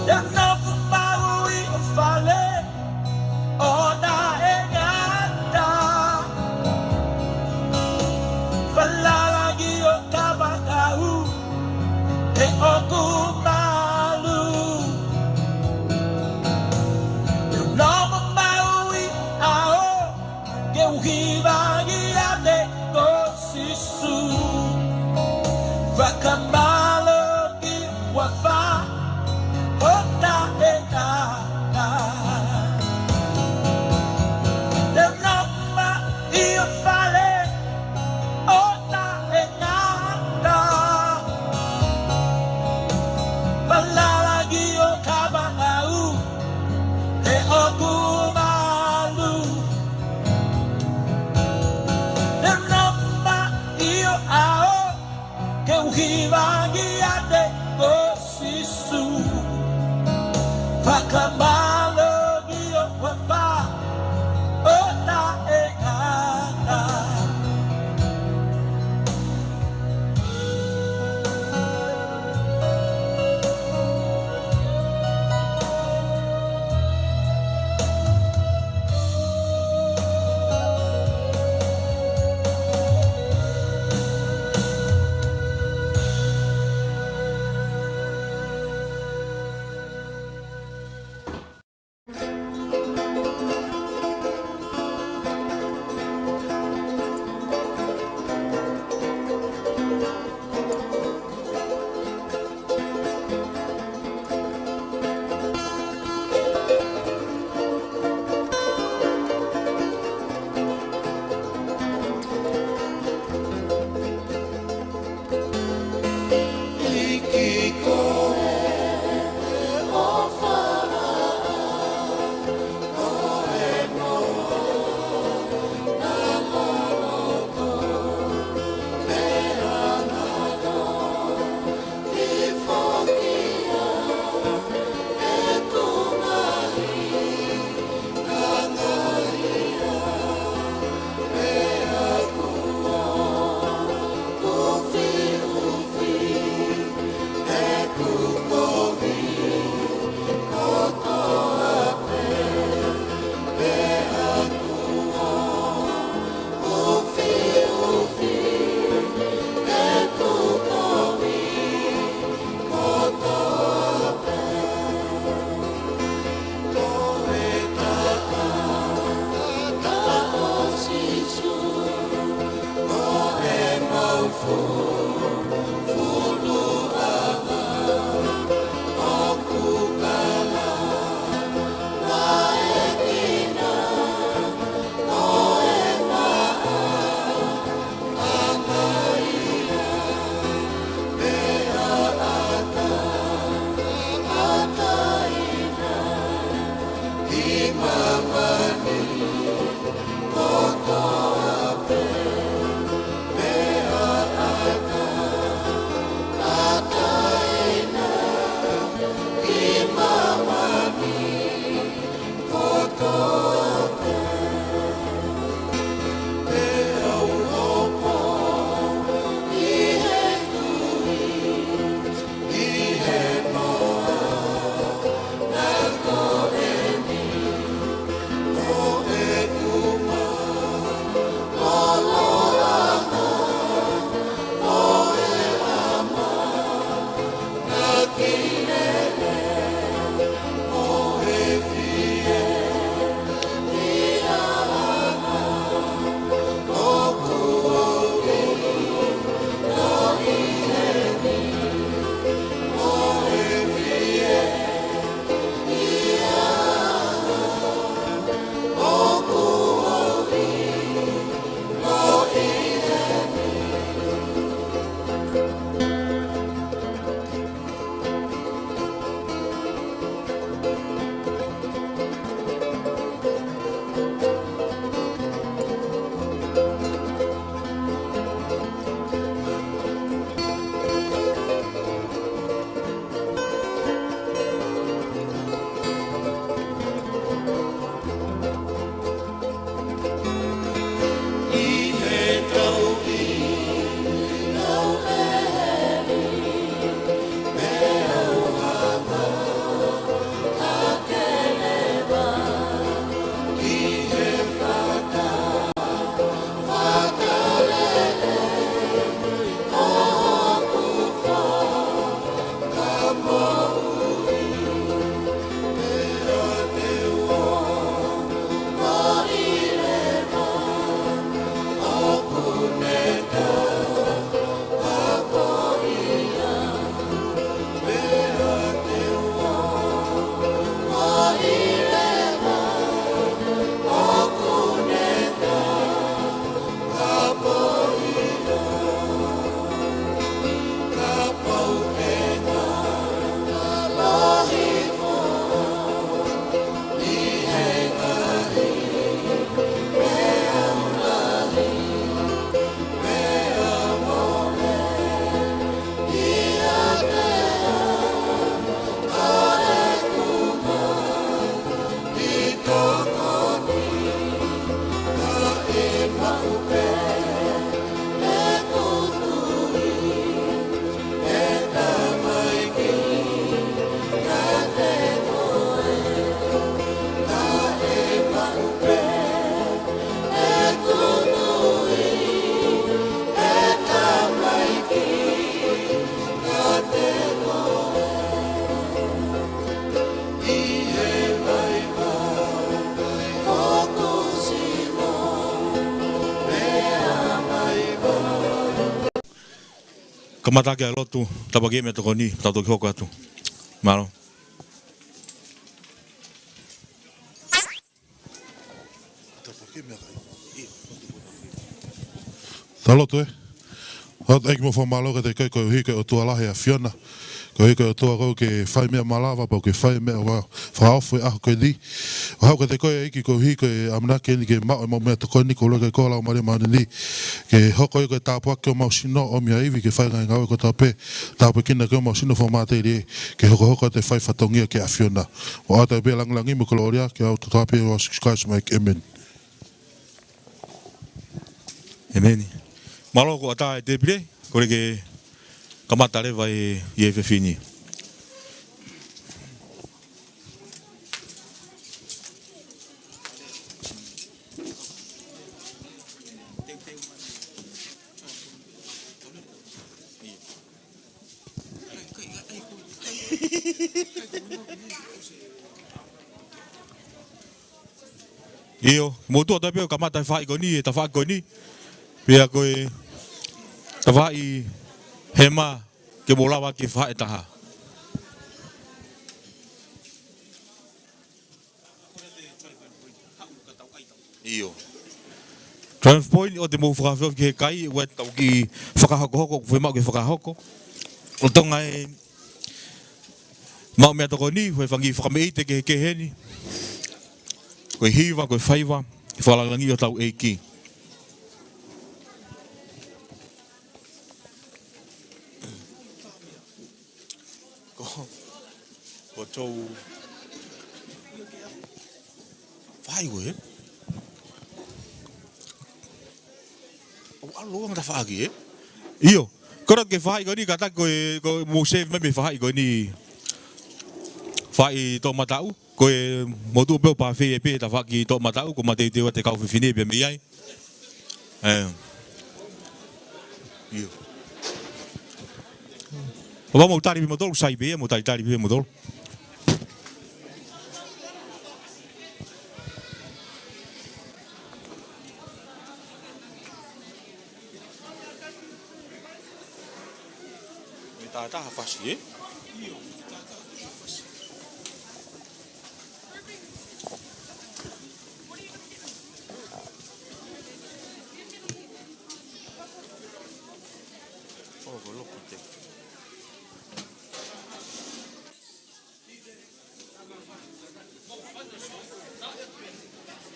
yang nafu maui fale ona engata falagi o kabakau e oku malu eu não maui ao que o rivagia de sisu vakamalo ki wafa ota ekata eu não maui fale ota ekata lagi o kabangau e oku malu Kamata ke lotu tabagi me to ni tatu ki hoko atu. Malo. Talotu e. Hot ek mo fa malo ke te ko hike o tua lahi a Fiona. Ko hike o tua ko ke fai mea malava po ke fai mea wa Fe'ofa'aki a ko di. O hau ke te koe iki ko hike amna ke ni ke ma mo me to ko ni ko lo ke ko la mari mani ni. Ke hoko ko tapua ke mo sino o mia ivi ke fai nga ko tape. Tape kina ke mo sino fo mate ri ke hoko te fai fatongia ke a Fiona. O ata be lang langi mo ko loria ke au tape o sky make amen. Amen. Malo ko ata te pire ko ke kamata le vai ye fe fini. Iyo, motu ata pe kamata fa igoni ta fa igoni. Pia ko ta fa I hema ke molawa ke fa etaha. Iyo. Triumph point o te mo whakawhio ki he kai ua tau ki whakahoko hoko whema ke whakahoko. O tonga e mau mea toko ni hoi whangi whakameite ke he keheni. Koe hiwa, koe whaiwa, ke whalalangi o tau eiki. Ko tau whai koe. O alo ang ta whaaki e. Iyo, kora ke whai koe ni kata koe mo save me whai koe ni whai tō matau. Koe motu peo pa whi e pe ta whaki tō matau ko matei te wa te kau whiwhine pe mi ai. Iyo. O wa mo tari pi motolo sai pe mo tari pi motolo. Mi ta fasi e.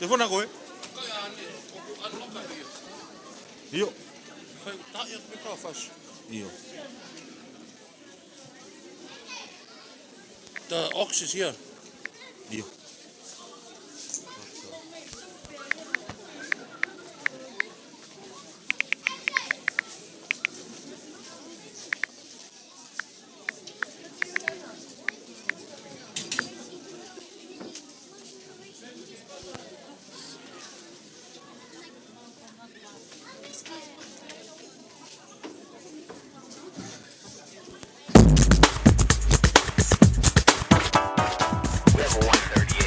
Telefona koe? Iyo. Iyo. The ox is here. Iyo. Level 138.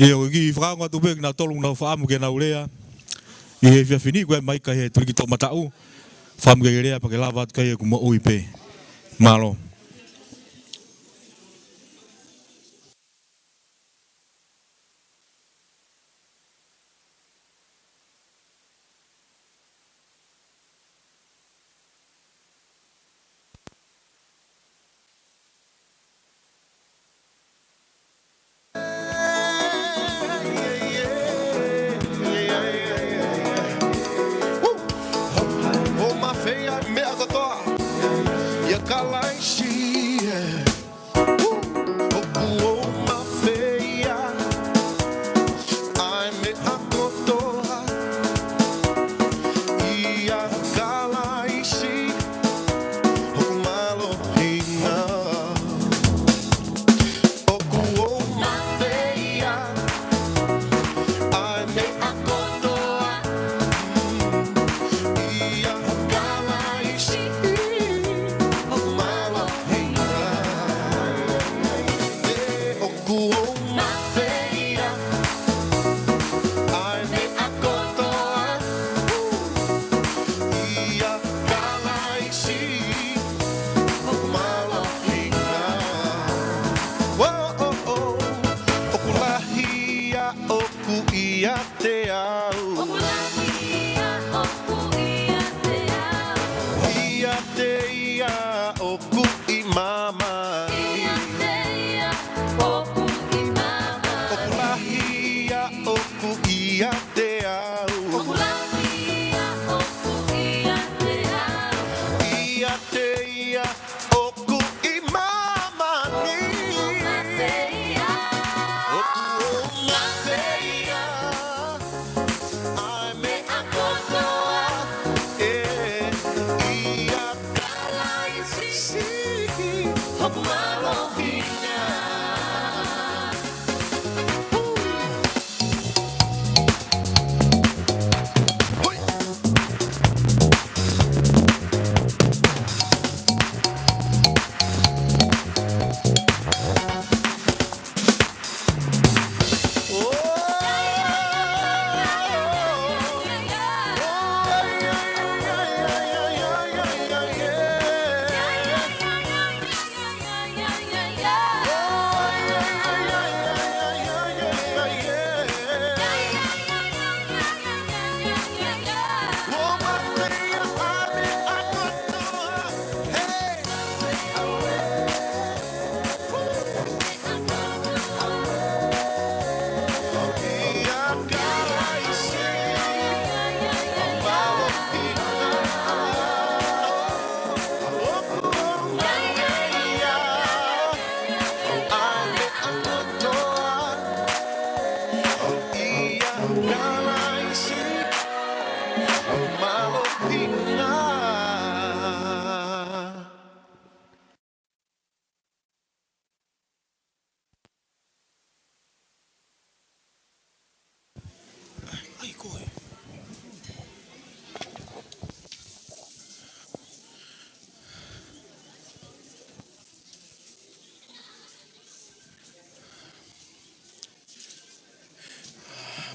E o gi franga tu be na tolung na fa amu ke na ulea. I he fia fini koe mai ka he tuliki tō matau. Whamu ke rea pa ke lava atu kai e ku mo ui pe. Malo.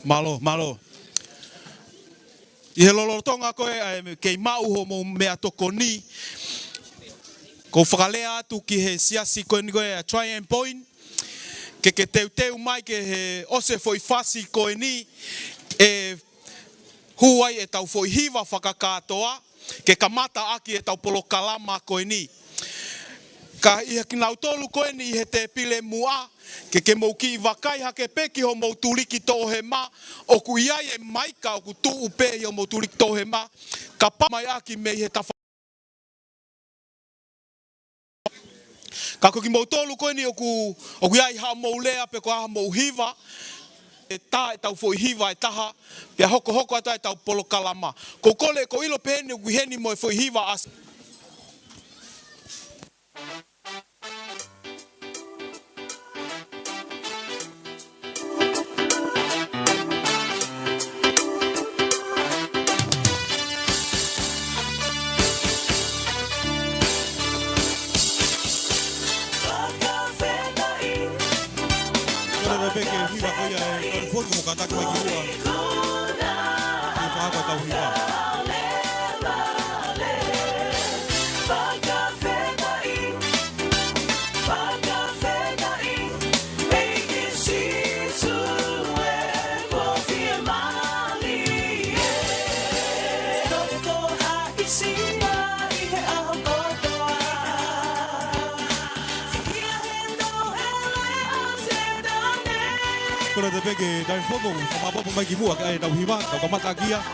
Malo, malo. I he lolotonga koe kei mauho mo mea toko ni. Ko whakalea atu ki he siasi koe ni koe a try and point. Ke teu mai ke he ose foi fasi koe ni. E huai e tau foi hiva whakakatoa. Ke kamata aki e tau polo kalama koe ni. Ka i haki nau tolu koe ni he te pile mua. Ke mauki i wakai hake peki ho mau tuliki tō he ma. O ku iai e maika o ku tuu pe ho mau tuliki tō he ma. Ka pamai aki me i he tafa. Ka koki mau tolu koe ni o ku iai ha mau lea pe ko ha mau hiva. E tā e tau foi hiva e taha. Pea hoko ata e tau polo kalama. Ko kole ko ilo peheni o ku heni mo e foi hiva as. Viva, ko mo kata ko giwa. Ni fa ko tau hiwa. Kore te peke dai fogo sama popo mai ki mua ke tau hiwa tau kamata kia.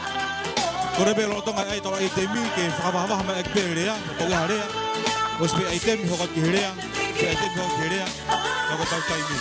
Kore pe lo tonga ai tau ai te mi ke whakawaha mai ek pere rea, tau ia rea. Os pe ai te mi hoka ki rea, pe ai te mi hoka ki rea, tau tau tai mi.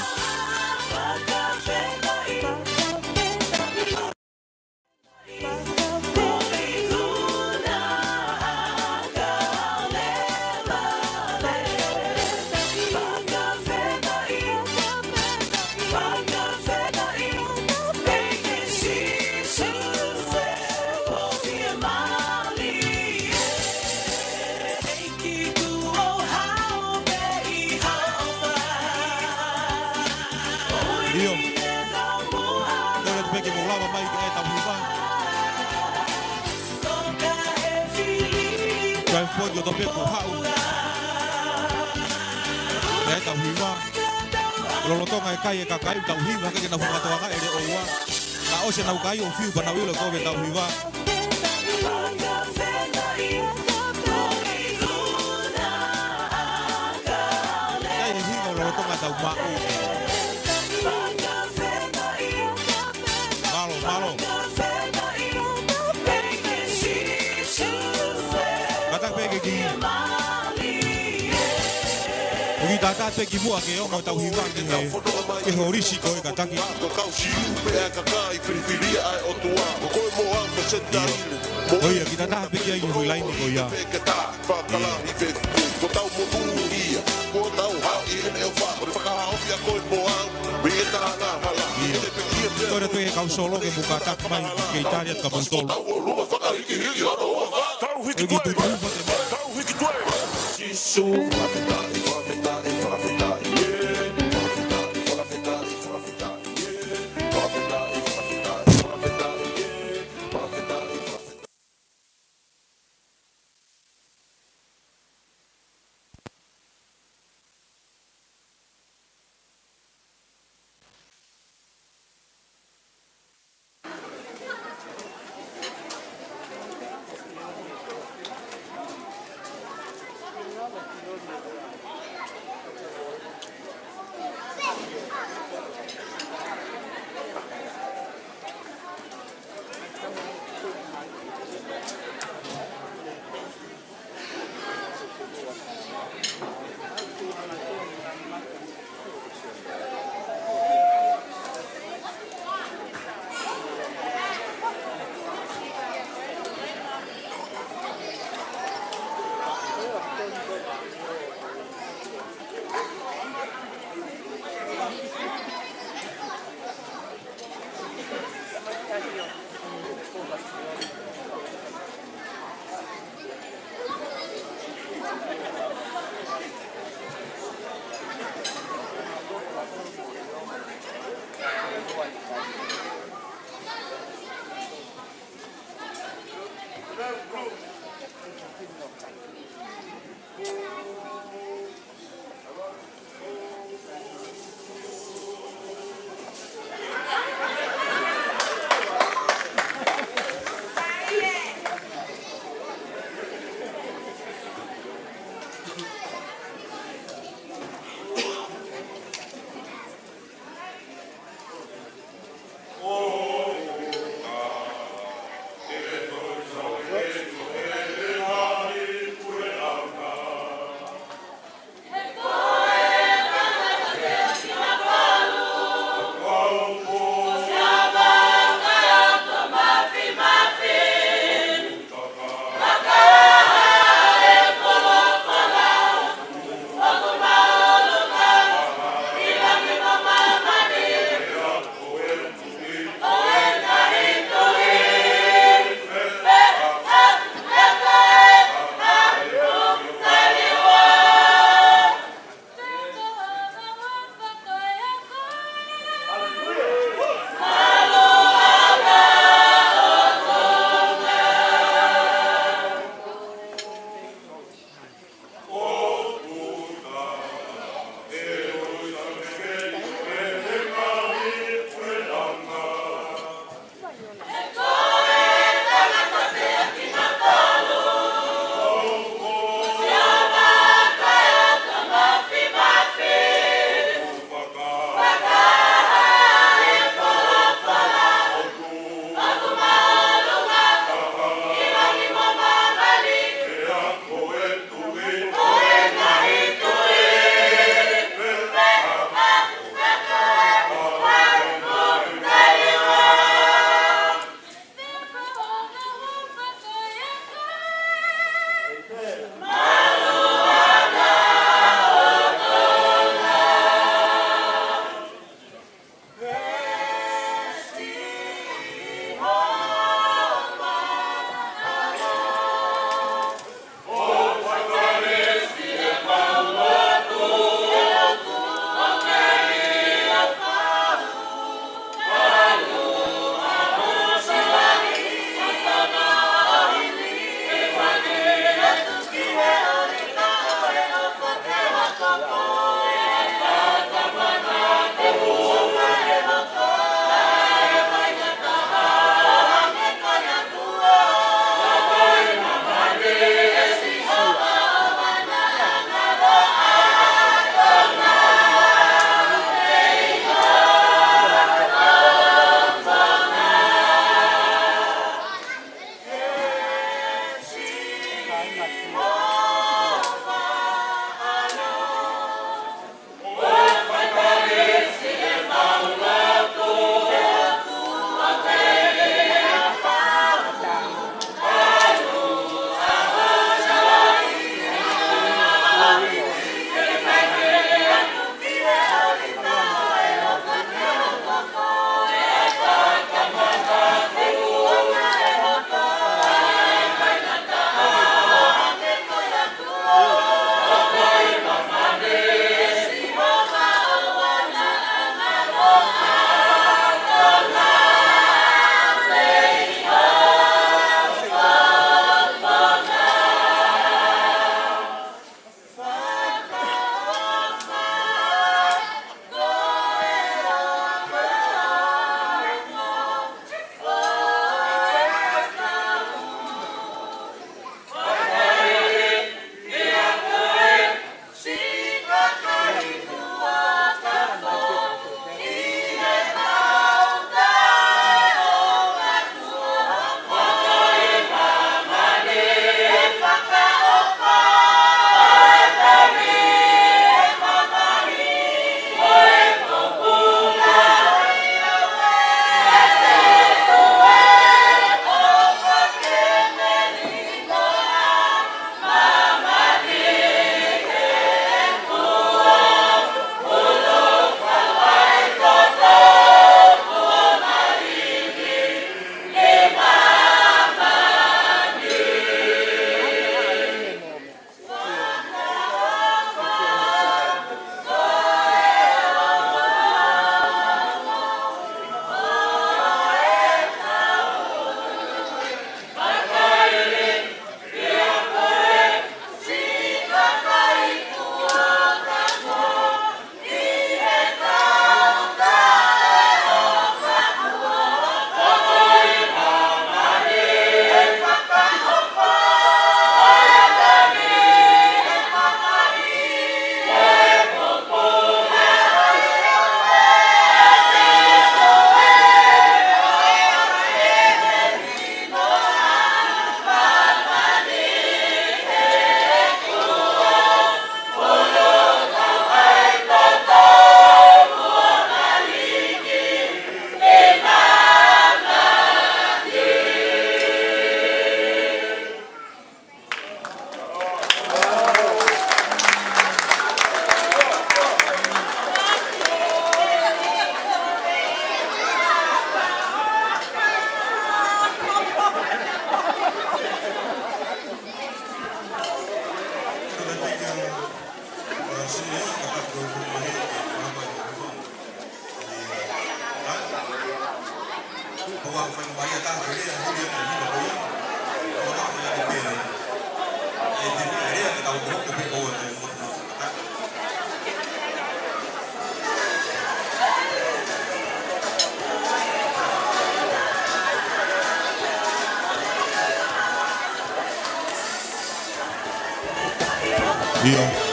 Yo tope ko hau. Ya tau hiwa. Lo tonga kai ka kai tau hiwa ka na fuka toa ka ere owa. Na o se na kai o fiu pa na wilo ko be tau hiwa. Ya ni hiwa lo tonga tau ma o. Malo. Ogi tata te ki mua ke onga tau hiwa ke horisi ko e kataki. Oia ki tata pe ki ai hui laini ko ia. Kore tu e kau solo ke buka tak mai ke Italia ka montolo. Ogi tu tu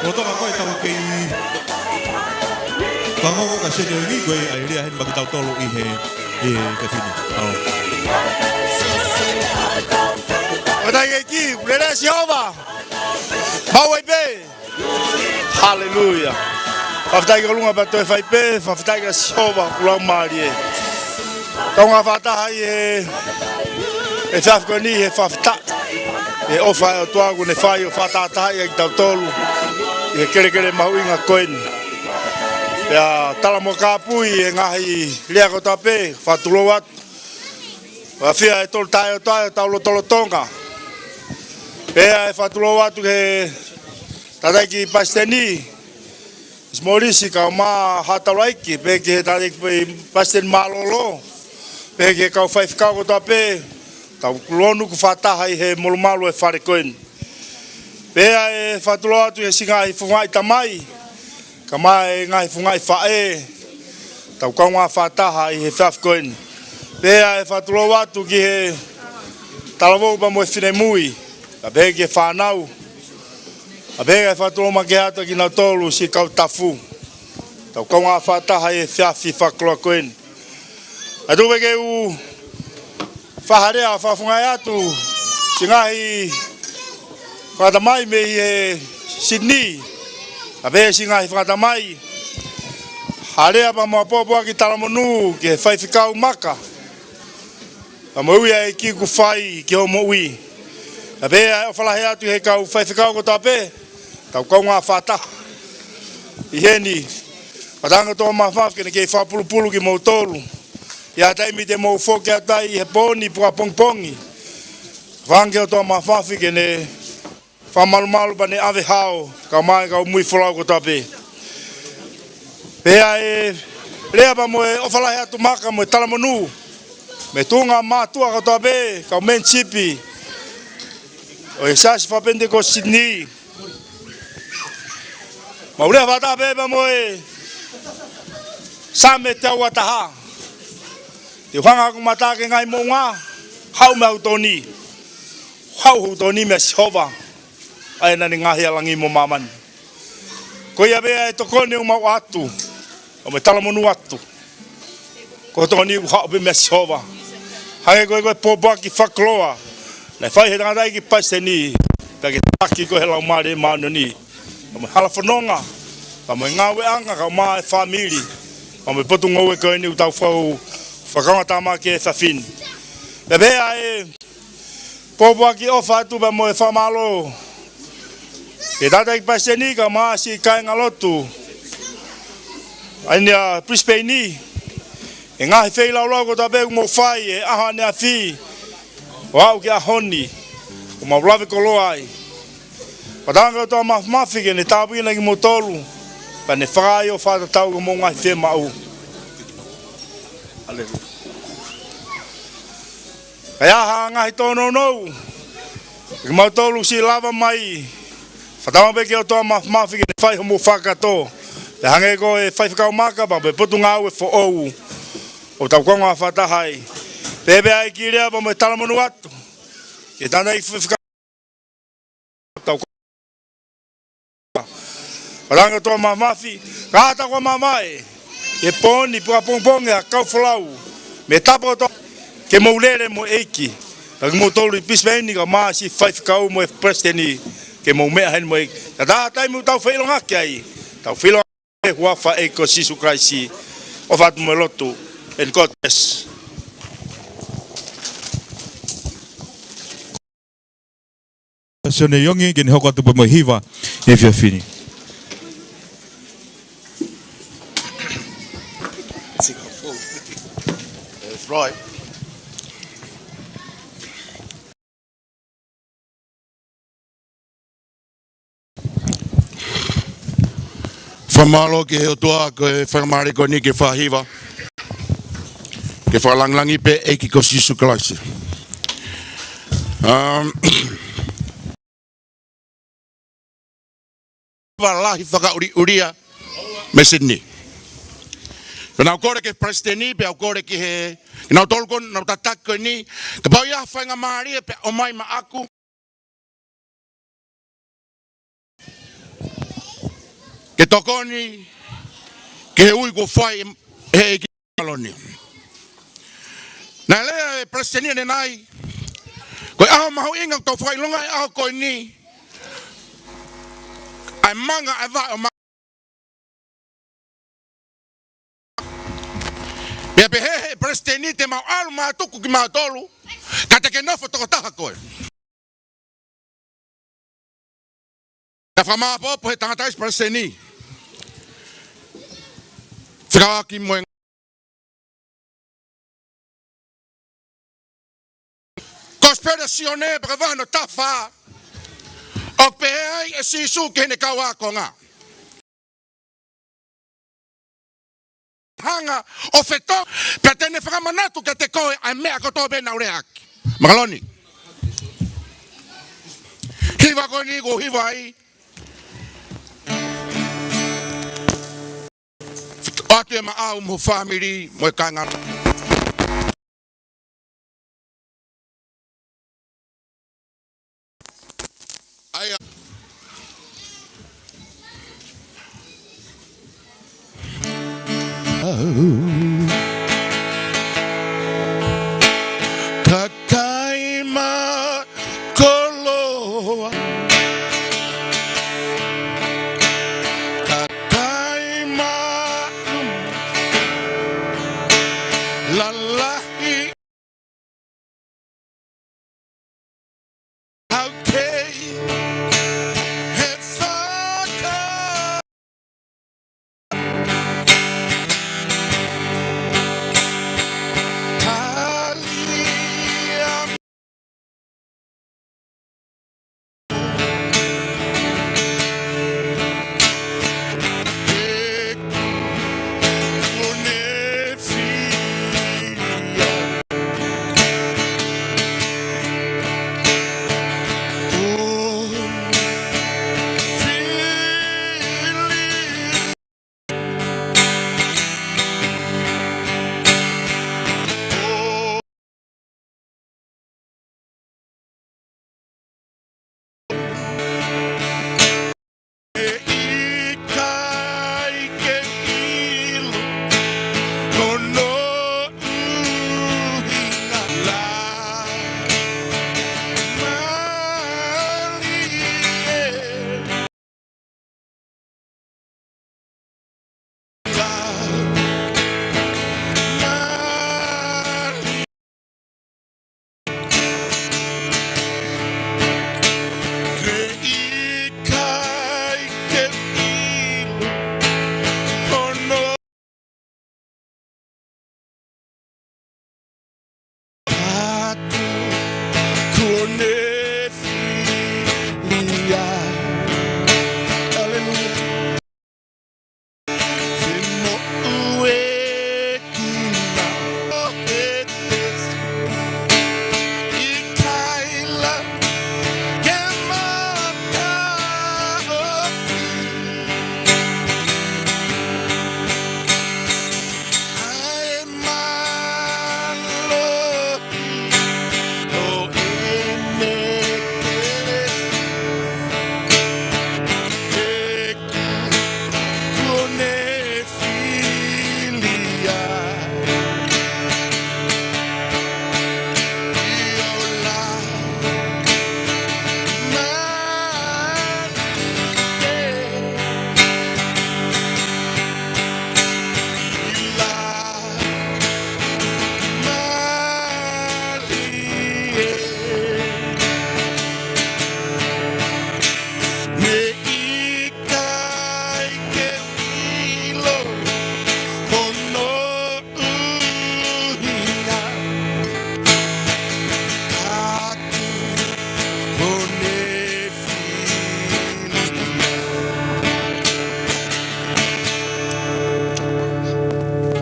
O toka koe tau kei Pangongo ka sene o ngi koe ai rea hen maki tau tolo i he ke whini. O tai ke ki, rere Jehova. Mau ai pe. Hallelujah. Whaftai ka lunga pa toi whai pe, whaftai ka Jehova kulau maari e. Kaunga whataha i e whafko ni he whafta. E ofa o tuagu ne whai o whatataha i tau tolu. I he kere mahu inga koeni. Pea tala mo kāpui e ngahi lea ko tape, whatulo atu. Whawhia e tolu tae o taulo tolo tonga. Pea e whatulo atu he tataiki pasteni. Smorisi ka ma hatalaiki, pe ki he tataiki pasten malolo. Pe ki he kau whaifkau ko tape, tau kulonu ku whataha i he molumalo e wharekoen. Pea e whatulo atu he singa i whungai tamai. Ka mai ngai fungai fae tau kaunga whataha i he whafkoen. Pea e whatulo watu ki he talavou pa mo e whine mui. A bege e whanau. A bege e whatulo ma ke hata ki na tolu si kau tafu. Tau kaunga whataha i he whiafi whakloa koen. A tu bege u whaharea whafungai atu si ngahi whatamai me i he Sydney. A be singa hi whakata mai. Harea pa mua pōpua ki talamonu ki he whaiwhikau maka. A mauia e ki ku whai ki homo ui. A be o whalahe atu he kau whaiwhikau ko tape. Tau kau ngā whata. I heni. Patanga tō mawhaf kene kei whapulupulu ki mau tolu. Ia taimi te mau whoke atai he pōni pua pongpongi. Whange o tō mawhafi kene whamalumalu pa ne ave hao, ka mai ka mui wholau ko tape. Pea e lea pa mo e ofalahe atu maka mo e talamonu. Me tunga mātua ko tape, ka men chipi. O e sasi whapende ko Sydney. Maurea whatape pa mo e same te au ataha. Te whanga ku matake ngai mo ngā, hau me au toni. Hau hu toni me Jehova. Ai nani ngahi alangi mo mamani. Ko ia bea e tokone o mau atu. O me talamonu atu. Ko tokoni u hao be me Jehova. Hange koe pōpaki whakloa. Nei whai he tangatai ki paiseni. Pea ke taki ko he lau maare e maano ni. O me hala whanonga. Ka mo ngawe anga ka maa e whamiri. O me potu ngau e koe ni u tau whau. Whakangata maa ke e whawhin. Pea bea e pōpaki ofa atu pa mo e whamalo. E tata i paseni ka maa si kai ngalotu. Aini a Brisbane ni. E ngahi whei laulau ko tabe mo whai e aha ne a whi. O au ki a honi. O ma wlawe koloa ai. Patanga o toa mafi ke ne tāpina ki mo tolu. Pa ne whakai o whata tau ko mo ngahi whee mau. Aleluia. Kai aha ngahi tono nou. Ki mau tolu si lava mai. Whatama peke o toa mafi ke ne whai homo whakato. Te hange ko e whaiwhikau maka pa pe putu ngau e whoou. O tau konga whatahai. Pepe ai ki rea pa mo e talamonu atu. Ke tanda i whaiwhikau. Tau konga. Patanga toa mafi. Ka hata ko mamae. Ke poni pua pongponge a kau whalau. Me tapo toa. Ke maulere mo eiki. Paki mo tolu i Brisbane ka maa si whaiwhikau mo e presteni. Ke mau mea hen mo e. Ka taha taimu tau whailonga ki ai. Tau whailonga e huafa e ko Sisu Kraisi. O whatu mo e lotu. And God bless. Sone yongi geni hoko atu pa mo hiva. E fia fini. That's right. Whamalo ke o toa ko e whakamare ko ni ke whahiwa. Ke whalanglangi pe e ki ko Sisu Christ. Walahi whakauri uria me Sydney. Nau kore ke presteni pe au kore ki he nau tolkon nau tatak ko ni ke pau ia whainga maari pe o mai ma aku. Ke tokoni ke ui ko whai he ki maloni. Na lea e presteni ne nai ko aho mahu inga tau whai lunga e aho ko ni ai manga ai vai o manga. Pea pe he presteni te mau alu maa tuku ki maa tolu. Ka te ke nofo toko taha koe. Ka whamaa popo he tangatais presteni. Fe'ofa'aki moe. Conspiracione brevano tafa. O pe ai e sisu ke ne kawa konga. Hanga o feto pe tene whakamanatu ke te koe ai mea koto be naureaki. Makaloni. Hiva ko ni go hiva ai. Atu e maau mo family mo kanga. Ai Kakaima koloa Kakaima Lalahi Okay Hefaka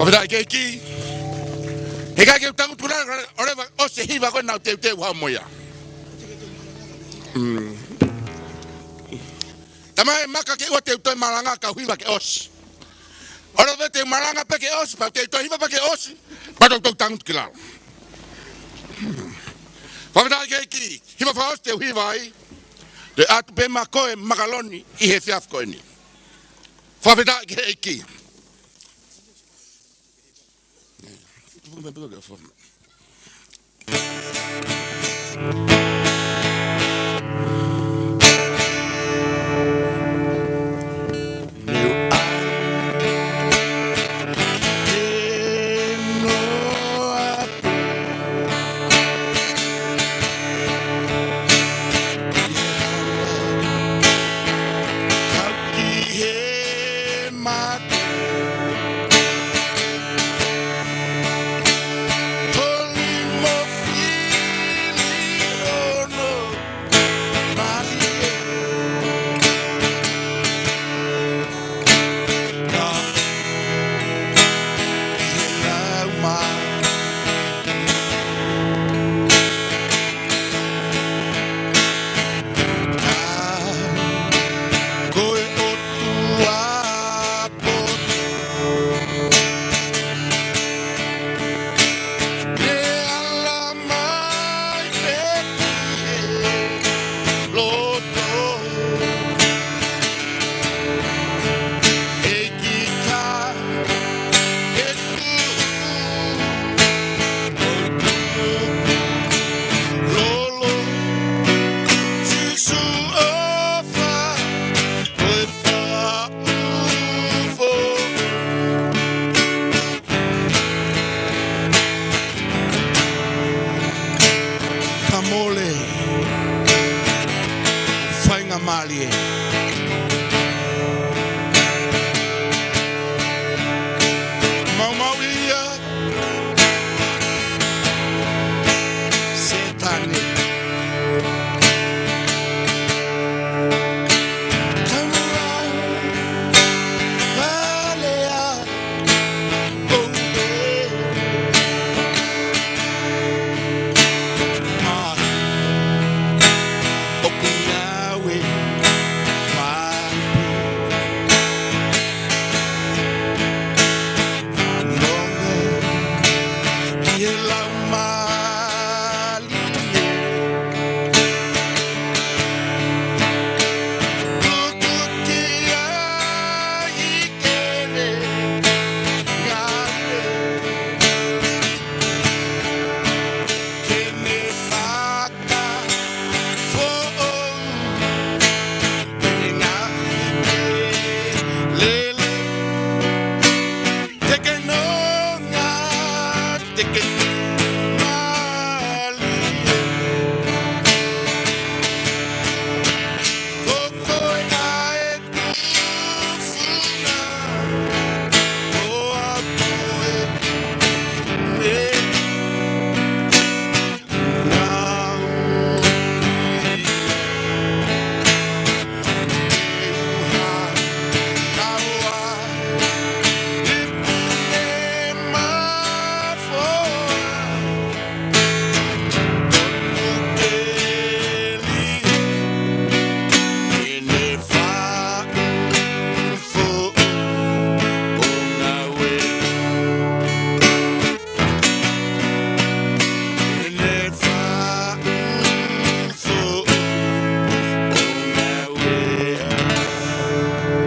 Whawhita ke ki. He kai ke tangu tuna oreva o se hiva ko na te wa moya. Tamai maka ke o te malanga ka hiva ke os. Ora te malanga pe ke os, pa te hiva pa ke os. Pa to tangu kilala. Whawhita ke ki. Hiva fa os te hiva ai. Te atu pe makoe makaloni I he fiaf koe ni. Whawhita ke ki.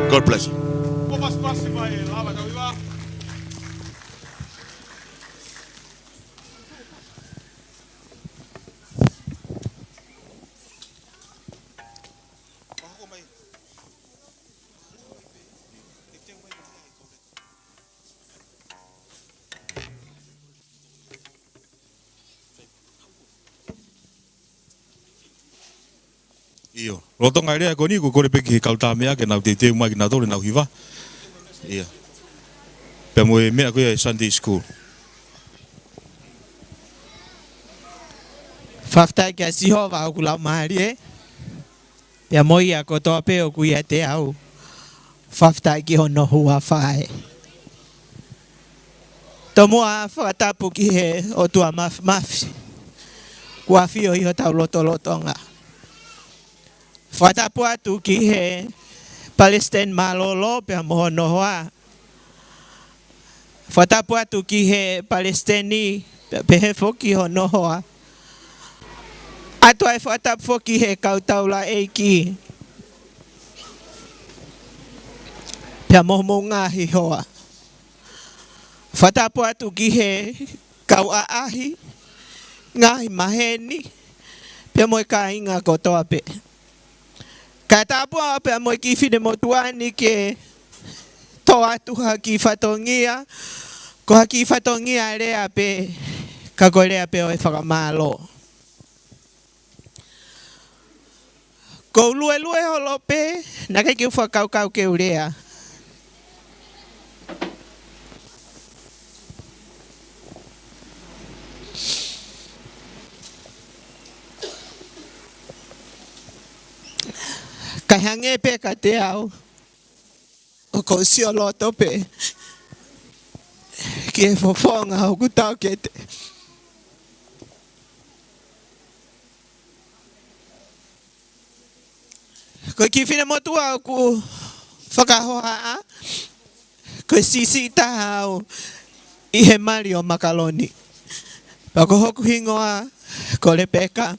God bless you. Iyo. Roto ngai rea koni ko kore peki kauta mea ke nau te mai ki nau tole nau hiva. Iya. Pea moe mea koe Sunday school. Whaftai kia siho wa ku lau mahari e. Pea moi a ko toa pe o ku ia te au. Whaftai ki hono hua whae. Tomua whakatapu ki he o tua mafi. Kua whio i ho tau lotonga. Whakatapu atu ki he Palestine malolo pia moho nohoa. Whakatapu atu ki he Palestini pehe foki ho nohoa. Atu ai whakatapu foki he kautaula eiki. Pia moho ngahi hoa. Whakatapu atu ki he kau aahi. Ngahi maheni. Pia moe ka inga kotoa pe. Ka tapua pe moe ki whine motuani ke toa tuha ki whatongia. Ko haki whatongia rea pe ka koe rea pe o e whakamalo. Ko lue holo pe na kai ki whakau ke urea. Kai hange pe ka te au. O ko sio loto pe. Ki e fofonga o kutau ke te. Ko ki whine motua o ku whakahoa a. Ko sisi taha au i he mari o makaloni. Pa ko hoku hingoa ko le peka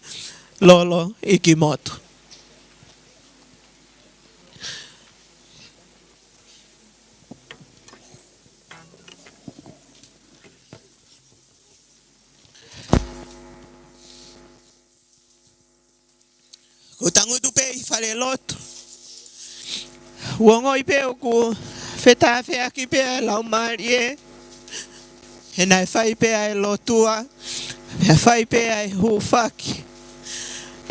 lolo i ki motu. O tangu tu pe i whare lotu. Uongo i pe o ku Fe'ofa'aki pe a lau marie. He nai whai pe a e lotua. Pea whai pe a e Hu'ufi.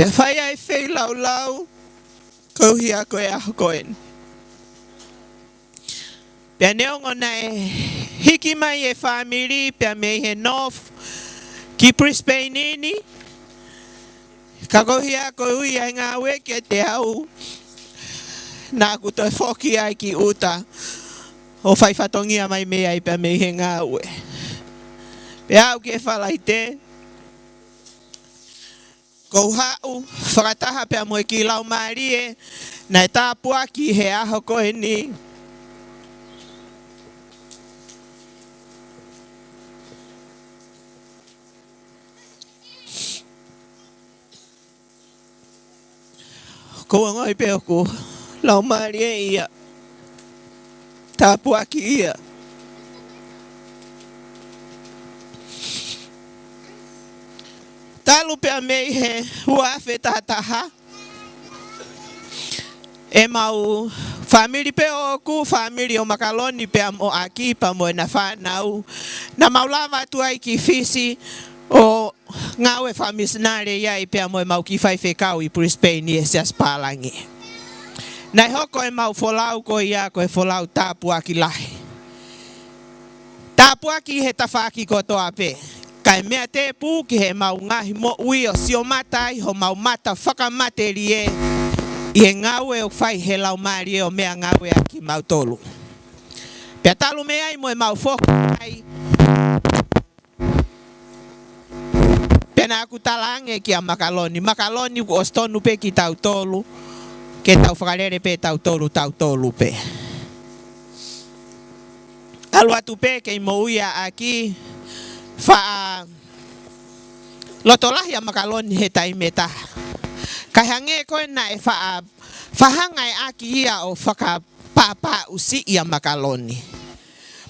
Pea whai a e whei lau. Kauhi a koe aho koen. Pea neongo na e hiki mai e whamiri. Pea mei he North. Ki Brisbane ini. Ka kohi a koe ui ai ngā weke te au. Nā ku toi whoki ai ki uta. O whai whatongia mai mea i pia mei he ngā ue. Pea au ke whalai te. Kou hau, whakataha pia moe ki lau marie. Nai tāpua ki he aho koe ni. Ko ngoi pe ko lau marie ia tapu aki ia talu pe mei he Hu'ufi tataha e mau family pe o ku family o makaloni pe o aki pa mo na whanau na maulava tu ai ki fisi o ngawe famisnare ia i pia moe mau ki whai whekau i Brisbane i Siasi palangi. Nai hoko e mau wholau ko ia ko e wholau Fe'ofa'aki lahi. Fe'ofa'aki he tawhaki ko toa pe. Kai mea te pū ki he mau ngahi mo ui o sio matai ho mau mata whakamateri e i he ngawe o whai he lau maari e o mea ngawe aki mau tolu. Pea talu mea i moe mau whokai pena aku talange ki a makaloni. Makaloni ku ostonu pe ki tau tolu. Ke tau whakarere pe tau tolu pe. Alu atu pe ke i mouia aki wha lotolahi a makaloni he taimeta. Kai hange koe na e whahangai aki ia o whakapapa usi i a makaloni.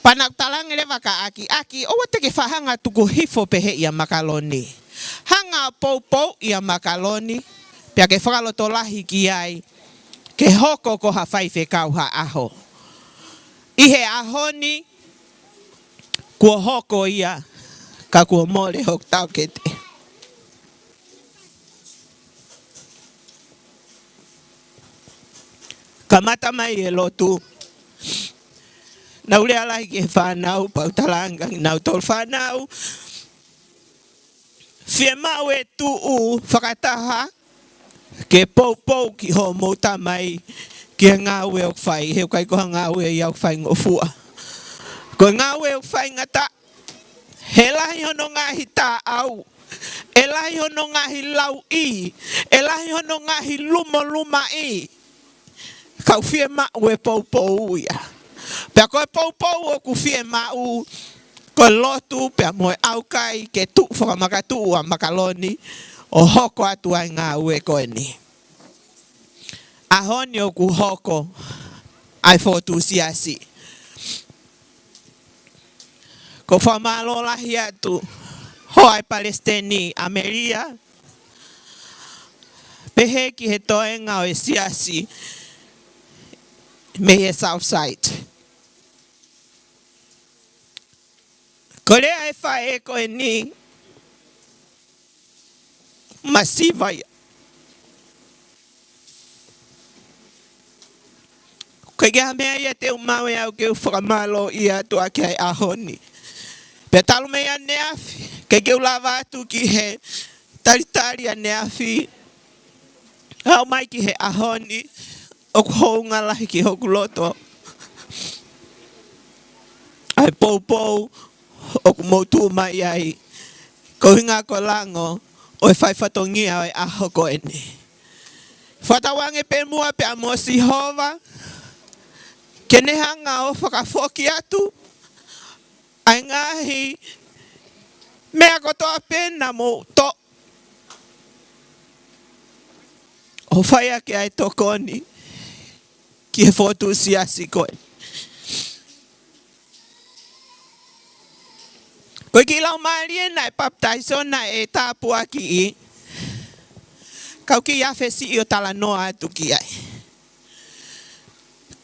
Panak talange le waka aki o wate ke whahanga tuku hifo pehe i a makaloni. Hanga pou i a makaloni. Pea ke whakalotolahi ki ai. Ke hoko ko ha whai whekau ha aho. I he aho ni. Kua hoko ia. Ka kua mole hok tau kete. Ka mata mai e lotu. Nau lea lai ke whanau. Pau talangang nau tol whanau. Fie mau e tuu whakataha ke pou ki ho mouta mai ki ngāwe o whai. Heu kai koha ngāwe i au whai ngofua. Ko ngāwe o whai ngata He lahi hono ngahi tā au. E lahi hono ngahi lau I. E lahi hono ngahi luma I. Kau fie ma'u e pou ia. Pea koe pou o ku fie ma'u. Koe lotu pea moe au kai ke tu whakamaka a makaloni. O hoko atu ai ngā ue koe ni. Ahoni o ku hoko ai fotu siasi. Ko whamalo lahi atu ho ai Palestini Ameria. Pehe ki he toenga o e siasi me he Southside. Ko rea e whae koe ni masiva ia. Koe geha mea ia te umawe au ke whakamalo ia tu ake ai ahoni. Pe talu mea neafi, ke ke ulawa atu ki he taritari a neafi. Hau mai ki he ahoni, o ku hounga lahi ki hoku loto. Ai pou, o ku moutu mai ai. Ko hinga ko lango, o e whai whatongia o e aho ko ene. Whatawange pe mua pe amosi hova, ke nehanga o whakafoki atu, ai ngahi mea kotoa pena mo to. O whai ake ai tokoni, ki he fotu siasi koe. Koe ki lau maarie na e baptaiso na e tāpua ki I. Kau ki afe si I o tala noa atu ki ai.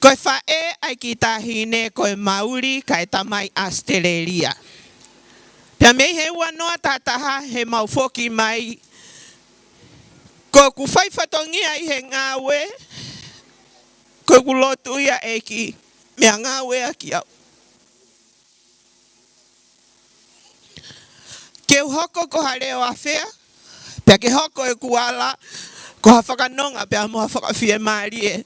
Koe whae ai ki tahine koe mauri ka e tamai Australia. Pea mei he ua noa tataha he maufoki mai. Koe ku whai whatongia I he ngāwe. Koe ku lotu ia e ki mea ngāwe a ki au. Ke hoko ko hareo a whea. Pea ke hoko e kuala. Ko ha whakanonga pea moha whakawhie marie.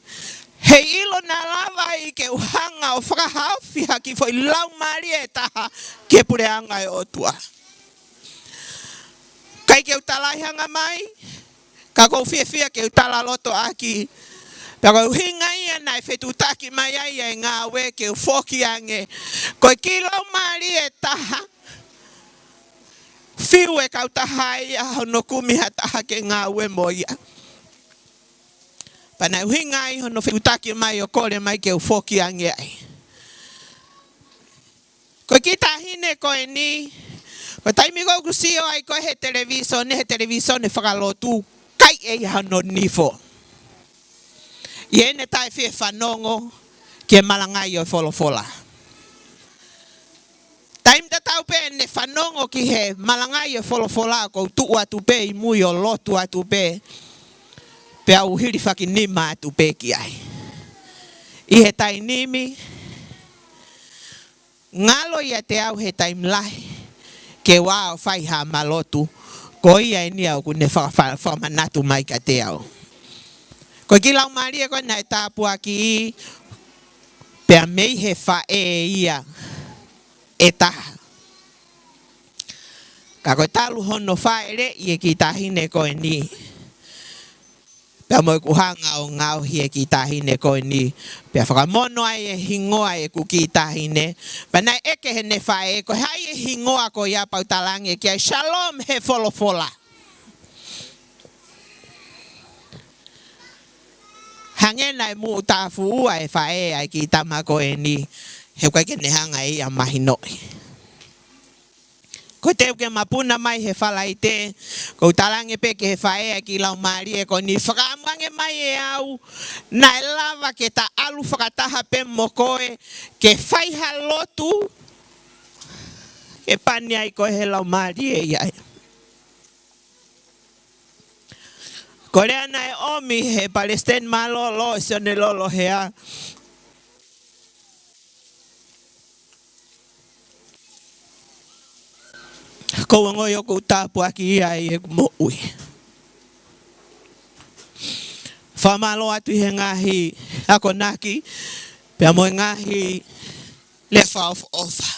Hei ilo na lava I ke uhanga o whakahawhi haki foi lau marie taha ke pureanga e otua. Kai ke utalai hanga mai. Ka kou fia ke utala loto aki. Pea kou hinga ia nai whetutaki mai ai e ngā we ke ufoki ange. Koi ki lau marie taha. Fiu e kau taha ia hono kumiha taha ke ngā ue moia. Pana uhinga I hono whiutaki mai o kore mai ke ufoki ange ai. Ko ki tahine koe ni, ko taimi ko kusio ai koe he televiso ne whakalotu kai e hano nifo. Iene tai fie whanongo ke malangai o wholofola. Taim ta tau pe ne whanongo ki he malangai o wholofola ko tu atu pe I mui o lotu atu pe. Pe au hiri whaki nima atu pe ki ai. I he tai nimi. Ngalo ia te au he tai mlahi. Ke wao whai ha malotu. Ko ia ni au ku ne whamanatu mai ka te au. Ko ki lau maria ko nai tāpua ki I. Pea mei he whae ia. E taha. Ka koe talu hono whaere I e ki tahine koe ni. Pea moe kuhanga o ngau hi e ki tahine koe ni. Pea whakamono ai e hingoa e ku ki tahine. Pea nai eke he ne whae koe hai e hingoa ko ia pautalange ki ai shalom he wholofola. Hange nai mu tāfu ua e whae ai ki tama koe ni. He koe ke nehanga I a mahinoi. Ko te uke mapuna mai he whalai te. Ko talange pe ke he whae ki lau marie ko ni whakaamwange mai e au. Na e lava ke ta alu whakataha pe mokoe. Ke whaiha lotu. Ke pani ai ko he lau marie iai. Ko rea na e omi he Palestine malolo e sione lolo hea. Ko ngoi o ku tāpua ki ia I e mo ui. Whamalo atu he ngahi ako naki. Pea moe ngahi le whaofa.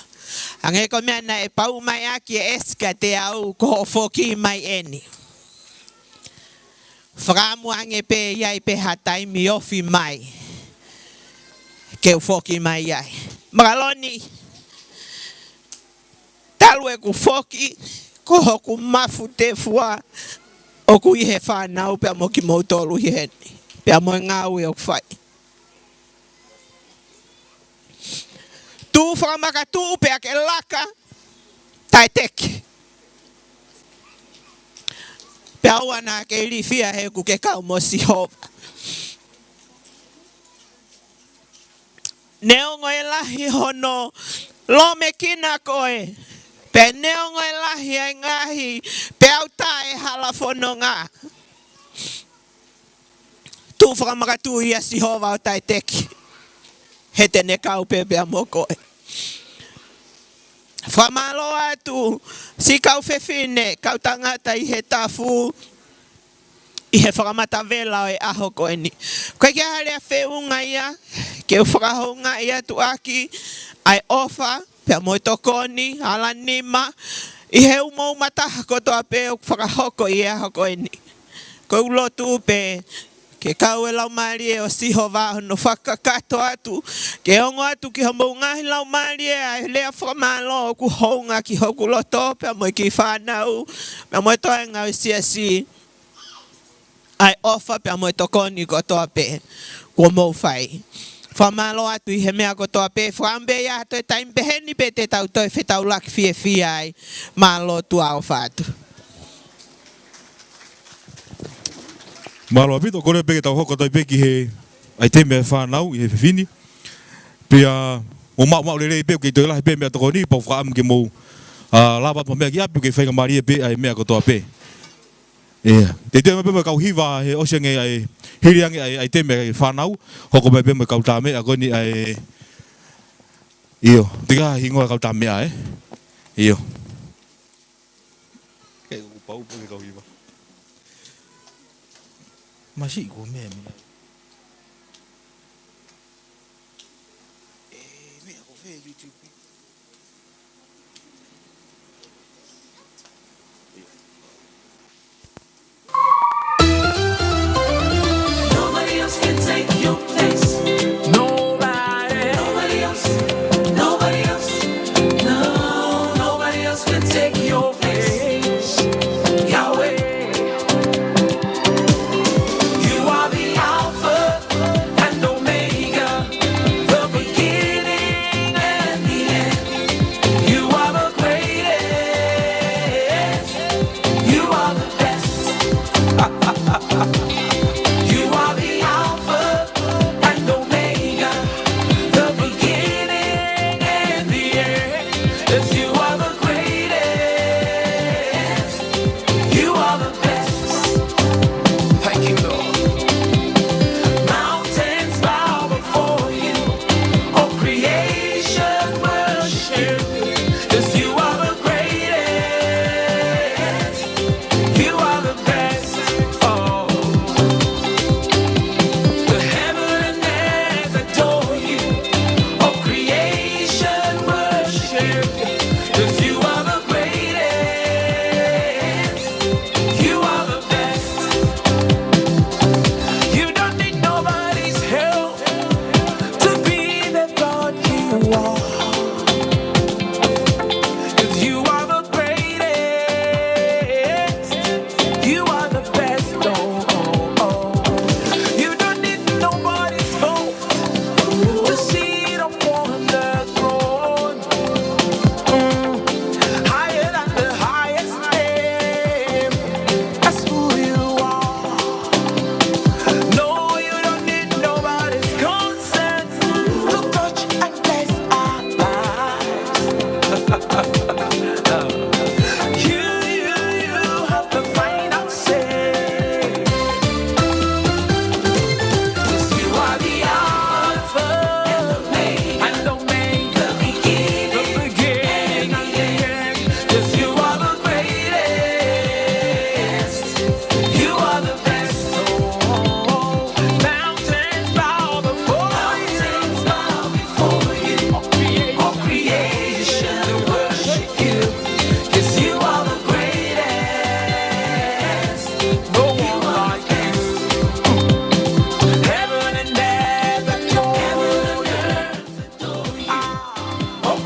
Ange ko mea na e pau mai aki e eska te au ko foki mai eni. Whakamu ange pe iai pe hatai mi ofi mai. Ke foki mai iai. Magaloni. Talu e ku foki. Ko hoku mafu te fua. O ku ihe whanau pe amo ki mautolu hi heni. Pe amo ngau e o whai. Tu whakamaka tu pe ake laka. Tai teki. Pe awana ke iri fia he ku ke kau mo Sihova. Neongo e lahi hono. Lo me kina koe. Pe neongo e lahi ai ngahi. Pe au tae halafono ngā. Tu whakamaka tu ia Sihova o tai teki. He tene kau pepe a mokoe. Whamalo atu, si kau whewhine, kau tangata i he tafu, i he whakamata vela o e aho koe ni. Koe kia harea whiunga ia, ke whakahonga ia tu aki, ai ofa, pia moe tokoni, ala nima, i he umou mataha kotoa pe o whakahoko i aho koe ni. Koe ulotu pe, ke kau e lau maari e o Sihova no whakakato atu. Ke ongo atu ki homo ngahi lau maari e a lea whakamalo o ku hounga ki hoku loto. Pea moe ki whanau. Pea moe toa ngau i Siasi. Ai ofa pea moe tokoni kotoa pe. Kua mou whai. Whamalo atu i he mea kotoa pe. Whambe ia hato e taimpe heni pe te tau toi whetau laki fie fie ai. Malo tu au whatu. Malo apito kore peke tau hoko tai peki he ai te mea whanau i he whiwhini. Pia o mau le rei peke toi lahi pe mea toko ni pau whaam ke mou labat ma mea ki apu ke whainga maria pe ai mea kotoa pe. Te te mea pe mea kau hiwa he osenga ai hiriangi ai te mea whanau hoko mea pe mea kau tā mea koni ai iyo. Tika hingoa kau tā mea iyo. Kei upau peke kau hiwa. Masih gue mem. Me aku fe YouTube. Nobody else can take your place. Nobody else. Nobody else. No, nobody else can take your place. Yahweh.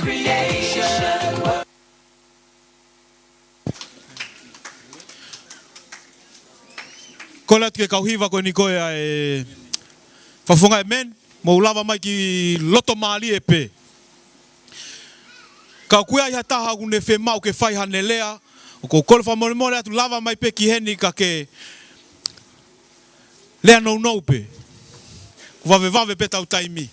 creation. Kola ke kauhiva ko ni ko e fafunga men mo lava mai ki loto mali e pe. Ka kuia ia taha une fe mau ke fai hanelea o ko kola fa mo atu lava mai pe ki heni ka ke lea no pe. Ku vave pe tau taimi.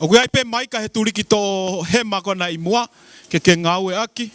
O kuia pe mai ka he turiki to hema kona i mua ke ngau e aki.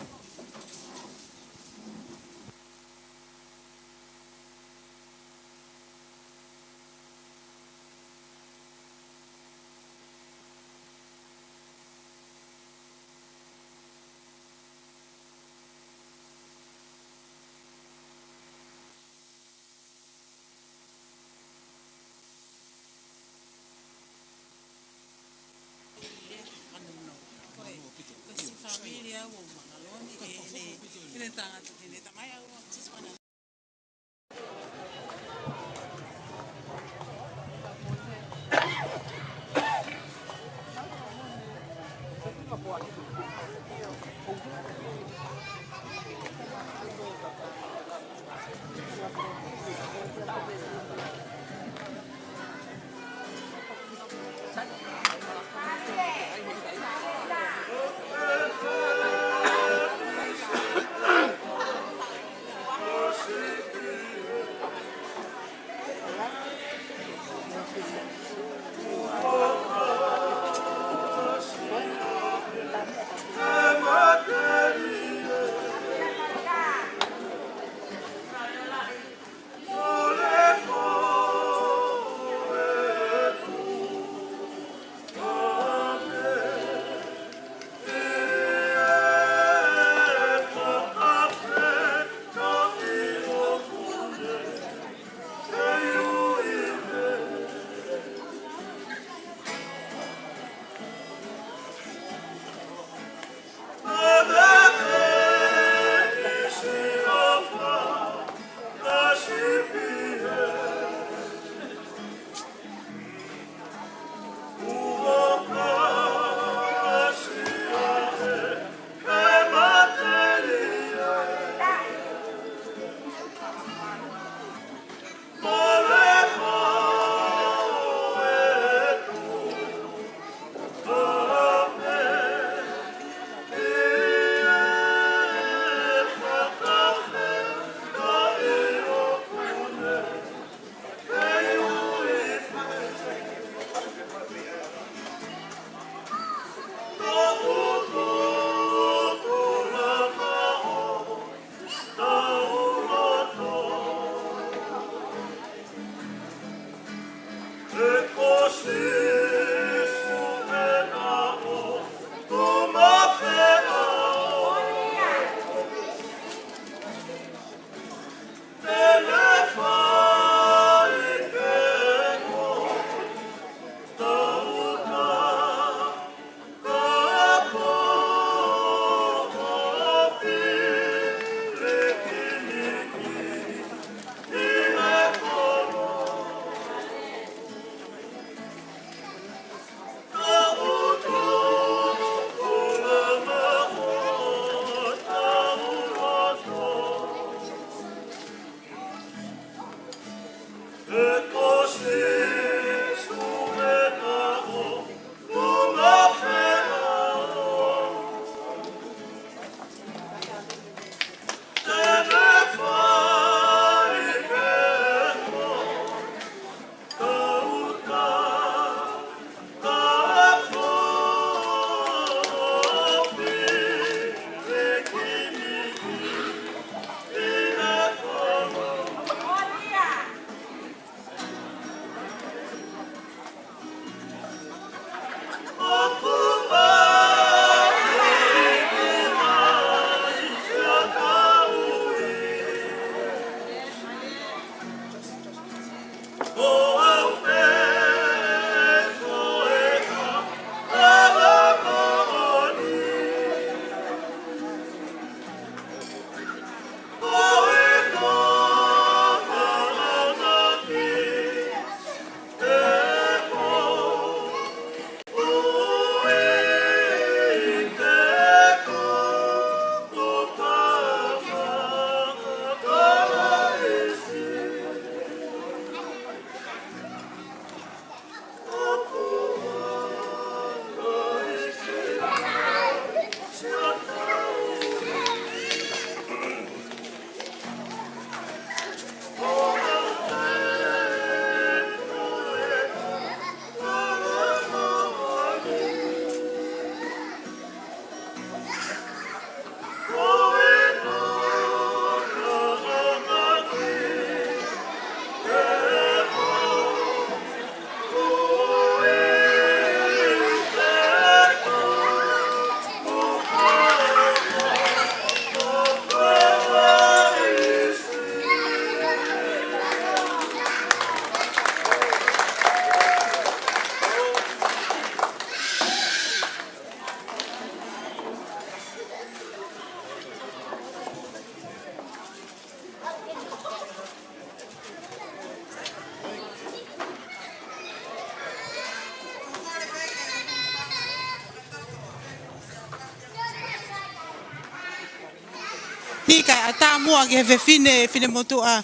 Ni kai ata mua ke fe fine motu a.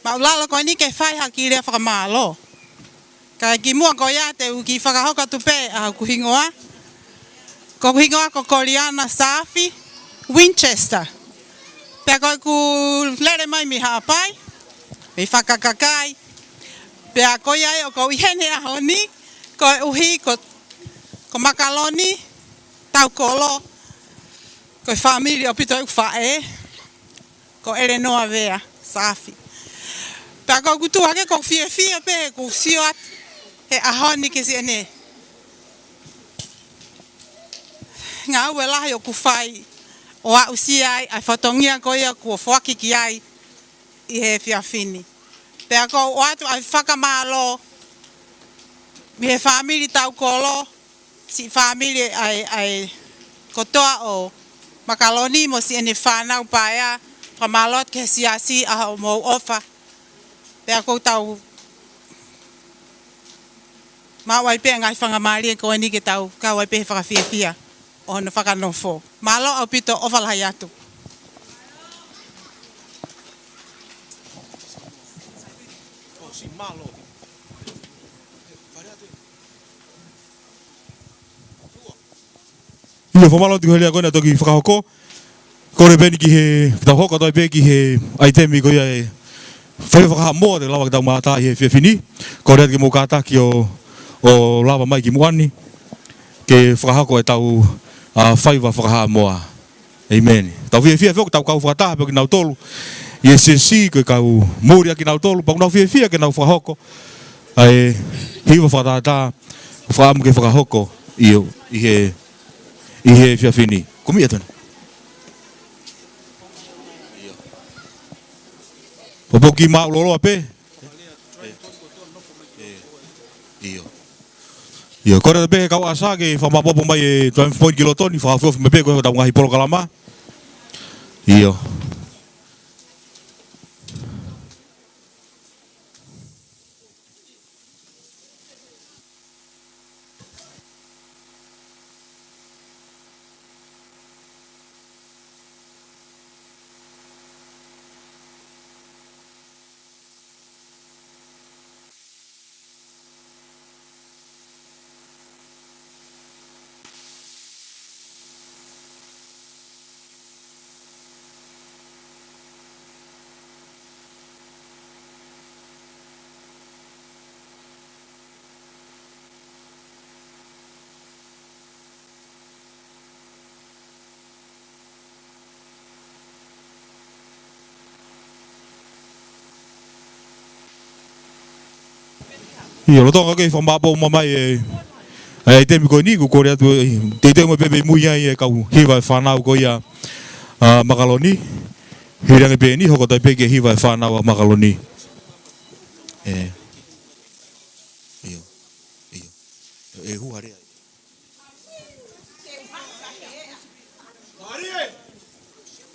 Ma ulala ko ni ke fai haki le fa malo. Ka ki mua ko ya te u ki whakahoka tupe a kuhingoa. Ko kuhingoa ko Koriana Safi, Winchester. Pea ko ku lere mai mi hapai, mi whakakakai. Pea ko iai o ko ihene a honi, ko uhi ko makaloni, tau kolo, ko familia o pito u whae, ko ere noa vea, Safi. Pea ko kutuake ko fie pe, ko sioat, he ahoni ke si ene. Ngā ue lahi o kuwhai o a usi ai, ai whatongia ko ia kua whaki ki ai i he whiawhini. Pea ko o atu ai whakamalo, mi he whamiri tau kolo, si whamiri ai kotoa o makaloni mo si ene whanau paea, whamalot ke siasi a o mou ofa. Pea ko tau mawai pe ngai whangamari e ko ni ke tau kawai pe whakawhiawhia. O na whakanofo. Malo au pito o whalahai atu. Ia whamalo tiko helia koina toki whakahoko. Kore peni ki he whakahoko toi pe ki he aitemi ko ia e whai whakahamoa te lawa ki tau mātā i he whiawhini. Kore ati ki mō kātaki o lawa mai ki muani. Ke whakahoko e tau whai wa whakahamoa. Amen. Tau whiawhia whoko tau kau whakataha pe ki nau tolu. I e Siasi ko kau mōria ki nau tolu. Pau nau whiawhia ki nau whakahoko. Ai hiwa whakatata whaamu ke whakahoko i he whiawhini. Kumia tonu. Popo ki maa uloloa pe. Ia, kore te pehe kau asa ke whamapopo mai e 12 kilotoni, whakawhiawhi me pe koe tau ngahi polo kalama. Ia. Ia, rotonga ke whamapo mamai e temi koe ni, ko kore atu te mo pepe mui ai e kau hiwa e whanau ko ia makaloni. Hirangi pe ni, hoko tai pe ke hiwa e whanau a makaloni. E huare ai.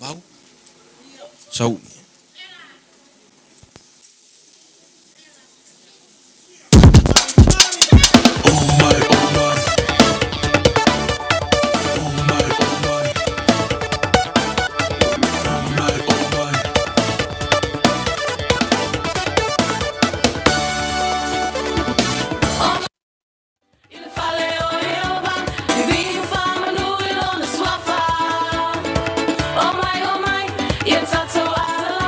Mau? Sau. Oh my, it's not so out of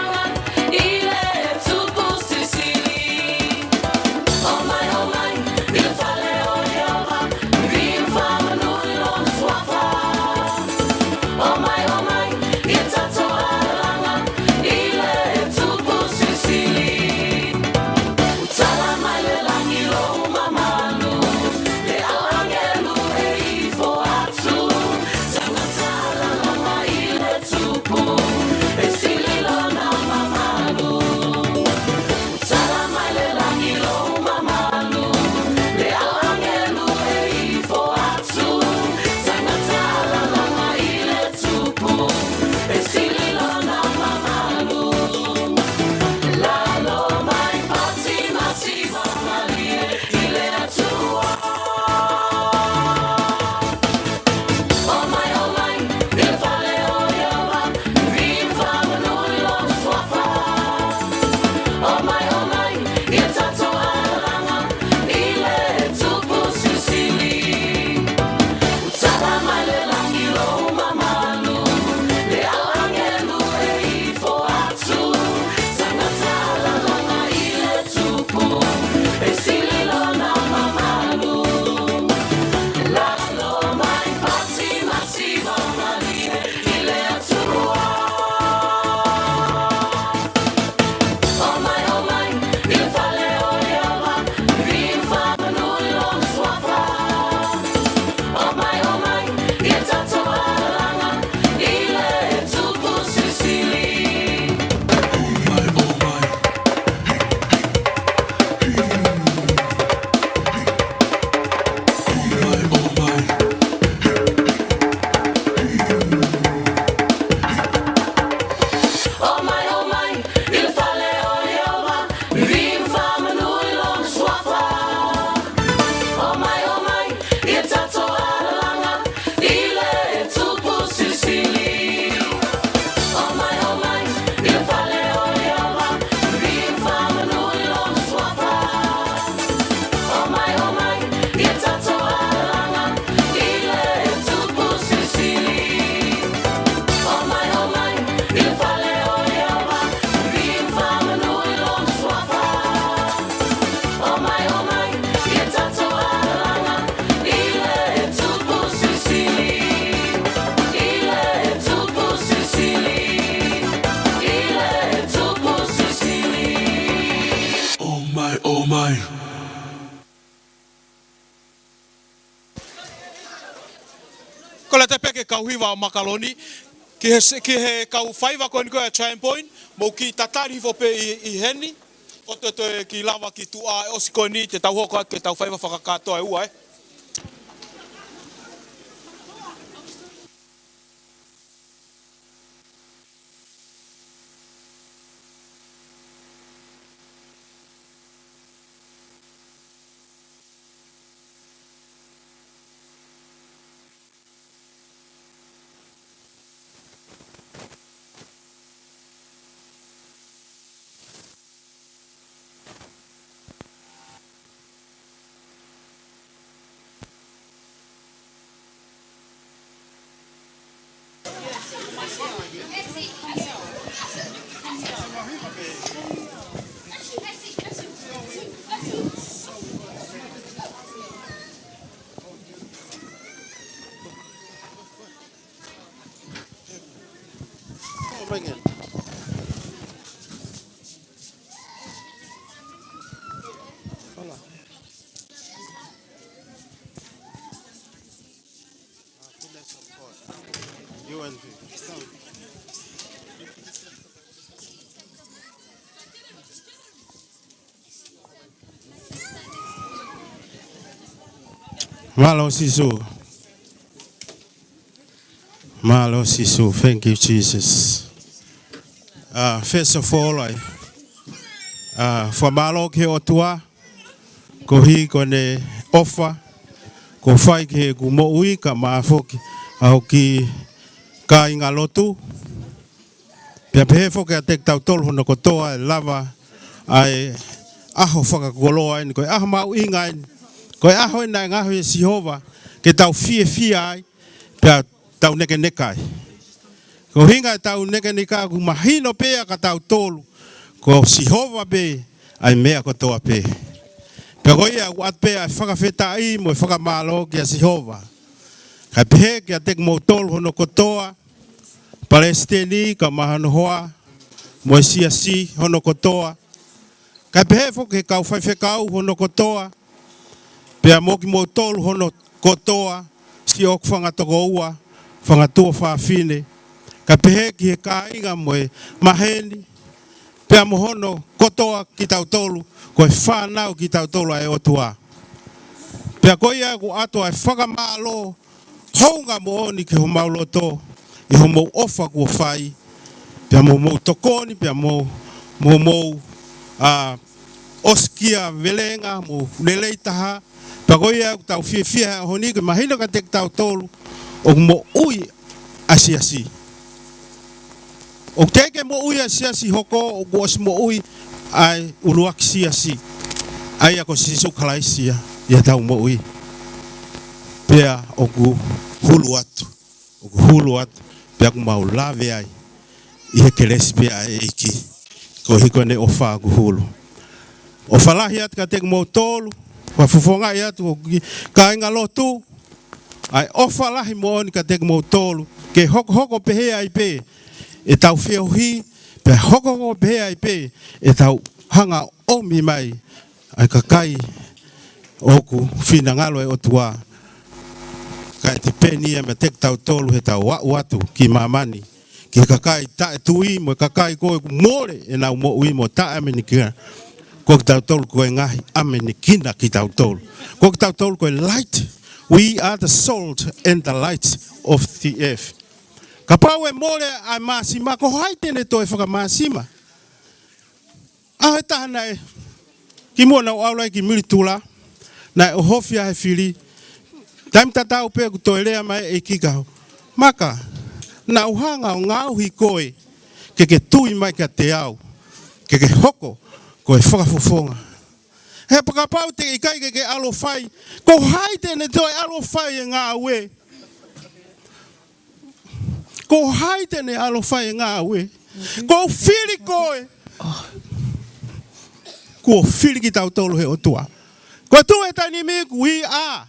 Ko le te peke kau hiwa o makaloni. Ki he kau whaiva koe ni koe a Triumph Point. Mo ki tatari fo pe I heni. O te ki lawa ki tua e osi koe ni te tau hoko ke tau whaiva whakakatoa e ua e. Malo Sisu. Malo Sisu. Thank you, Jesus. First of all, for malo ke otua, ko hi ko ne ofa, ko fai ke ku mo ui ka maafoki, au ki ka inga lotu. Pia pehe foke a tek tau tolu hono ko toa e lava, ai aho whakakoloa ni koe aho mau inga ni. Koe aho ina ngaho e Sihova, ke tau fie ai, pia tau neke nekai. Ko hinga e tau neke nekai, ku mahino pea ka tau tolu, ko Sihova pe, ai mea ko toa pe. Pia koe ia uat pea e whakawheta i mo e whakamalo ki a Sihova. Kai pehe ki a tek mo tolu hono ko toa, Palestini ka mahano hoa, mo e Siasi hono ko toa. Kai pehe foke kau whaiwhekau hono ko toa, pea moki mo tolu hono kotoa, si ok whangatoko ua, whangatua whawhine. Ka pehe ki he kāinga moe maheni, pea mo hono kotoa ki tau tolu, koe whanau ki tau tolu e otua. Pea koe ia ku ato ai whakamalo, hounga mo oni ki ho mauloto, I ho mo ofa kua whai, pea mo tokoni, pea mo oskia velenga, mo leleitaha, Pagoia tau fia honi ke mahino ka tek tau tolu o mo ui asiasi. O teke mo ui asiasi hoko o kuas mo ui ai uluak siasi. Ai ako sisu kalaisia ia tau mo ui. Pea o ku hulu atu. O ku hulu atu. Pea ku mau lave ai. Ihe kelesi pea e iki. Ko hiko ne ofa ku hulu. O falahi atu ka tek mo tolu. Wafufonga ia tu ka inga lotu ai ofa lahi mo ni ka tek mo tolu ke hoko pehe ai pe e tau feohi pe hoko pehe ai pe e tau hanga omi mai ai ka kai oku fina ngalo e otua ka te peni e me tek tau tolu he tau watu ki mamani ki ka kai ta tui mo ka kai ko more e na mo ui mo ta ameni kia Ko tau tolu koe ngahi ame ni kina ki tau tolu. Ko tau tolu koe light. We are the salt and the light of the earth. Ka pau e mole ai masima ko haitene to e whaka masima. Aho e tahana e ki mua nau aulai ki miritula na e ohofia he whiri. Taim tatau pe ku toi lea mai e kikau. Maka, na uhanga o ngauhi koe ke tui mai ka te au. Ke hoko ko e whakafofonga. He pakapau te ikai ke alo whai. Ko haite ne toi alo whai e ngā ue. Ko haite ne alo whai e ngā ue. Ko whiri koe. Ko whiri ki tau tolu he otua. Ko tu e tani me we are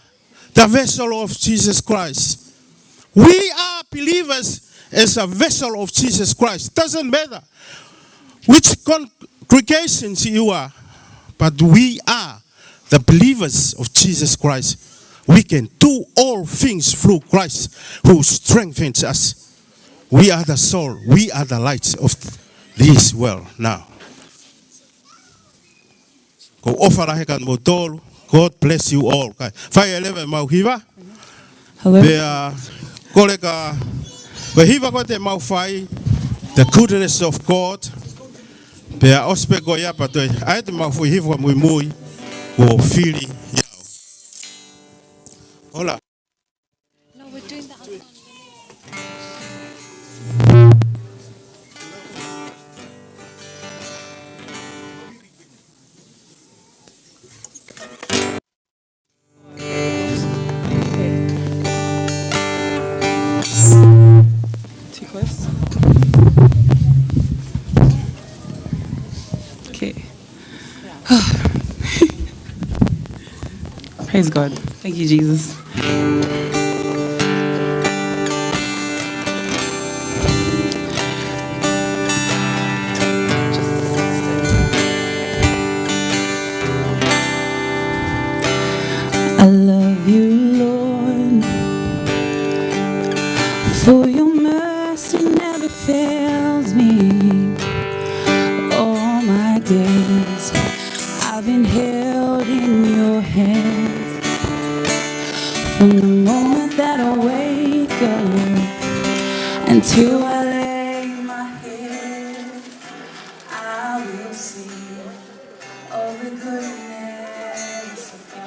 the vessel of Jesus Christ. We are believers as a vessel of Jesus Christ. Doesn't matter which congregations you are, but we are the believers of Jesus Christ. we can do all things through Christ who strengthens us. We are the soul. We are the lights of this world now. Ko ofara he kan mo tolu. God bless you all. Fai 11 mau hiva. Hello. Pea kolega we hiva ko te mau fai the goodness of God. Pea ospe go ya pa toi. Ai te mau fui hiva mui mui ko fili yao. Hola. No, we're doing that. Too close. Okay. Praise God. Thank you, Jesus. I love you, Lord, for your mercy never fails me. All my days I've been held in your hands. From the moment that I wake up until I lay my head, I will sing of the goodness of God.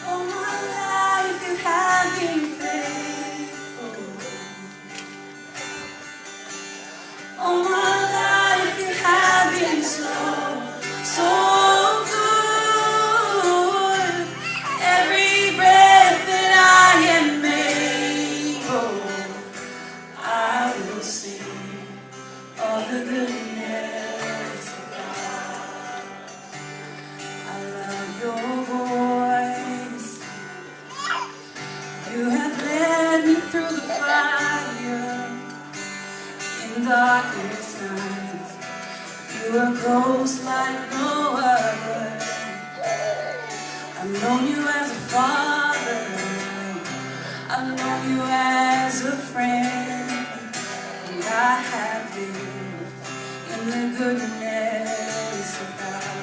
All my life you have been faithful. All my life you have been so good. Every breath that I am able, I will sing of the goodness of God. I love your voice. You have led me through the fire in darkest nights. You are close like no other. I've known you as a father. I've known you as a friend. And I have lived in the goodness of God.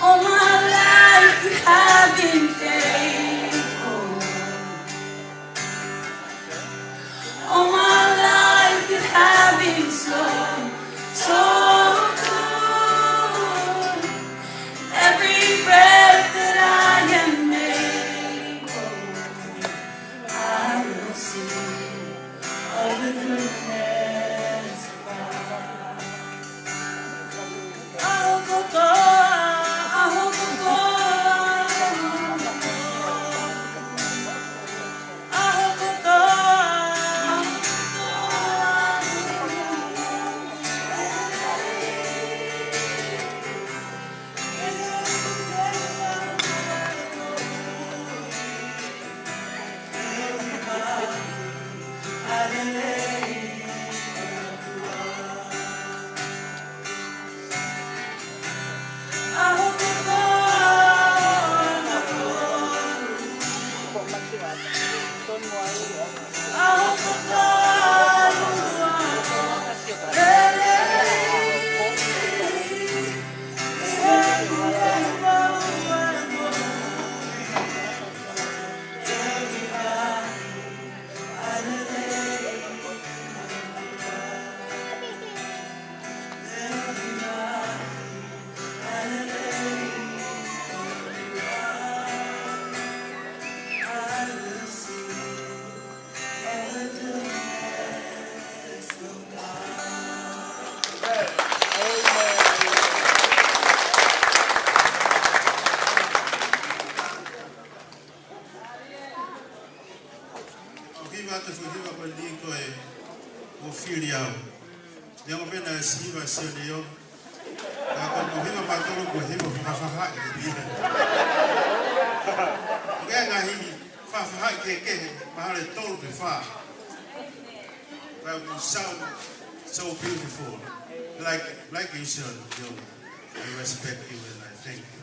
All my life you have been faithful. All my life you have been so good. Every breath that I am able, I will sing of the goodness of God. I hope Yang mena siwa sione yo. Ako mo hinga matulog ko himo fafaha ni. Kaya ngahi fafaha ke mahale tol be fa. Well, you sound so beautiful, like you should. I respect you and I thank you.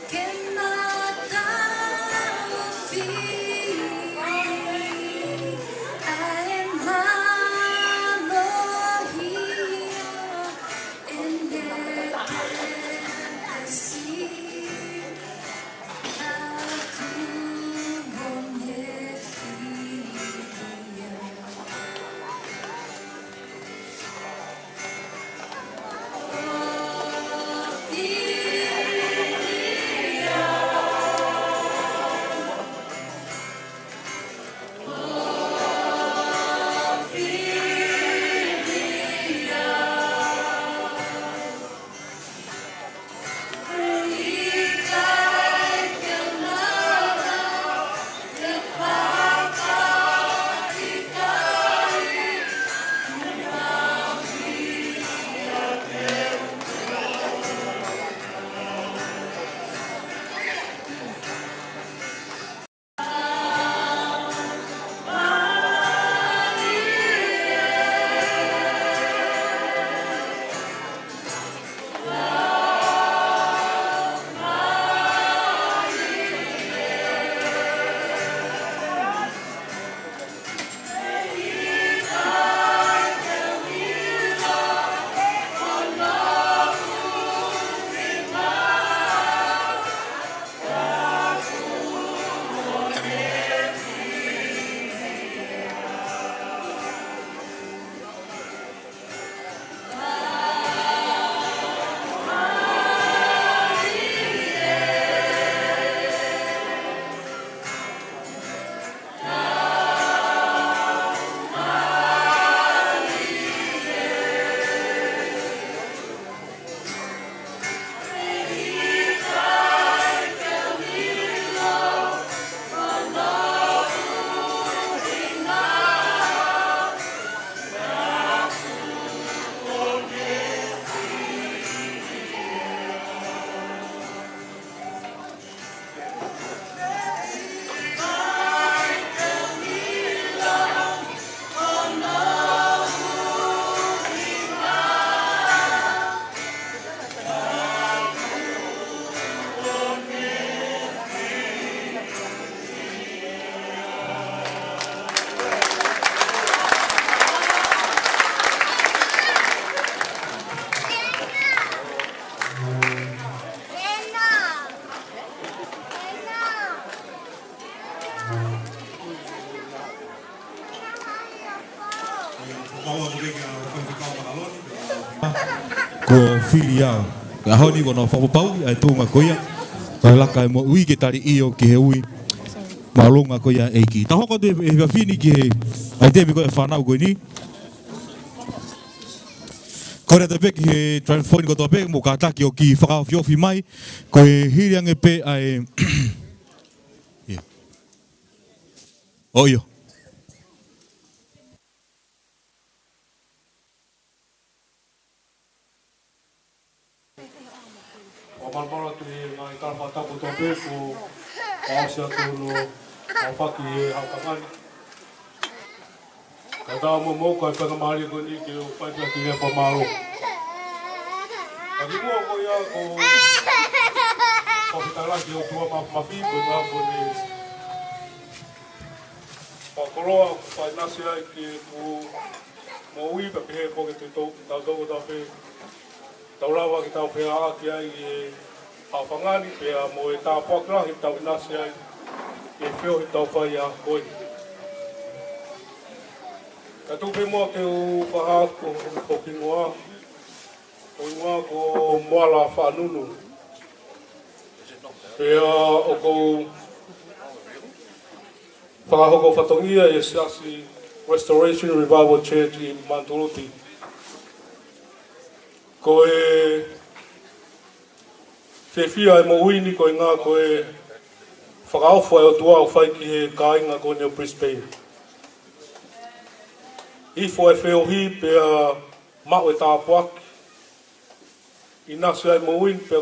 Che fili au. Ka honi ko no whakapau ai tūnga koia. Ka laka e mo ui ke tari io ki he ui. Malonga koia eiki. Ta hoko te e whawhini ki he ai te mi koe whanau koe ni. Kore te peki he transform ko te peki mo ka taki o ki whakao Fe'ofa'aki mai. Ko e hiriange pe ai... Oio. O malmala tu he ngai kalma tapu tō pe ko aosia tūno au whaki he haukangani. Kai tā mo mou kai whakamari ko ni ke o whaipia ki rea whamaro. Ka ki mua ko ia ko whakitaraki o tua mawhi ko ngā ko ni whakoroa ko whai nasi ai ki ko mo ui pa pehe ko ke te tau tau tau pe tau rawa ki tau Fe'ofa'aki ai e hawhangani pea mo e tā whakrahi tau nasi ai e whio he tau whai a koi. Ka tupe mua ke o whahako ko ki ngoa, o ngoa ko moala whanunu. Pea o ko whakahoko whatongia e Siasi Restoration Revival Church i Manturuti. Ko e whiwhia e mo uini ko e ngā ko e whakaofa e o tua o whai ki he kāinga ko ni o Brisbane. Ifo e whiohi pea mau e tāpuaki. I nasu ai mo uini pea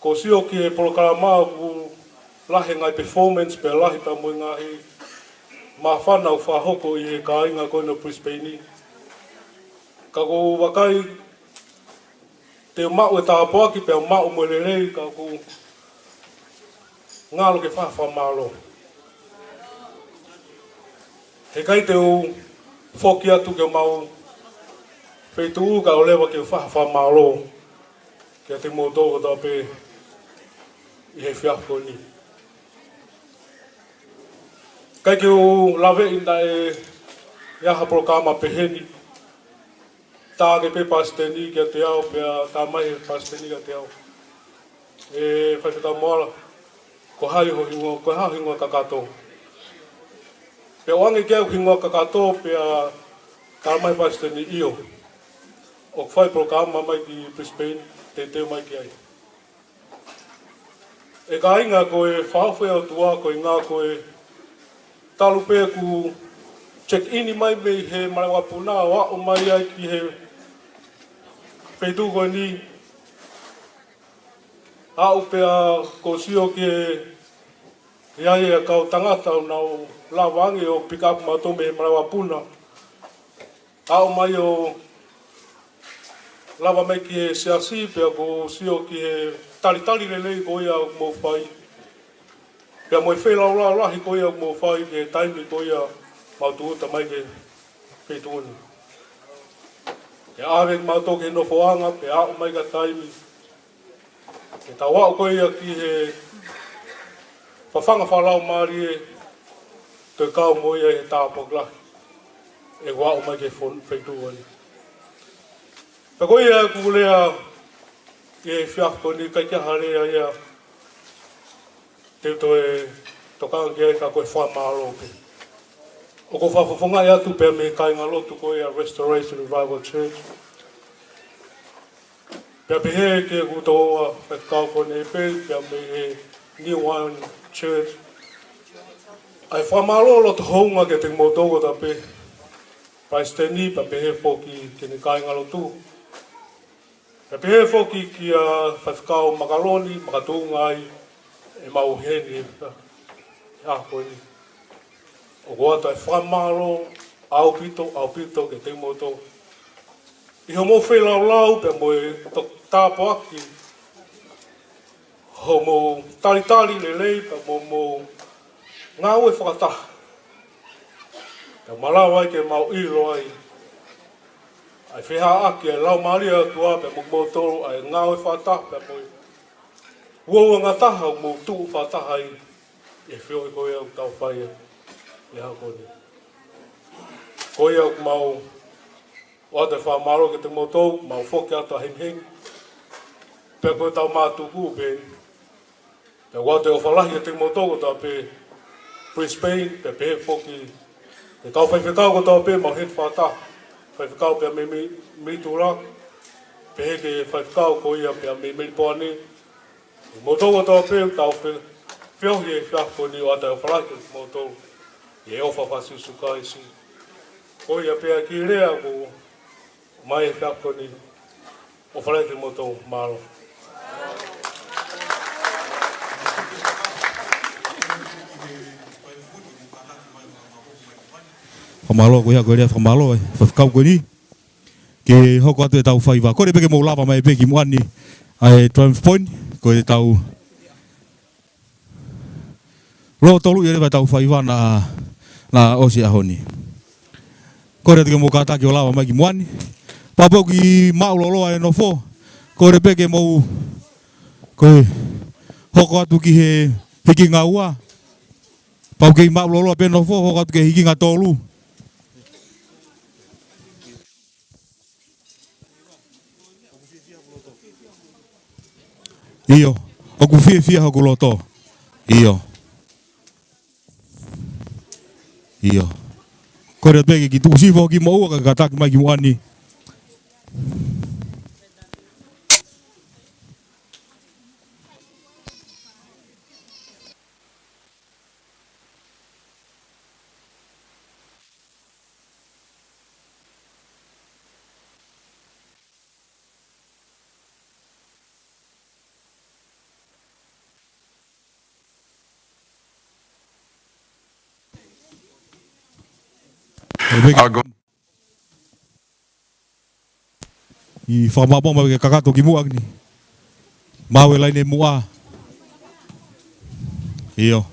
ko sio ki he polokarama ku lahe ngai performance pea lahi pea mo ngā he mā whanau whahoko i he kāinga ko ni o Brisbane. Ka ko wakai te mau e tāpuaki pea mau mo lelei ka ko ngālo ke whawhamalo. He kai te o whoki atu ke mau wheituu ka o lewa ke whawhamalo kia te mō tōko tā pē i he whiafko ni. Kai ke o lawe inda e iaha prokama peheni tā ke pe pasteni kia te au pea tā mai he pasteni kia te au. E whaiwhita moala ko hai ho hingoa, ko hai hingoa kakato. Pea wange kia hingoa kakato pea tā mai pasteni io. O whai prokama mai ki Brisbane, te teo mai ki ai. E ka inga ko e whawhia o tua ko e ngā ko e talu pēr ku check-in mai mei he marawapuna wa o mai ai ki he wheitu ko ni au pēr ko sio ki he iai e kau tangata o nau la wangi o pick up mato me he marawapuna au mai o lava mai ki he Siasi pēr ko sio ki he talitali lelei ko ia mo whai. Pea mo e whelau la rahi ko ia mo whai ke taimi ko ia mautuuta mai ke wheituoni. Ke awe mauto ke nofoanga, pe ao mai ka taimi. Ke tawao ko ia ki he whawhanga whalau maari e te kau mo ia he tāpoklahi. E wao mai ke wheituoni. Pea ko ia kulea e whiako ni kai kia harea ia te to e tokanga kia ka koe whamaro ke. O ko whawhawhonga e atu pēr me kai ngā lotu ko ia Restoration Revival Church. Pēr pehe ke kutoa whakau ko ne pe, pēr me he New One Church. Ai whamaro lo te hounga ke te motogo ta pe. Paisteni pa pehe whoki ke ne kai ngā lotu. E pehe whoki ki a whawhikao makaroni, makatunga ai, e mauheni e hako ni. O goata e whamaro, au pito ke te moto. I ho mo whelau lau pe mo e tāpuaki. Ho mo talitali lelei pe mo ngau e whakataha. Pe malawa ai ke mau ilo ai. Ai Fe'ofa'aki e lau maria tua pe mo toro ai ngau e whataha pe mo uau ngataha mo tuu whataha i e whio i koe au tau whai e hako ni. Koe au mau o te whamaro ke te motou, mau whoki ata hing. Pe koe tau mātuku pe, pe wate o whalahi ke te motou ko ta pe Brisbane, pe whoki, te tau whaiwhekau ko ta pe mau het whata, whaiwhekau pe me tura, pe he ke whaiwhekau ko ia pe me poane, motou ko ta pe tau whiohi e whiako ni o ata o whalahi ke te motou, e ofa whasi suka isi. Ko ia pe a ki rea ko mai e whiako ni o whalahi ke motou maro. Whamalo ko ia koe rea whamalo e, whakau koe ni. Ke hoko atu e tau whaiwa. Kore peke mō lava mai peki moani ai Triumph Point, koe te tau lo tolu i rewa tau whaiwa na osi ahoni. Kore teke mō kātaki o lava mai ki moani. Papau ki mauloloa e no fo, kore peke mō koe hoko atu ki he hiki ngā ua. Pau ki mauloloa pe no fo, hoko atu ki hiki ngā tolu. Iyo, oku fia hoku loto. Iyo. Iyo. Kore peke ki tuku sifo ki mo ua ka kataki mai ki moani. I whamaboma ke kakato ki muak ni. Mawe lai ne mua. Iyo.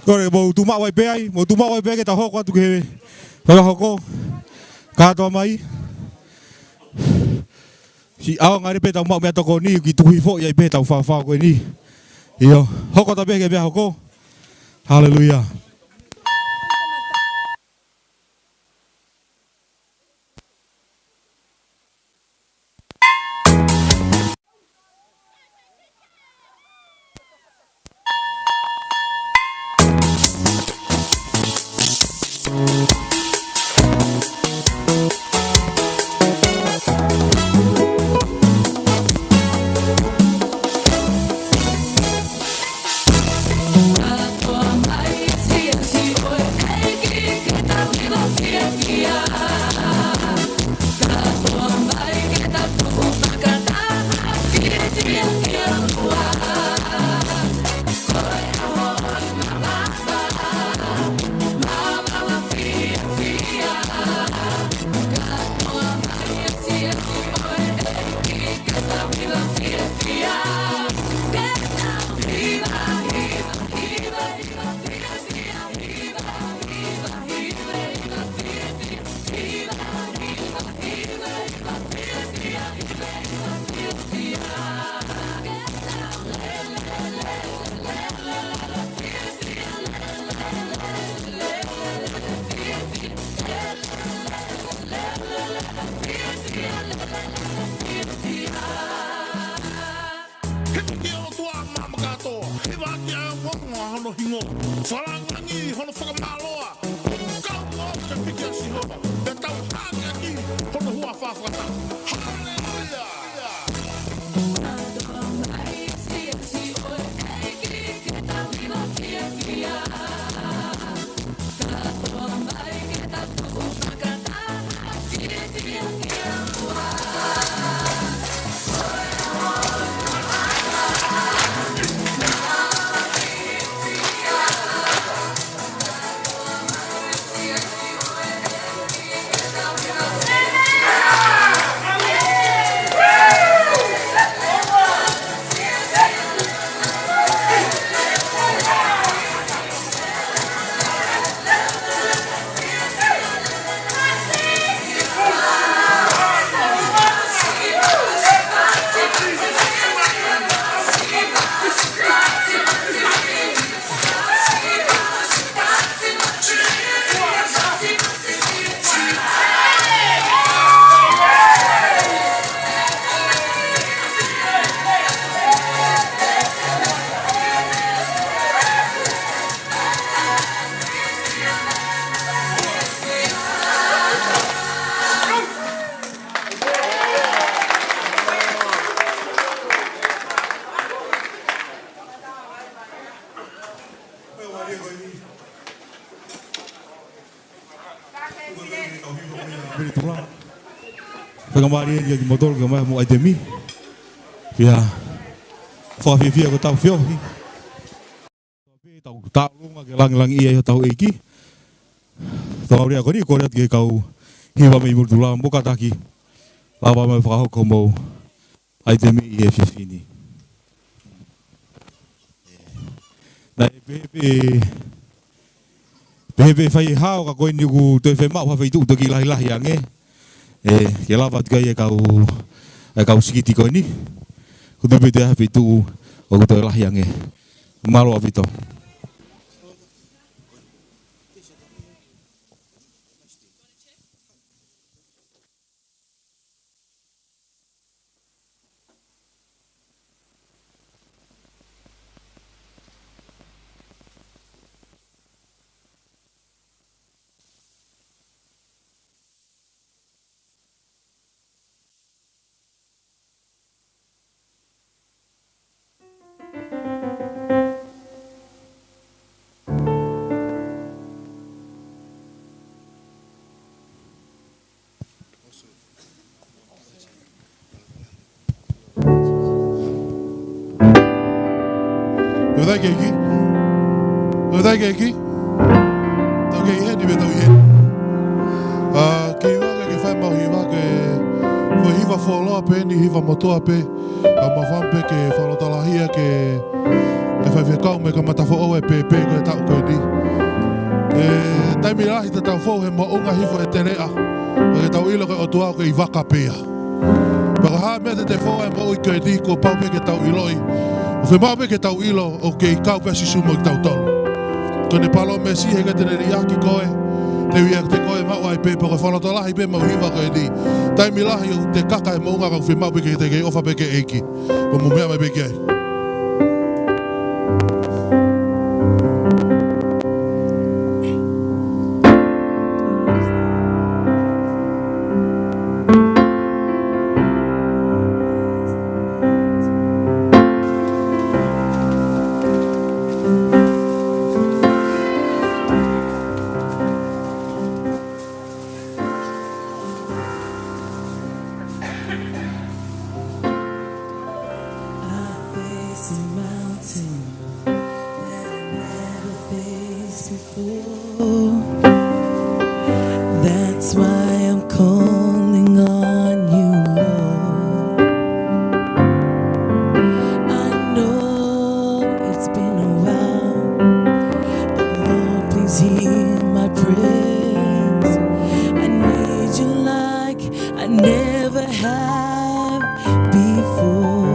Kore mo tu ma wai pe ai, mo tu ma wai pe ke ta hoko atu ke. Waka hoko. Ka to mai. Si ao ngari pe ta mau me toko ni ki tuhi fo ia pe ta fa ko ni. Iyo, hoko ta pe ke be hoko. Hallelujah. Pengamari dia di motor ke mai mo idemi. Ya. Fa fi ko tau fio. Tapi tau lunga ke lang ia tau eki. Tau ria ko ni ko ria ke kau hiwa mai murtula buka taki. Lava mai fa ko mo idemi ia fi fini. Na bebe fai hao ka ko ni ku te fe ma fa fi tu to ki lai yang ke lava tu kai kau sikiti ko ni ku te bede ha fitu o ku te lah yang malo avito Fe'ofa'aki. Tau ke ihe ni me tau ihe. Ke iwa ke whai mau hiwa ke hiwa wholoa pe ni hiwa motoa pe. Ka mawhampe ke whalotalahia ke e whai kau me ka matafo o e pepe ko e tau koe ni. E taimi rahi te tau fau he maunga hifo e te rea. E ke tau ilo ke o tuau ke i waka pia. Paka haa mea te fau e maui koe ni ko pau me ke tau iloi. O whi mau me ke tau ilo o ke i kau pesi sumo i tau tolu. Ko ne palo me si he ke te riaki koe. Te wia te koe mau ai pe paka whalotalahi pe mau hiwa koe ni. Taimi rahi o te kaka e maunga kau whi mau me ke te ke ofa pe ke eiki. O mo mea mai pe ke ai. That's why I'm calling on you, Lord. I know it's been a while, but Lord, please hear my praise. I need you like I never have before.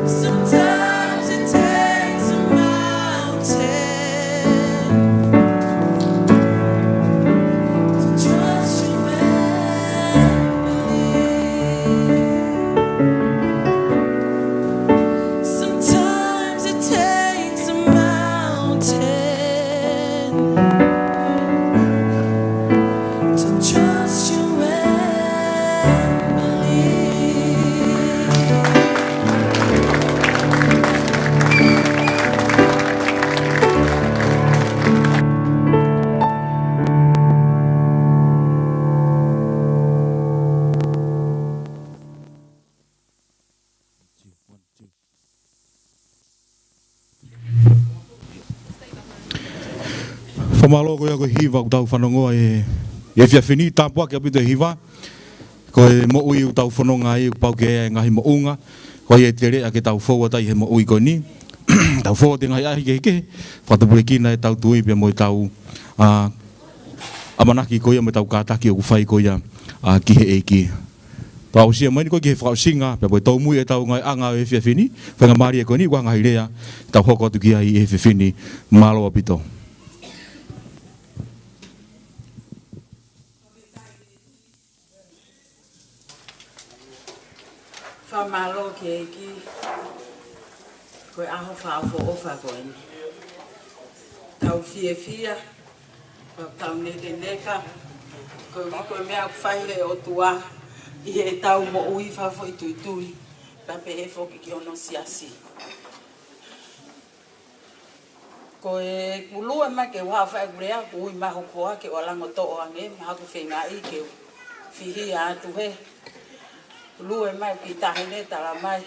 Sometimes it takes a mountain to trust you and believe. Sometimes it takes a mountain to trust you and believe. Whamalo ko ia ko hiva u tau whanongoa e whia whini tāpua ki apito hiva. Ko e mo ui u tau whanonga i u pau ke e ngahi mo unga. Ko e te rea ke tau whaua tai he mo ui ko ni. Tau whaua te ngahi ahi ke heke. Whatapure kina e tau tui pia mo i tau amanaki ko ia mo tau kātaki o kuwhai ko ia ki he eki. Tau sia mai ko ki he whakausinga pia mo i tau mui e tau ngai anga e whia whini. Whenga maari e ko ni wanga hi rea. Tau hoko atu ki ai e whia whini malo apito. Whamalo ki eki, koe aho whaafo ofa koe ni. Tau whia, tau neke neka, koe wiko mea whaihe o tua, i he tau mo ui whafo i tui, pape e whoki ki ono siasi. Koe kulua ma ke whawha e kurea, kui maho koa ke walango to'o ange, maha ku whenga i ke whihi atu he. Lue mai ki tahine tala mai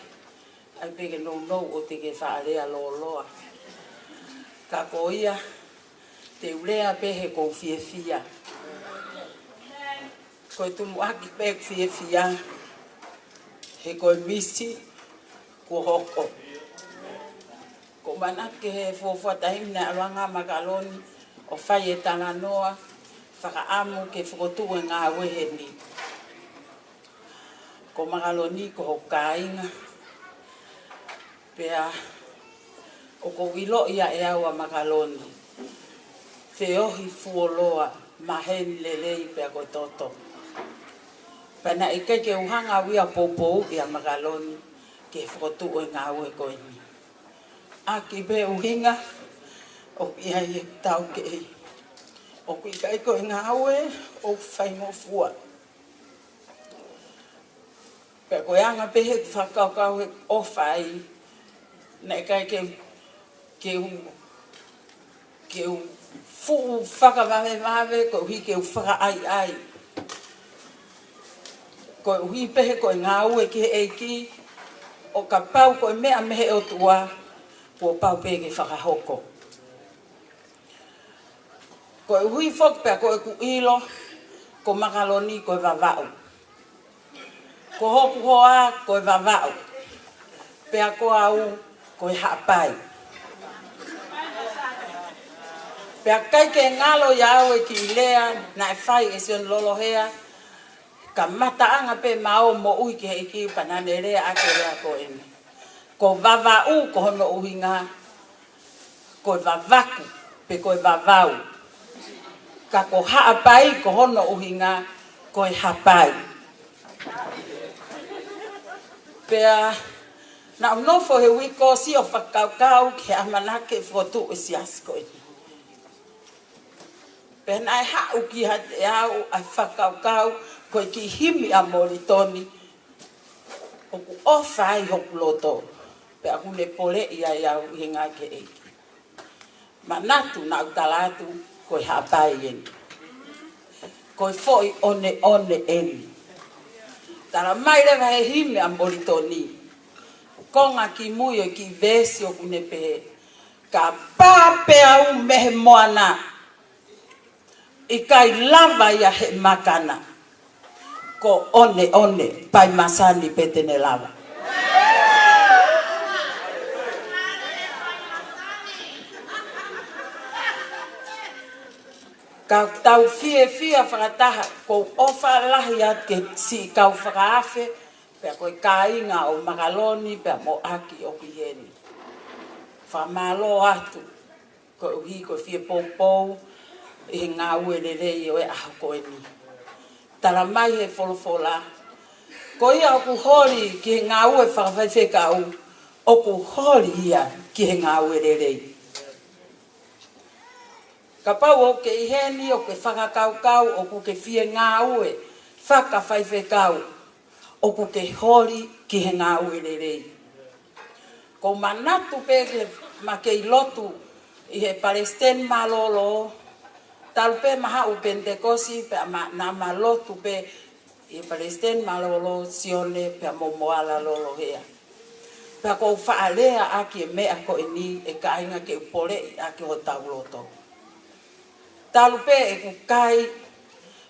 ai peke no o te ke whaarea loa. Ka ko ia te urea pehe ko whia. Ko tumu aki pehe whia he ko misi ko hoko. Ko manake he whawhatahim na alanga makaloni o whai e tana noa whakaamu ke whakotu e ngā wehe ni. Ko magaloni ko hokainga pea o ko wilo ia e aua magaloni Fe'ohi fuoloa mahen lelei pea ko toto pana ike ke uhanga wia popo ia magaloni ke whakotu o ngā ue koini aki be uhinga o ia i tau ke o kui kai ko ngā ue o whaingo fua. Pea koe anga pehe tu whakaukau he ofai nei kai ke fuu whakawawe ko hui ke whaka ai. Ko hui pehe koe ngā ue ki he eiki o ka pau koe mea mehe o tua ko pau pehe ke whakahoko. Ko hui whok pea koe ku ilo ko makaloni koe wawau. Ko hoku hoa koe wawau, pea ko au koe hapai. Pea kai ke ngalo iau e ki lea na e whai e sion lolohea, ka mataanga pe mao mo ui ki hei ki panane rea ake rea ko ene. Ko wawau ko hono uhinga, koe wawaku pe koe wawau. Ka ko hapai ko hono uhinga, koe hapai. Pea na unofo he wiko si o whakaukau ke amanake whotu e siasi koe. Pea na e hau ki hate au a whakaukau koe ki himi a moritoni o ku ofa i hoku loto. Pea hune pole ia iau i ngā ke eiki. Manatu na utalatu koe hapai eni. Koe foi one eni. Tara mai rewa he hime a moritoni. Konga ki mui o ki vesi o kune pehe. Ka pāpe au mehe moana. I kai lava ia he makana. Ko one, pai masani petene lava. Ka tau fie whakataha ko ofa lahi at ke si kau whakaafe Pea koe kāinga o makaloni pea mo aki o ki heni. Whamalo atu. Koe uhi koe fie poupou. I he ngā ue rei o e aho koe ni. Tala mai he wholofola. Ko ia o ku hori ki he ngā ue whakawhaiwhekau. O ku hori ia ki he ngā ue rei. Ka pau o ke iheni o ke whakakaukau o ku ke fie ngā ue whakawhaiwhekau. O ku ke hori ki he ngā ue rei. Ko manatu pe ke ma ke ilotu i he Palestine malolo. Talpe maha u Pentecosi pe na malotu pe i Palestine malolo sione pe momoala lolo hea. Pe ko whaalea aki e mea ko ni e kainga ke upole i aki o tauloto. Talpe e ku kai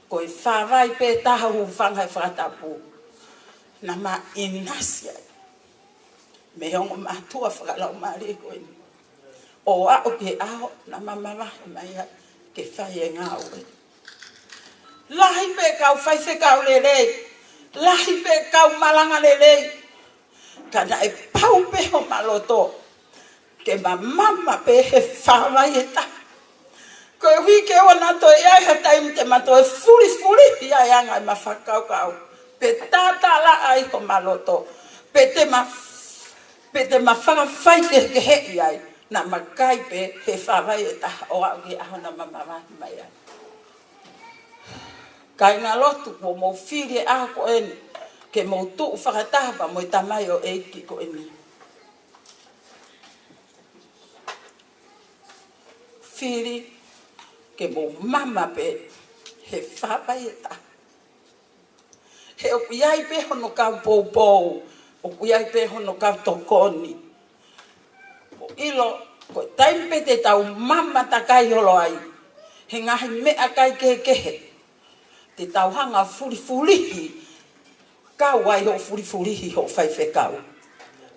ko i whawai pe taha hu whangai whakatapu. Na ma inasia. Me hongo matua whakalau maari ko ni. O a o ke aho na mamawa mai ha. Ke whai e ngā ue. Lahi pe kau whaife kau lelei. Lahi pe kau malanga lelei. Kana e pau pe ho maloto. Ke mama pe he whawai e ta. Ko e hui ke ona to e ai ha taim te mato e furi ia e anga e mawhakau kau. Pe tata la ai ho maloto. Pe te mawhakawhai ke he iai. Na makai pe he whawai e taha o au ki aho na mamawaki mai ai. Kai ngā lotu po mō whiri e aho ko eni, ke mō tuu whakataha pa mo i tamai o eiki ko eni. Whiri ke mō mama pe he whawai e taha. He o kuiai pe hono kau pou, o kuiai pe hono kau tokoni. Ilo, ko taimpe te tau mama takai holo ai. He ngahi mea kai kehe. Te tau hanga furihi. Kau ai ho furihi ho whaife kau.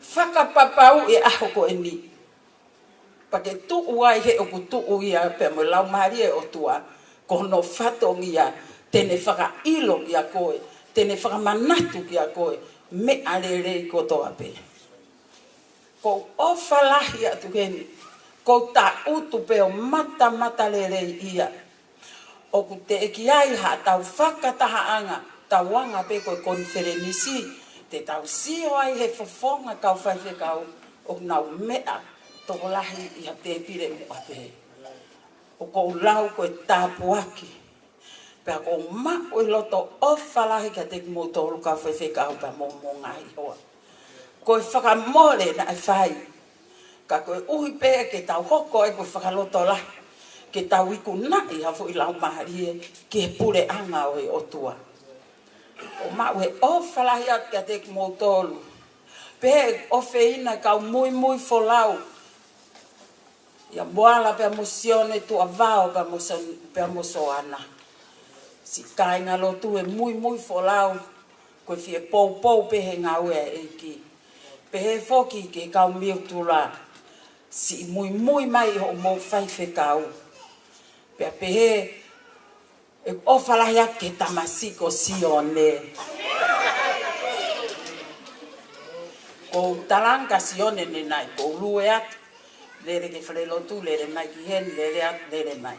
Whakapapau e aho ko e ni. Pa ke tuu ai he o ku tuu ia pe mo lau maari e o tua. Ko no whatong ia. Tene whaka ilo ki a koe. Tene whaka manatu ki a koe. Me arerei ko toa pe. Ko o whalahi atu heni, ko ta utu pe o mata lerei ia. O ku te eki ai ha tau whakataha anga, tau wanga pe koe konferenisi, te tau sio ai he whafonga kau whaife kau, o nau mea toko lahi ia te pire mua pe. O ko lau koe tāpuaki, pea ko ma o loto o whalahi ka te kimotoru kau whaife kau pa mo ngai hoa. Koe whakamore na e whai. Ka koe uhi pēa ke tau hoko e koe whakaloto la. Ke tau iku nai hafu i lau maharie ke pure anga o e otua. O mau he o whalahi at kia te ki mōtolu. Pēa o whina kau mui wholau. Ia moala pēa mosione tua vao pēa mosoana. Si kāinga lotu e mui wholau. Koe fie pou pehe ngā ue e ki. Pehe foki ke kau miutu la. Si mui mai ho mō whaife kau. Pea pehe e o whalahia ke tamasiko sione. Ko talanga sione ne nai. Ko lue atu. Lere ke whalelotu, lere mai ki hen, lere atu, lere mai.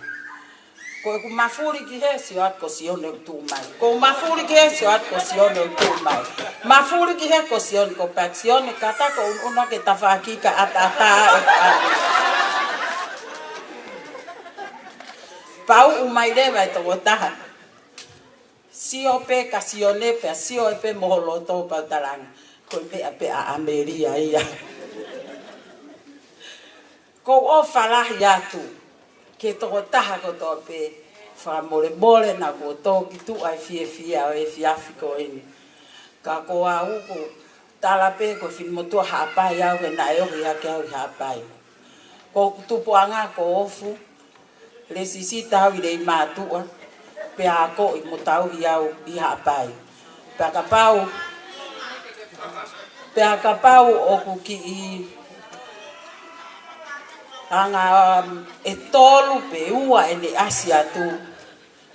Ko e ku mafuri ki he, sio at ko sione utu mai. Ko mafuri ki he, sio at ko sione utu mai. Mafuri ki he, ko sione ko pat sione kata ko una ke tawhaki ka ata e Pau umai rewa e toko taha. Sio pe ka sione pe, sio e pe moholoto pa taranga. Ko pe a Ameria ia. Ko o whalahi atu. Ke toko taha ko tō pe whamore na ko tō ki tu ai fie au e fiafi ko eni. Ka ko a uku tala pe ko whimotua haapai au e na eohi ake au i haapai. Ko tupuanga ko ofu, le sisita au i rei mātua, pe a ko i motau i au i haapai. Pe a kapau oku ki i anga e tolu pe ua e ne asi atu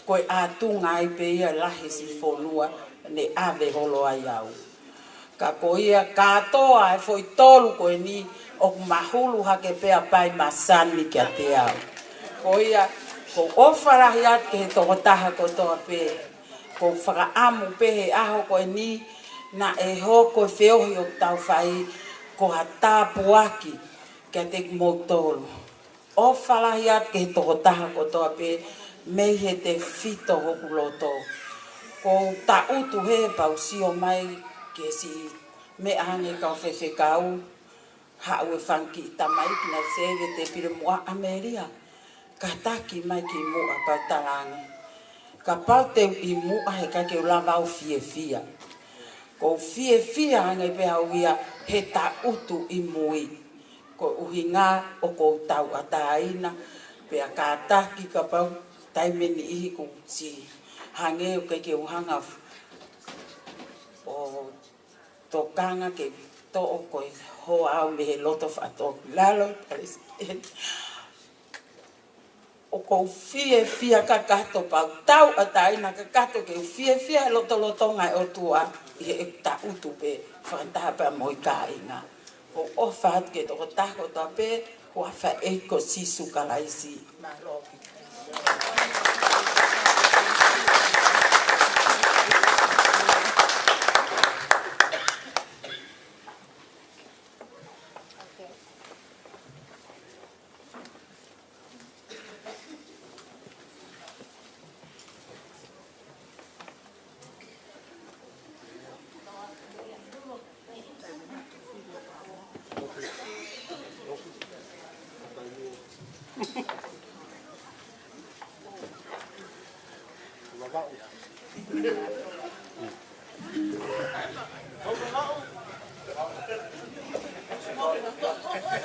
koe atu ngai pe ia lahi si fonua ne ave holo ai au. Ka koia katoa e foi tolu koe ni o mahulu hake pea pai masani kia te au. Koia ko ofarahi at ke he tokotaha kotoa pe. Ko whakaamu pe he aho koe ni na e hoko whiohi o tau whai ko ha tāpuaki kia te motolu. Ofarahi at ke he tokotaha kotoa pe mei he te fito hoku loto. Ko ta utu he pausio mai ke si me ange ka fefe kau ha ue fanki tamai na seve te pire mua Ameria ka taki mai ki mua pa talange ka parte i mua he ka ke lava o fia ko fia ange pe hauia he ta utu i mui ko uhinga o ko tau ataina pe ka taki ka pau taimeni i ko si hange o ke uhanga o tokanga ke to o koe ho au me he loto whato lalo o ko fia ka kato pau tau ataina ka kato ke fia loto ngai o tua i e ta utu pe whantaha pa moi ka inga o ofat ke toko tako ta pe o awha e ko sisu kalaisi maloki.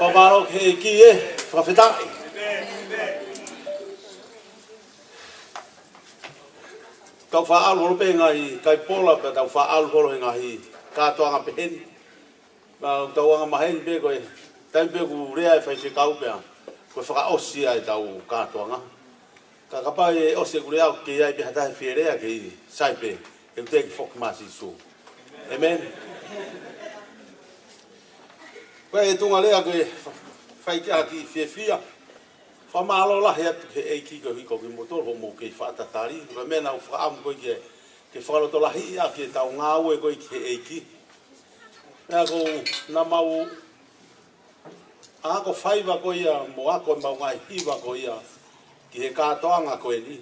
Whamaro ke ki e, whawhetai. Kau whaalu holo pe ngahi, kai pola pe tau whaalu holo he ngahi, kātoanga pe heni. Tau anga maheni pe koe, taim pe ku rea e whaife kau pea, koe whakaosia e tau kātoanga. Ka kapa e osia ku rea ke iai pe hatahe whie rea ke i, sai pe, e uteki whokmasi su. Amen. Koe e tunga lea koe whaike aki whia. Whamalo lahi atu ke eiki ko hiko ki motor ho mo ke whaatatari. Koe mena u whaamu koe ke whaloto lahi a ke tau ngāue koe ke eiki. Mea ko na mau ako whaiva koe ia mo ako mau ngai hiva koe ia ki he kātoanga koe ni.